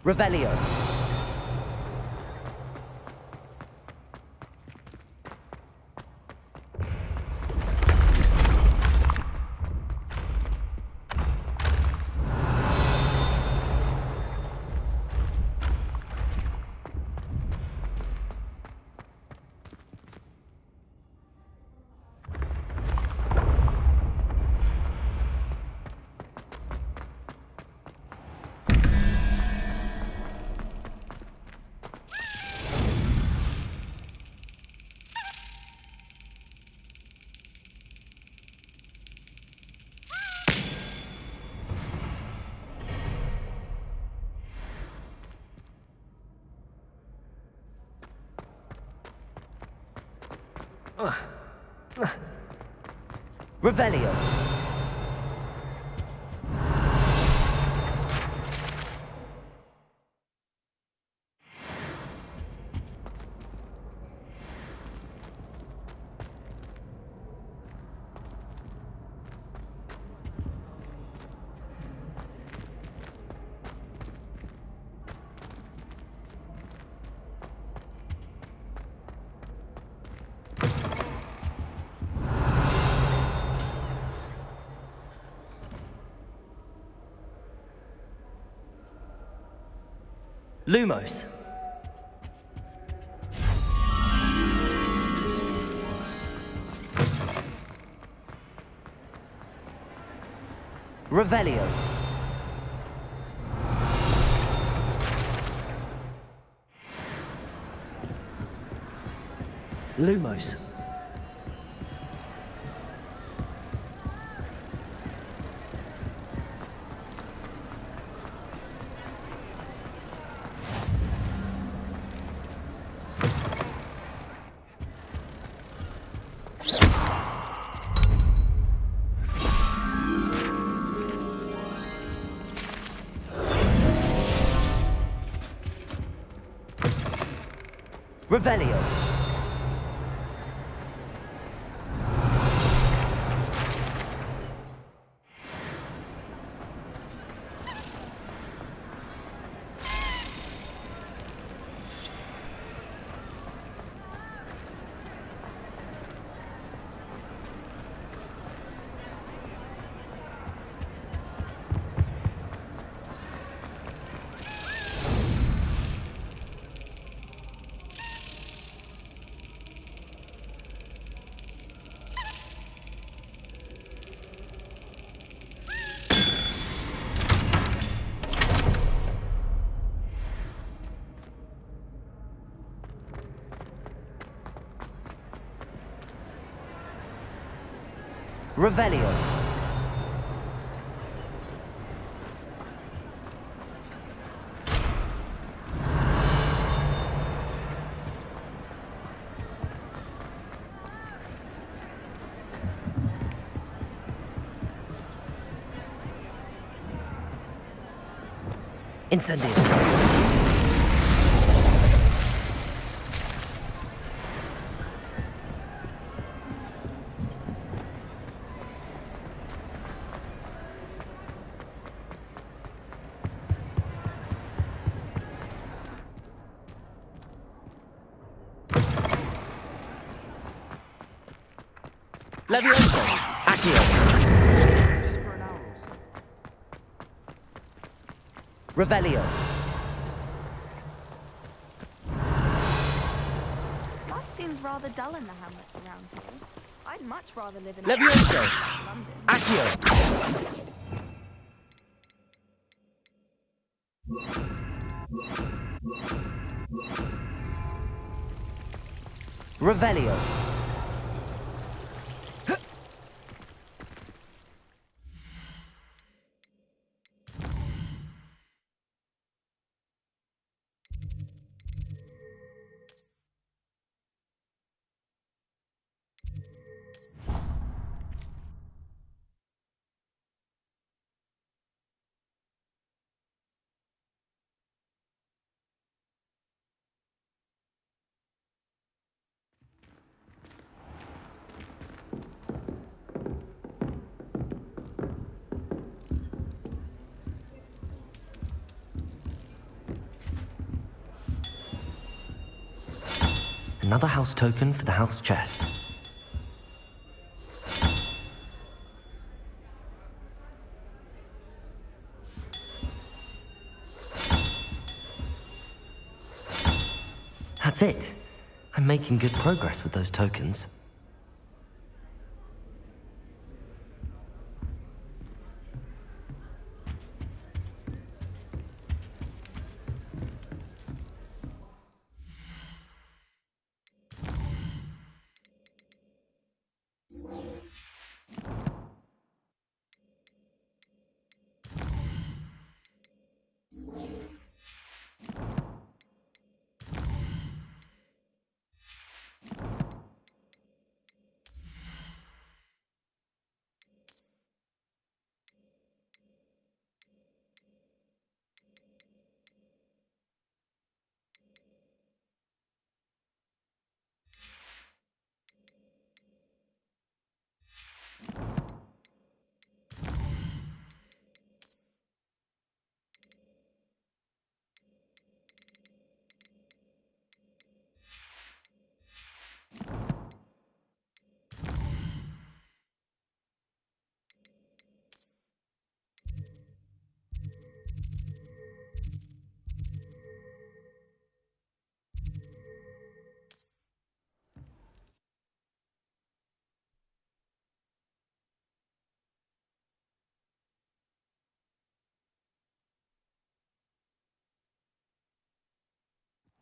Revelio. Revelio. Lumos. Revelio. Lumos. Revelio. Revelio. Incendio. Levioso. Accio. Revelio. Life seems rather dull in the hamlets around here. I'd much rather live in Levioso. London. Accio. Revelio. Another house token for the house chest. That's it. I'm making good progress with those tokens.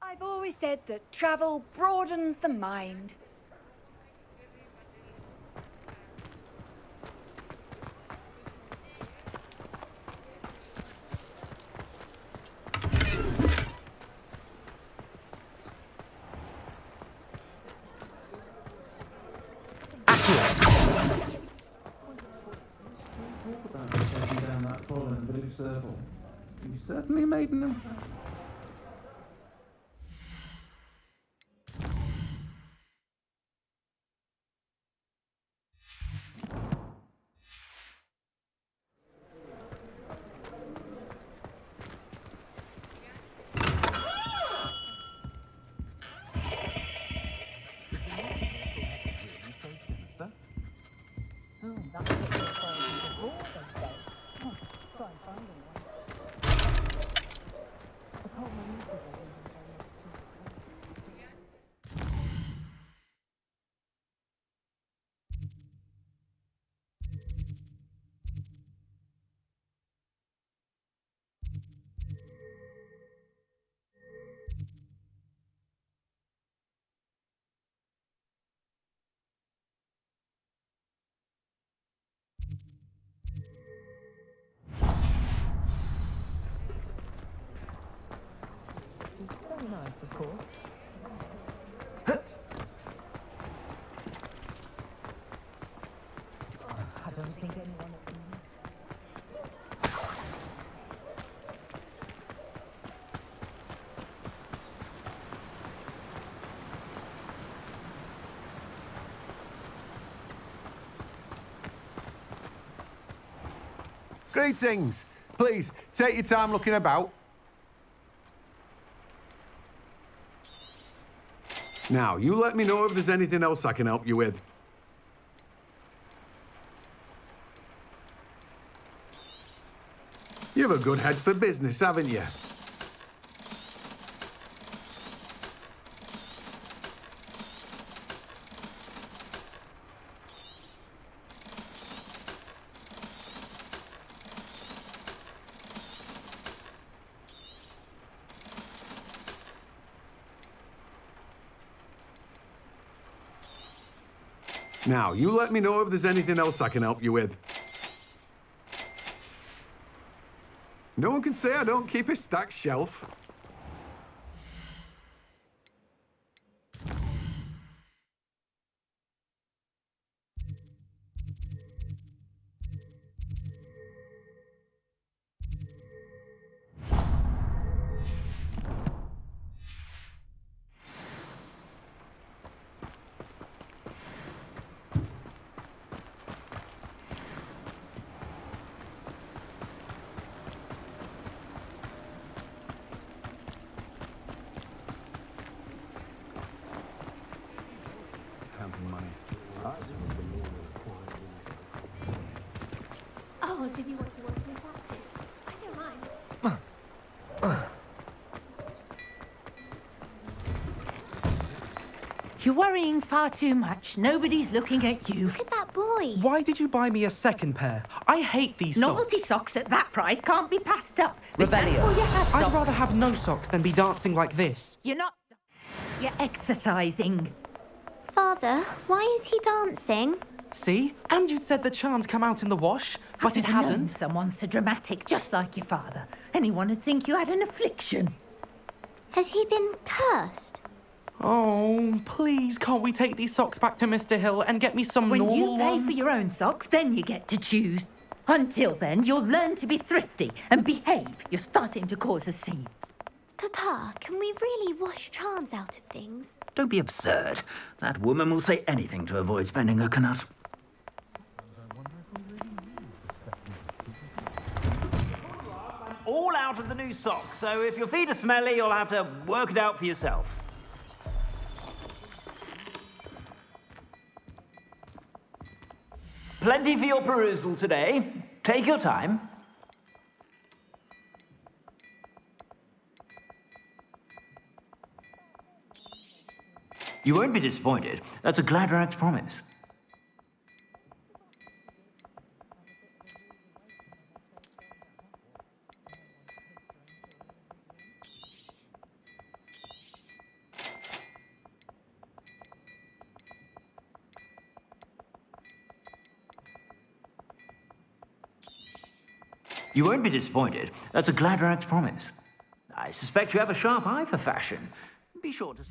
I've always said that travel broadens the mind. Down that fallen blue circle. You certainly made an impression. Very nice, of course. I don't think anyone at Greetings. Please, take your time looking about. Now, you let me know if there's anything else I can help you with. You have a good head for business, haven't you? Now, you let me know if there's anything else I can help you with. No one can say I don't keep a stacked shelf. Oh, did you want to watch me practice? I don't mind. You're worrying far too much. Nobody's looking at you. Look at that boy. Why did you buy me a second pair? I hate these Novelty socks. socks at that price can't be passed up. Rebellion. Before you had I'd socks. rather have no socks than be dancing like this. You're not... You're exercising. Father, why is he dancing? See? And you'd said the charm's come out in the wash, but it I've never known hasn't. someone so dramatic, just like your father. Anyone would think you had an affliction. Has he been cursed? Oh, please, can't we take these socks back to Mr. Hill and get me some When normal you pay ones? for your own socks, then you get to choose. Until then, you'll learn to be thrifty and behave. You're starting to cause a scene. Papa, can we really wash charms out of things? Don't be absurd. That woman will say anything to avoid spending her canut. All out of the new socks, so if your feet are smelly, you'll have to work it out for yourself. Plenty for your perusal today. Take your time. You won't be disappointed. That's a Gladrax promise. You won't be disappointed. That's a Gladrax promise. I suspect you have a sharp eye for fashion. Be sure to...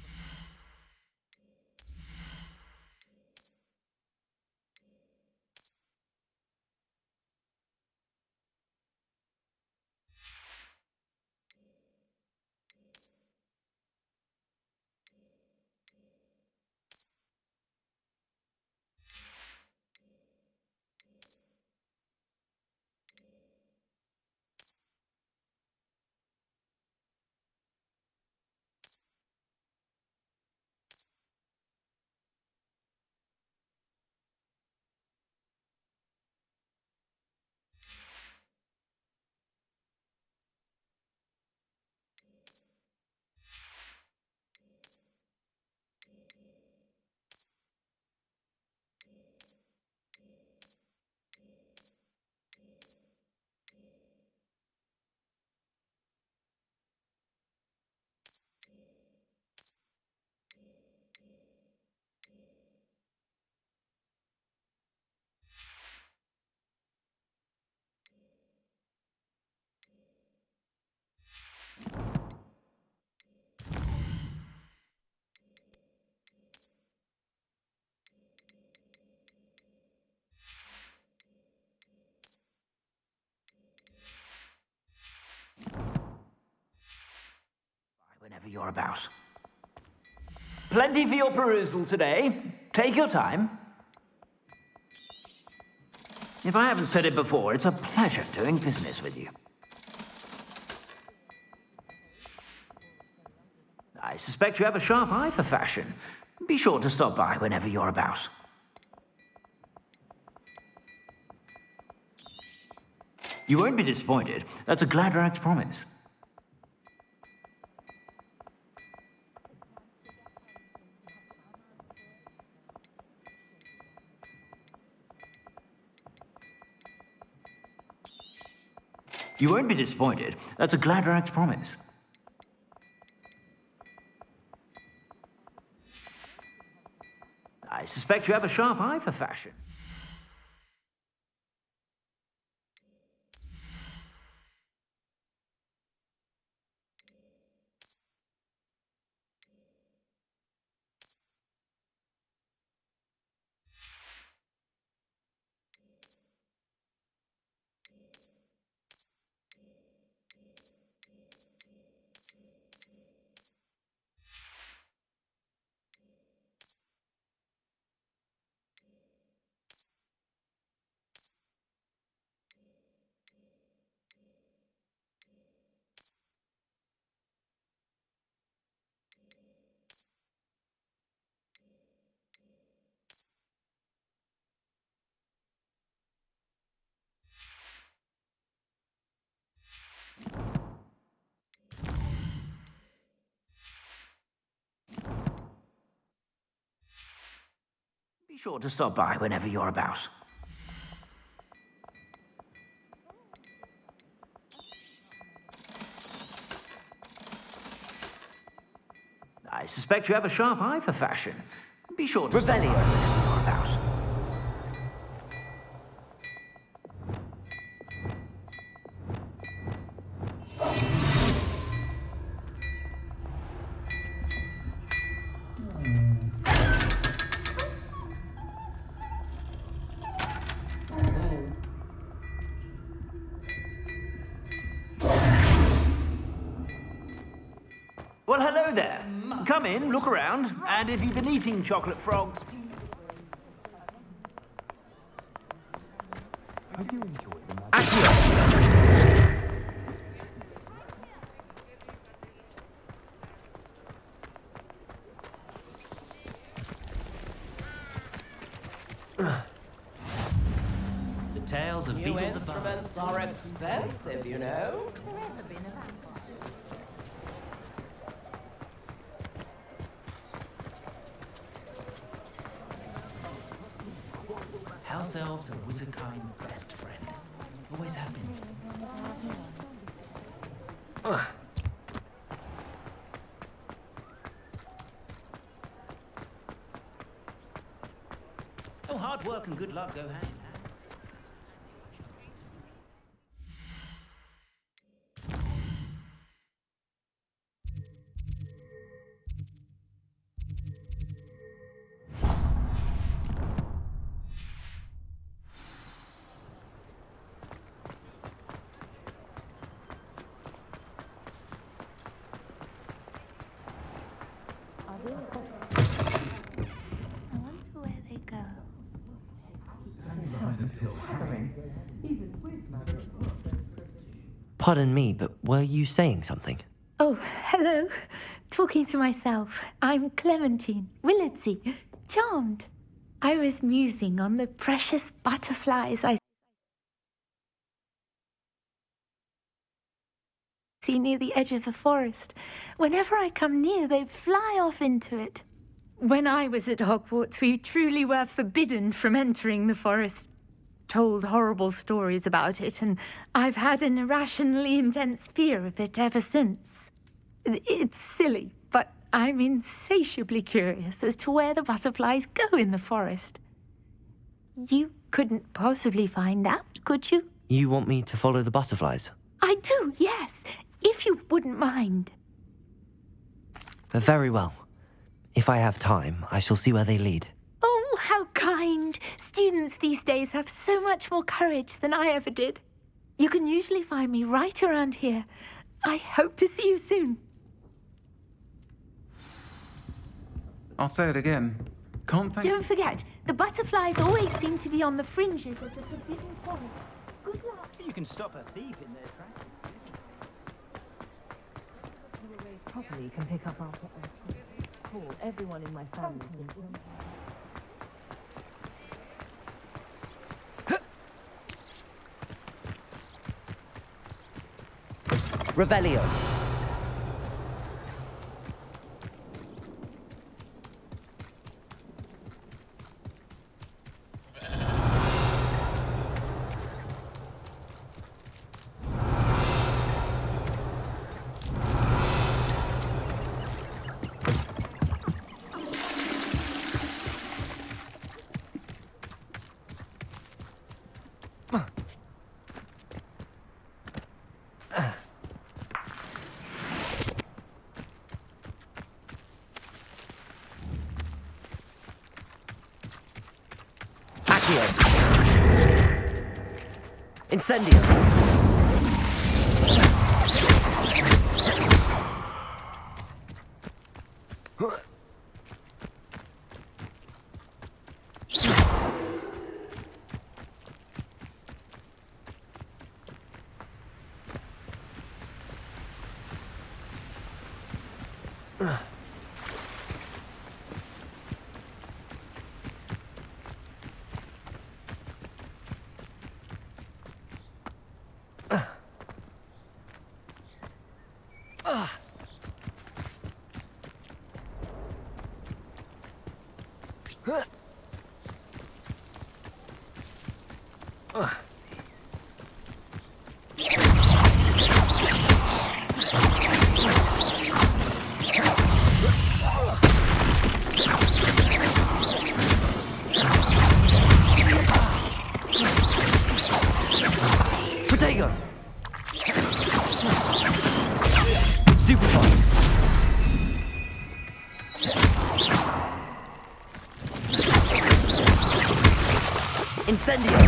Whenever you're about. Plenty for your perusal today. Take your time. If I haven't said it before, it's a pleasure doing business with you. I suspect you have a sharp eye for fashion. Be sure to stop by whenever you're about. You won't be disappointed. That's a Gladrax promise. You won't be disappointed. That's a Gladrax promise. I suspect you have a sharp eye for fashion. sure to stop by whenever you're about. I suspect you have a sharp eye for fashion. Be sure to stop by whenever you're about. Well, hello there. Come in, look around, and if you've been eating chocolate frogs... The tales of New Beetle the instruments are expensive, you know. House elves are wizardkind best friend. Always have been. Oh, hard work and good luck go hand in hand. Pardon me, but were you saying something? Oh, hello. Talking to myself. I'm Clementine Willardsey. Charmed. I was musing on the precious butterflies I see near the edge of the forest. Whenever I come near, they fly off into it. When I was at Hogwarts, we truly were forbidden from entering the forest. Told horrible stories about it, and I've had an irrationally intense fear of it ever since. It's silly, but I'm insatiably curious as to where the butterflies go in the forest. You couldn't possibly find out, could you? You want me to follow the butterflies? I do, yes, if you wouldn't mind. Very well. If I have time, I shall see where they lead. Oh, how kind. Students these days have so much more courage than I ever did. You can usually find me right around here. I hope to see you soon. I'll say it again. Can't thank... Don't forget, the butterflies always seem to be on the fringes of the forbidden forest. Good luck. You can stop a thief in their tracks. Properly can pick up after call. Everyone in my family. Revelio. Incendio. Protego! Stupefy! Incendio!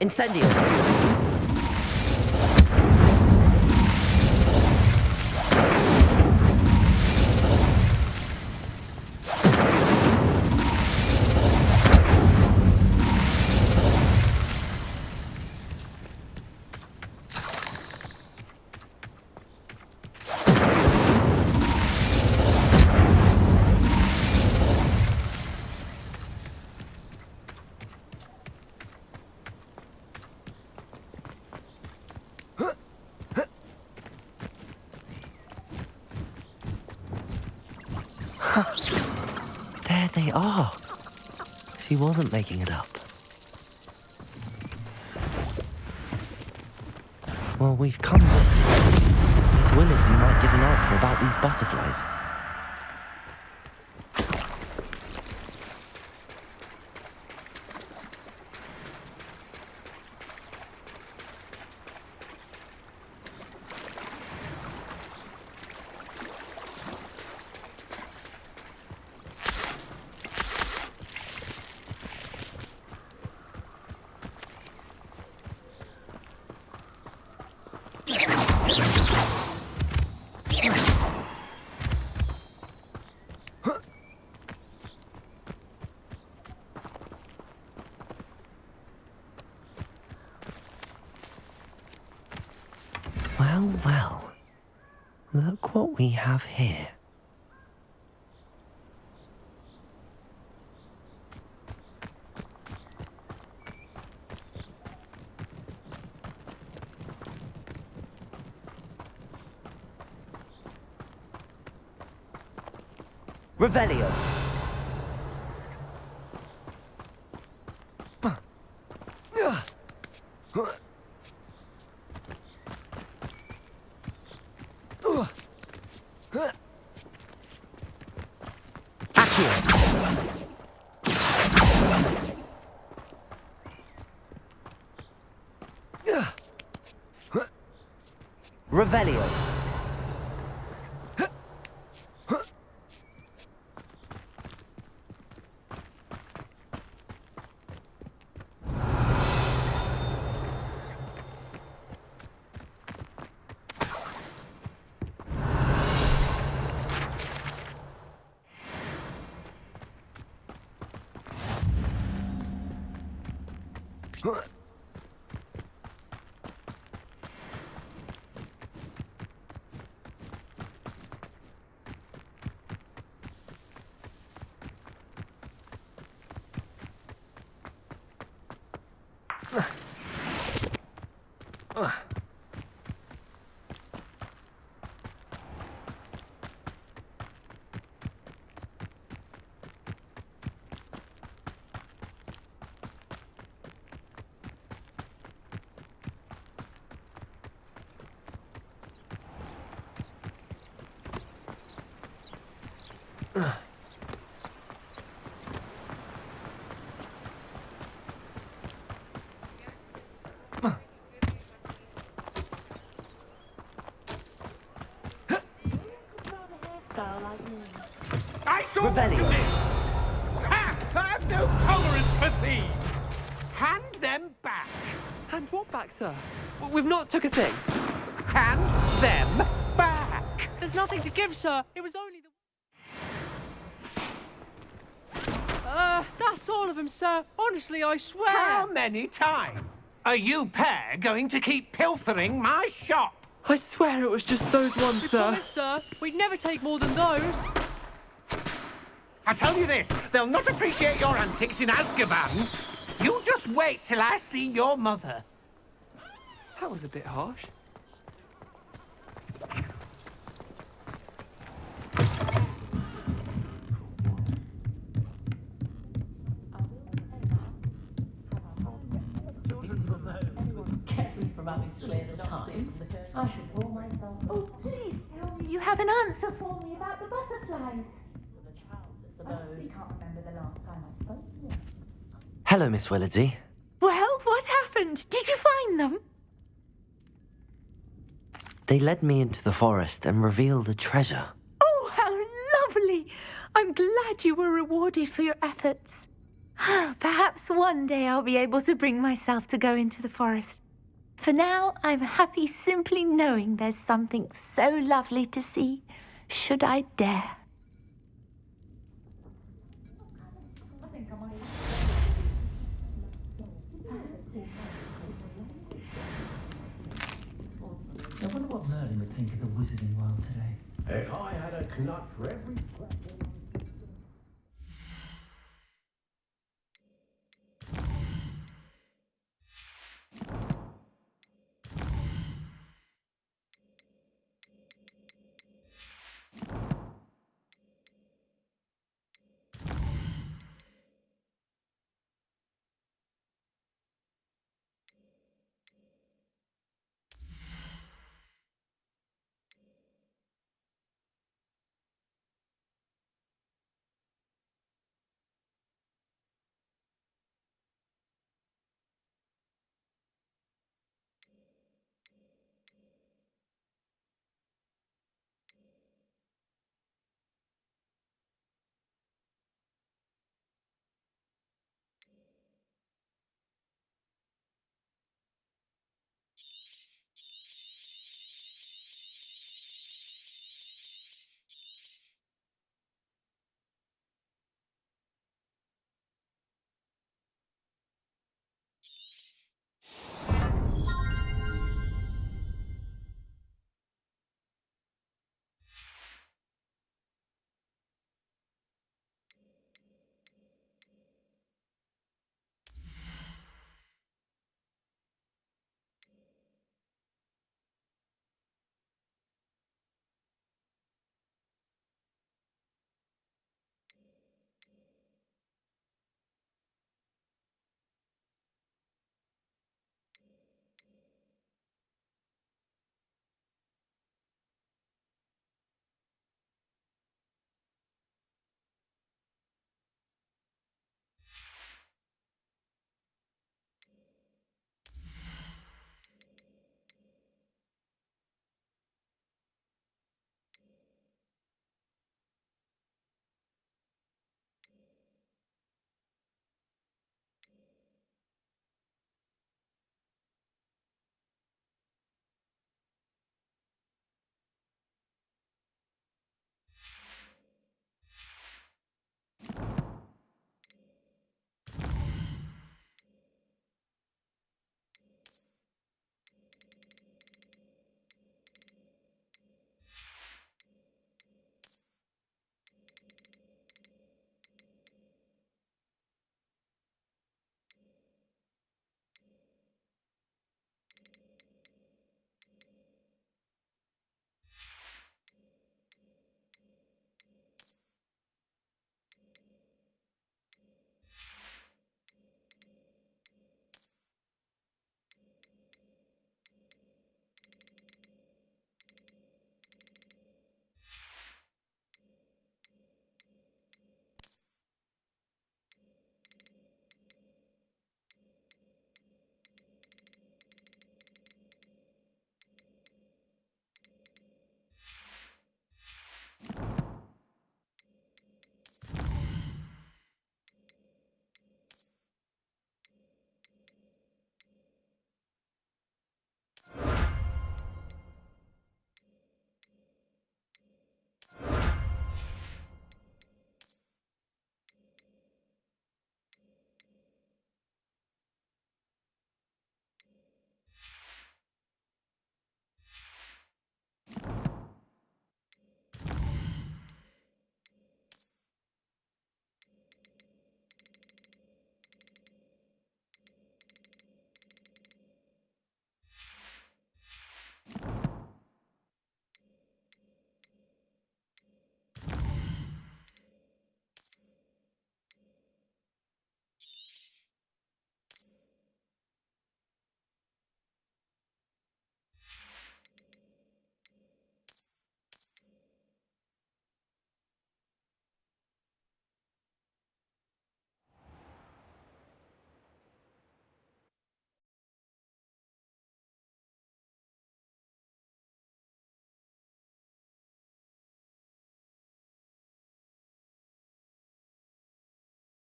Incendio! There they are. She wasn't making it up. Well, we've come this way. Miss Willardsy might get an answer about these butterflies. Well, well. Look what we have here. Revelio. Revelio. I saw what you did! Ha! I have no tolerance for thieves! Hand them back! Hand what back, sir? We've not took a thing. Hand them back! There's nothing to give, sir. It was only the... That's all of them, sir. Honestly, I swear. How many times are you pair going to keep pilfering my shop? I swear it was just those ones, sir. Promise, sir. We'd never take more than those. I tell you this, they'll not appreciate your antics in Azkaban. You just wait till I see your mother. That was a bit harsh. Kept me from having to at the time. I should pull myself. Oh, please tell me you have an answer for me about the butterflies. I actually can't remember the last time I spoke to you. Hello, Miss Willardsey. Well, what happened? Did you find them? They led me into the forest and revealed a treasure. Oh, how lovely! I'm glad you were rewarded for your efforts. Perhaps one day I'll be able to bring myself to go into the forest. For now, I'm happy simply knowing there's something so lovely to see, should I dare. I wonder what Merlin would think of the wizarding world today. If I had a knot for every...